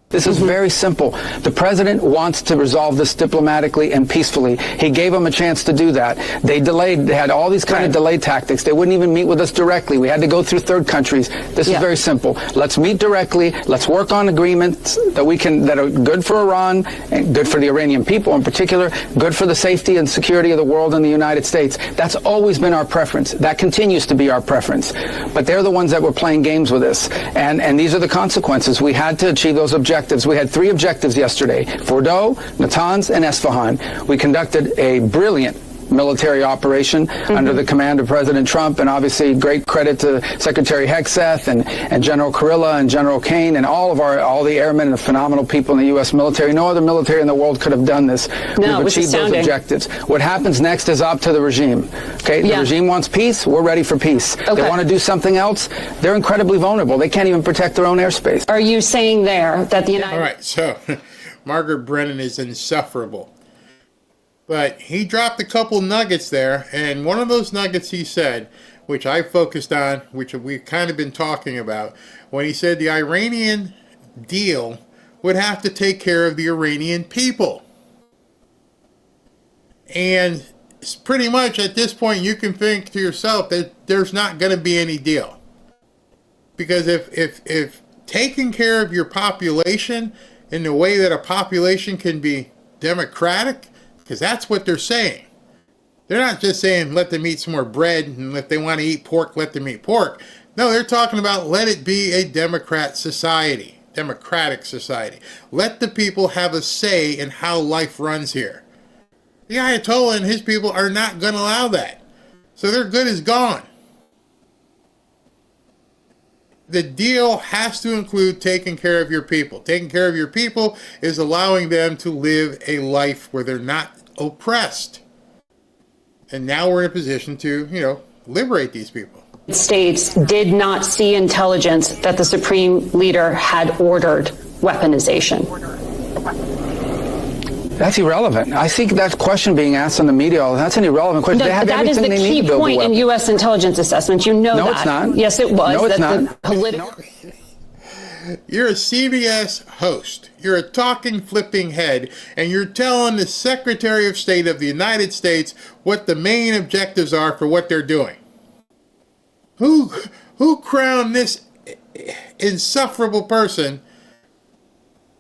M: This is very simple. The president wants to resolve this diplomatically and peacefully. He gave them a chance to do that. They delayed. They had all these kind of delay tactics. They wouldn't even meet with us directly. We had to go through third countries. This is very simple. Let's meet directly. Let's work on agreements that are good for Iran and good for the Iranian people in particular, good for the safety and security of the world and the United States. That's always been our preference. That continues to be our preference. But they're the ones that were playing games with us. And these are the consequences. We had to achieve those objectives. We had 3 objectives yesterday: Fordow, Natanz, and Esfahan. We conducted a brilliant military operation under the command of President Trump, and obviously great credit to Secretary Hegseth and General Kurilla and General Kane and all the airmen and the phenomenal people in the U.S. military. No other military in the world could have done this.
L: No,
M: we've achieved those objectives. What happens next is up to the regime. Okay, the regime wants peace. We're ready for peace. They want to do something else. They're incredibly vulnerable. They can't even protect their own airspace.
L: Are you saying there that the United...
E: All right, so Margaret Brennan is insufferable. But he dropped a couple nuggets there, and one of those nuggets he said, which I focused on, which we've kind of been talking about, when he said the Iranian deal would have to take care of the Iranian people. And pretty much at this point you can think to yourself that there's not going to be any deal. Because if taking care of your population in the way that a population can be democratic, because that's what they're saying. They're not just saying let them eat some more bread, and if they want to eat pork, let them eat pork. No, they're talking about let it be a democratic society. Let the people have a say in how life runs here. The Ayatollah and his people are not going to allow that. So their good is gone. The deal has to include taking care of your people. Taking care of your people is allowing them to live a life where they're not oppressed. And now we're in a position to, liberate these people.
P: States did not see intelligence that the Supreme Leader had ordered weaponization.
M: That's irrelevant. I think that question being asked on the media, that's an irrelevant question.
P: No,
M: they have
P: that is
M: everything
P: the
M: they need
P: key
M: to build
P: point in U.S. intelligence assessments. You know that.
M: No, it's not.
P: Yes, it was.
M: No, it's
P: that
M: not.
P: The political...
E: You're a CBS host. You're a talking, flipping head, and you're telling the Secretary of State of the United States what the main objectives are for what they're doing. Who crowned this insufferable person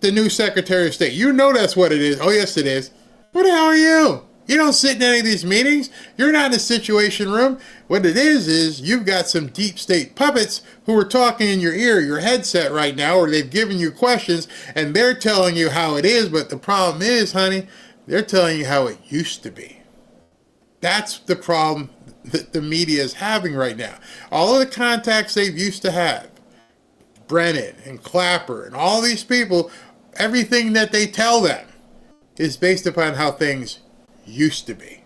E: the new Secretary of State? You know that's what it is. Oh, yes, it is. What the hell are you? You don't sit in any of these meetings. You're not in a situation room. What it is you've got some deep state puppets who are talking in your ear, your headset right now, or they've given you questions, and they're telling you how it is. But the problem is, honey, they're telling you how it used to be. That's the problem that the media is having right now. All of the contacts they've used to have, Brennan and Clapper and all these people, everything that they tell them is based upon how things used to be.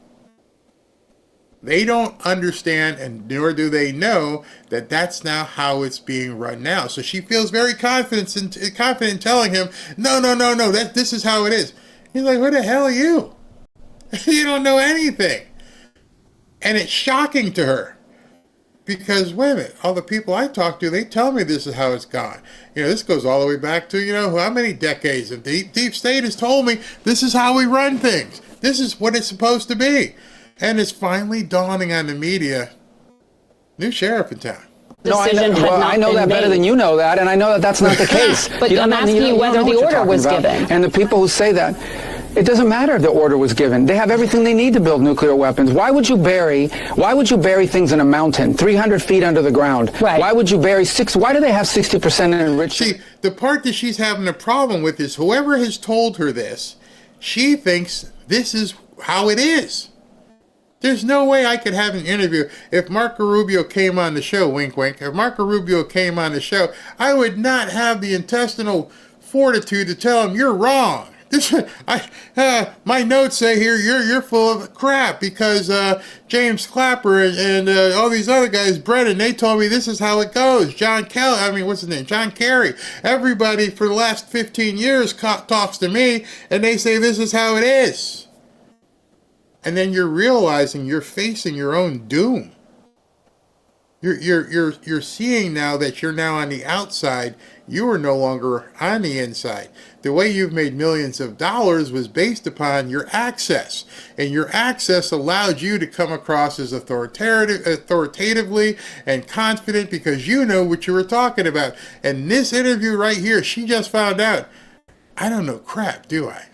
E: They don't understand, and nor do they know that that's now how it's being run now. So she feels very confident in telling him, no, this is how it is. He's like, what the hell are you? You don't know anything. And it's shocking to her. Because, wait a minute, all the people I talk to, they tell me this is how it's gone. This goes all the way back to, how many decades? And deep state has told me this is how we run things. This is what it's supposed to be. And it's finally dawning on the media. New sheriff in town.
M: No, I know that better than you know that, and I know that that's not the case.
P: But I'm asking you whether the order was given.
M: And the people who say that, it doesn't matter if the order was given. They have everything they need to build nuclear weapons. Why would you bury things in a mountain, 300 feet under the ground?
P: Right.
M: Why would you bury why do they have 60% enriched?
E: See, the part that she's having a problem with is whoever has told her this, she thinks this is how it is. There's no way I could have an interview. If Marco Rubio came on the show, wink, wink, if Marco Rubio came on the show, I would not have the intestinal fortitude to tell him, you're wrong. My notes say here, you're full of crap because James Clapper and all these other guys, Brennan, they told me this is how it goes. John Kerry. Everybody for the last 15 years talks to me, and they say this is how it is. And then you're realizing you're facing your own doom. You're seeing now that you're now on the outside. You are no longer on the inside. The way you've made millions of dollars was based upon your access. And your access allowed you to come across as authoritatively and confident because you know what you were talking about. And this interview right here, she just found out, I don't know crap, do I?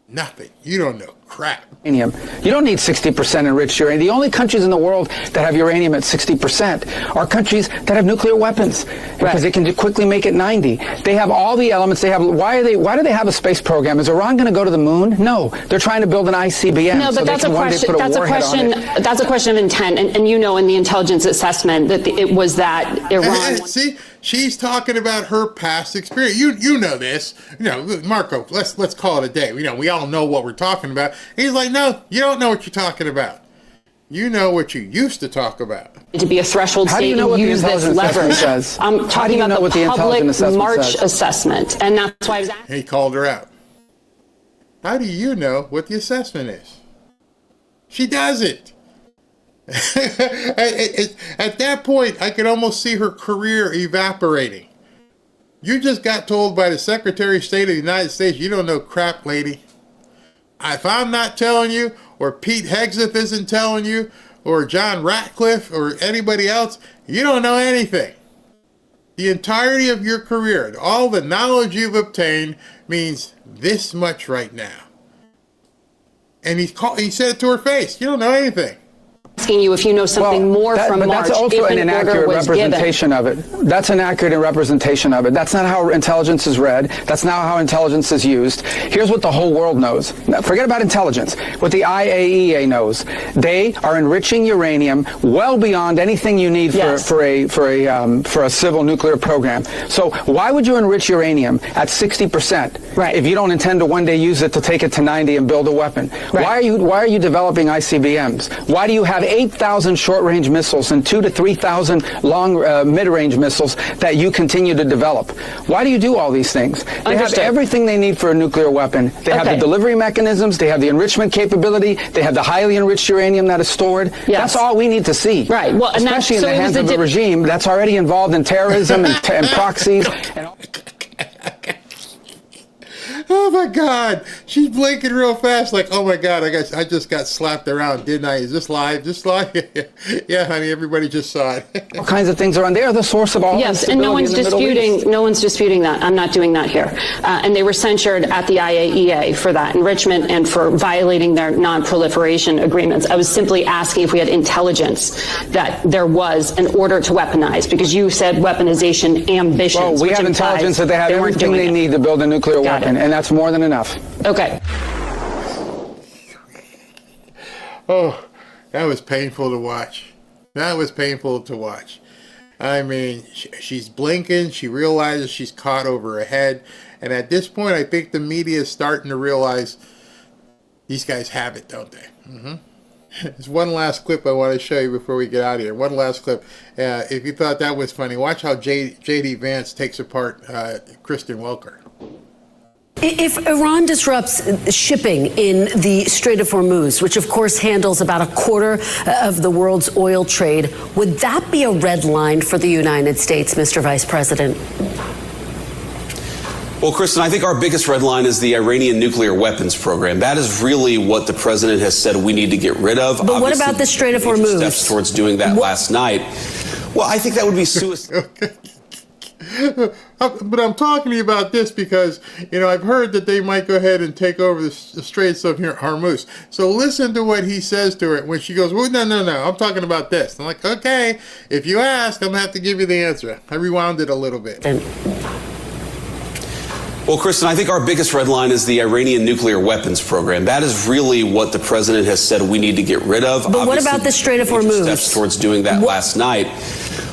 E: Nothing. You don't know crap.
M: Uranium. You don't need 60% enriched uranium. The only countries in the world that have uranium at 60% are countries that have nuclear weapons because they can quickly make it 90. They have all the elements. They have. Why do they have a space program? Is Iran going to go to the moon? No. They're trying to build an ICBM.
P: No, but that's a question. That's a question of intent, and in the intelligence assessment that it was that Iran.
E: See. She's talking about her past experience. You know this. Marco, let's call it a day. We all know what we're talking about. He's like, no, you don't know what you're talking about. You know what you used to talk about.
P: To be a threshold state and use this leverage. I'm talking about the public March assessment, and that's why I was asking.
E: He called her out. How do you know what the assessment is? She doesn't. At that point, I could almost see her career evaporating. You just got told by the Secretary of State of the United States, you don't know crap, lady. If I'm not telling you, or Pete Hegseth isn't telling you, or John Ratcliffe, or anybody else, you don't know anything. The entirety of your career, all the knowledge you've obtained, means this much right now. And he said it to her face. You don't know anything.
P: Asking you if you know something more from March.
M: That's also an inaccurate representation of it. That's an accurate representation of it. That's not how intelligence is read. That's not how intelligence is used. Here's what the whole world knows. Now, forget about intelligence. What the IAEA knows. They are enriching uranium well beyond anything you need for a civil nuclear program. So why would you enrich uranium at 60% if you don't intend to one day use it to take it to 90 and build a weapon? Why are you developing ICBMs? Why do you have 8,000 short-range missiles and 2,000 to 3,000 long mid-range missiles that you continue to develop? Why do you do all these things? They have everything they need for a nuclear weapon. They have the delivery mechanisms. They have the enrichment capability. They have the highly enriched uranium that is stored. That's all we need to see.
P: Right. Well,
M: especially in the hands of a regime that's already involved in terrorism and proxies.
E: Oh my God, she's blinking real fast. Like, oh my God, I just got slapped around, didn't I? Is this live? Just live? Yeah, honey, everybody just saw it.
M: All kinds of things are on there. The source of all
P: yes, and no one's disputing that. I'm not doing that here. And they were censured at the IAEA for that enrichment and for violating their non-proliferation agreements. I was simply asking if we had intelligence that there was an order to weaponize, because you said weaponization ambitions.
M: Well, we have intelligence that they have everything they need to build a nuclear weapon, and that's more than enough.
P: Okay.
E: Oh, that was painful to watch. That was painful to watch. I mean, she's blinking. She realizes she's caught over her head. And at this point, I think the media is starting to realize these guys have it, don't they? Mm-hmm. There's one last clip I want to show you before we get out of here. One last clip. If you thought that was funny, watch how J.D. Vance takes apart Kristen Welker.
Q: If Iran disrupts shipping in the Strait of Hormuz, which of course handles about a quarter of the world's oil trade, would that be a red line for the United States, Mr. Vice President?
R: Well, Kristen, I think our biggest red line is the Iranian nuclear weapons program. That is really what the president has said we need to get rid of.
Q: But what about the Strait of Hormuz?
R: Steps towards doing that last night. Well, I think that would be suicide.
E: But I'm talking to you about this because, I've heard that they might go ahead and take over the Straits of Hormuz. So listen to what he says to her when she goes, well, no, I'm talking about this. I'm like, okay, if you ask, I'm going to have to give you the answer. I rewound it a little bit.
R: Well, Kristen, I think our biggest red line is the Iranian nuclear weapons program. That is really what the president has said we need to get rid of.
Q: But what about the Strait of Hormuz?
R: Steps towards doing that last night.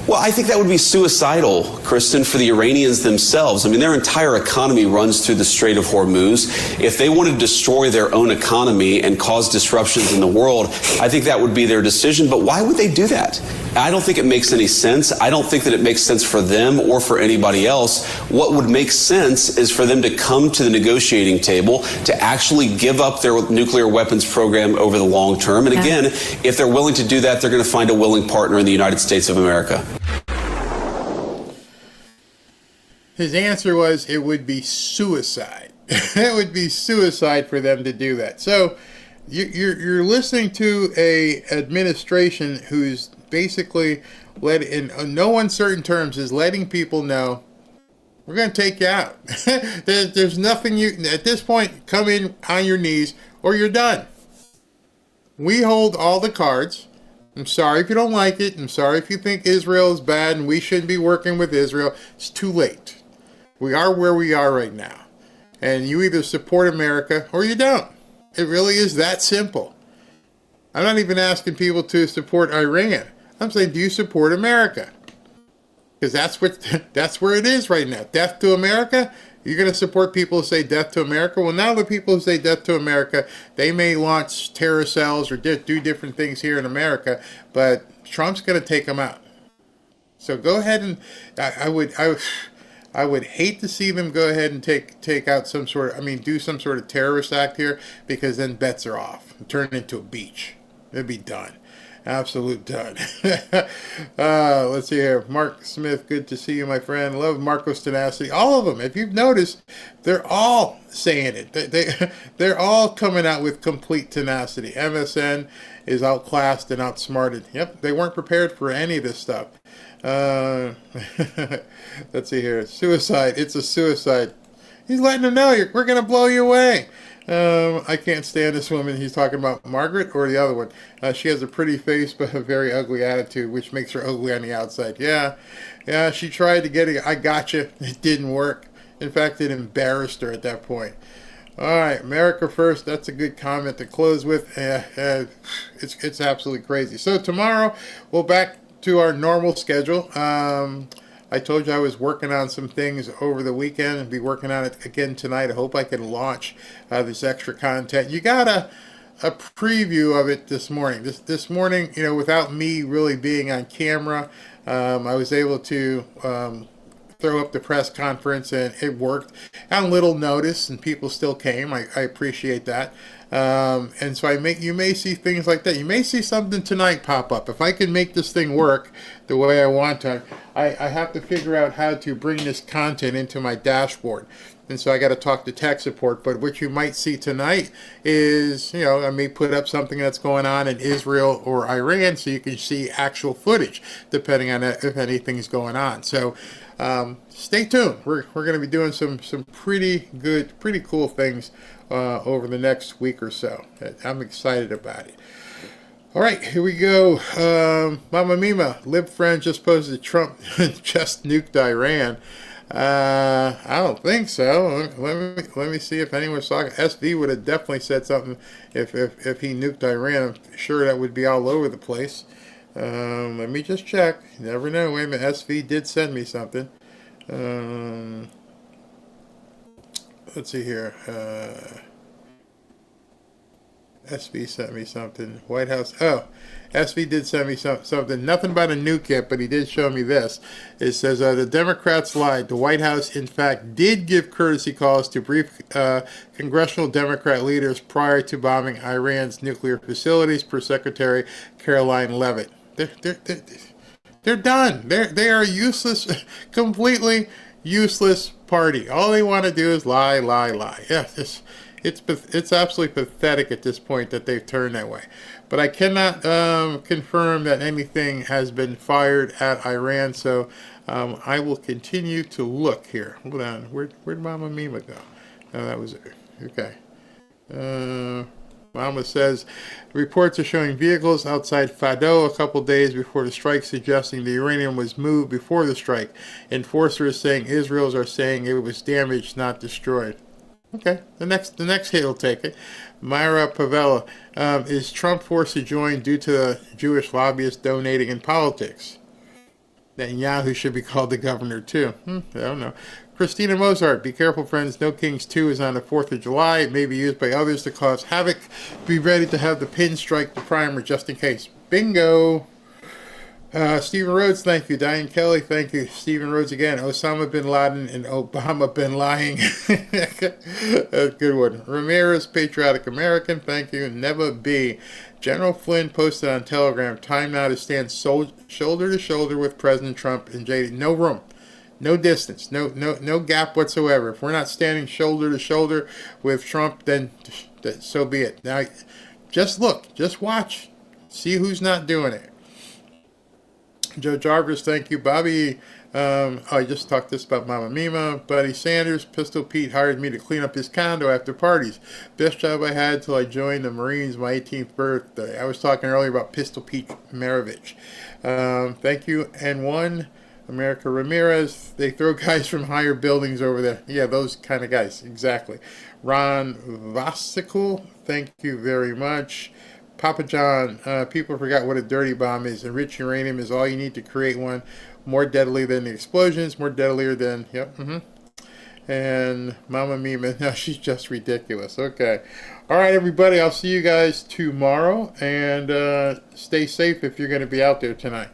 R: Well, I think that would be suicidal, Kristen, for the Iranians themselves. I mean, their entire economy runs through the Strait of Hormuz. If they want to destroy their own economy and cause disruptions in the world, I think that would be their decision. But why would they do that? I don't think it makes any sense. I don't think that it makes sense for them or for anybody else. What would make sense is for them to come to the negotiating table to actually give up their nuclear weapons program over the long term. And again, if they're willing to do that, they're going to find a willing partner in the United States of America.
E: His answer was it would be suicide. It would be suicide for them to do that. So you're listening to a administration who's basically in no uncertain terms is letting people know we're going to take you out. There's nothing at this point, come in on your knees or you're done. We hold all the cards. I'm sorry if you don't like it. I'm sorry if you think Israel is bad and we shouldn't be working with Israel. It's too late. We are where we are right now. And you either support America or you don't. It really is that simple. I'm not even asking people to support Iran. I'm saying, do you support America? Because that's where it is right now. Death to America? You're going to support people who say death to America? Well, now the people who say death to America, they may launch terror cells or do different things here in America, but Trump's going to take them out. So go ahead and I would hate to see them go ahead and take out do some sort of terrorist act here, because then bets are off. Turn it into a beach. It'd be done. Absolute done. Let's see here. Mark Smith, good to see you, my friend. Love Marco's tenacity. All of them, if you've noticed, they're all saying it. They're all coming out with complete tenacity. MSN is outclassed and outsmarted. Yep, they weren't prepared for any of this stuff. Let's see here. Suicide. It's a suicide. He's letting them know we're going to blow you away. I can't stand this woman. He's talking about Margaret or the other one. She has a pretty face but a very ugly attitude, which makes her ugly on the outside. Yeah, she tried to get it. I gotcha. It didn't work. In fact, it embarrassed her at that point. All right, America first. That's a good comment to close with. It's absolutely crazy. So tomorrow we'll back to our normal schedule. I told you I was working on some things over the weekend and be working on it again tonight. I hope I can launch this extra content. You got a preview of it this morning. This morning, without me really being on camera, I was able to throw up the press conference, and it worked on little notice, and people still came. I appreciate that. And so you may see things like that. You may see something tonight pop up. If I can make this thing work, the way I want to. I have to figure out how to bring this content into my dashboard. And so I got to talk to tech support. But what you might see tonight is, I may put up something that's going on in Israel or Iran so you can see actual footage, depending on if anything's going on. So stay tuned. We're going to be doing some pretty good, pretty cool things over the next week or so. I'm excited about it. All right, here we go. Mama Mima, Lib friend just posted Trump just nuked Iran. I don't think so. Let me see if anyone's talking. SV would have definitely said something if he nuked Iran. I'm sure that would be all over the place. Let me just check. You never know. Wait a minute. SV did send me something. Let's see here. SV sent me something. White House. Oh, SV did send me something. Nothing about a nuke yet, but he did show me this. It says the Democrats lied. The White House, in fact, did give courtesy calls to brief congressional Democrat leaders prior to bombing Iran's nuclear facilities, per Secretary Caroline Leavitt. They're done. They are useless, completely useless party. All they want to do is lie, lie, lie. Yeah, it's absolutely pathetic at this point that they've turned that way. But I cannot confirm that anything has been fired at Iran, so I will continue to look here. Hold on. Where'd Mama Mima go? Oh, that was it. Okay. Mama says, reports are showing vehicles outside Fado a couple days before the strike, suggesting the uranium was moved before the strike. Enforcers saying Israelis are saying it was damaged, not destroyed. Okay, the next hit will take it. Myra Pavella, is Trump forced to join due to the Jewish lobbyists donating in politics? Netanyahu should be called the governor too. I don't know. Christina Mozart, be careful friends, No Kings 2 is on the 4th of July. It may be used by others to cause havoc. Be ready to have the pin strike the primer just in case. Bingo! Stephen Rhodes, thank you. Diane Kelly, thank you. Stephen Rhodes again. Osama bin Laden and Obama bin lying. Good one. Ramirez, patriotic American, thank you. Never be. General Flynn posted on Telegram, time now to stand shoulder to shoulder with President Trump and JD. No room. No distance. No gap whatsoever. If we're not standing shoulder to shoulder with Trump, then so be it. Now, just look. Just watch. See who's not doing it. Joe Jarvis, thank you. Bobby, I just talked this about Mama Mima. Buddy Sanders, Pistol Pete hired me to clean up his condo after parties. Best job I had till I joined the Marines my 18th birthday. I was talking earlier about Pistol Pete Maravich. Thank you. And one, America Ramirez, they throw guys from higher buildings over there. Yeah, those kind of guys, exactly. Ron Vasical, thank you very much. Papa John, people forgot what a dirty bomb is. Enriched uranium is all you need to create one. More deadly than the explosions, more deadlier than, And Mama Mima, no, she's just ridiculous. Okay. All right, everybody, I'll see you guys tomorrow. And stay safe if you're going to be out there tonight.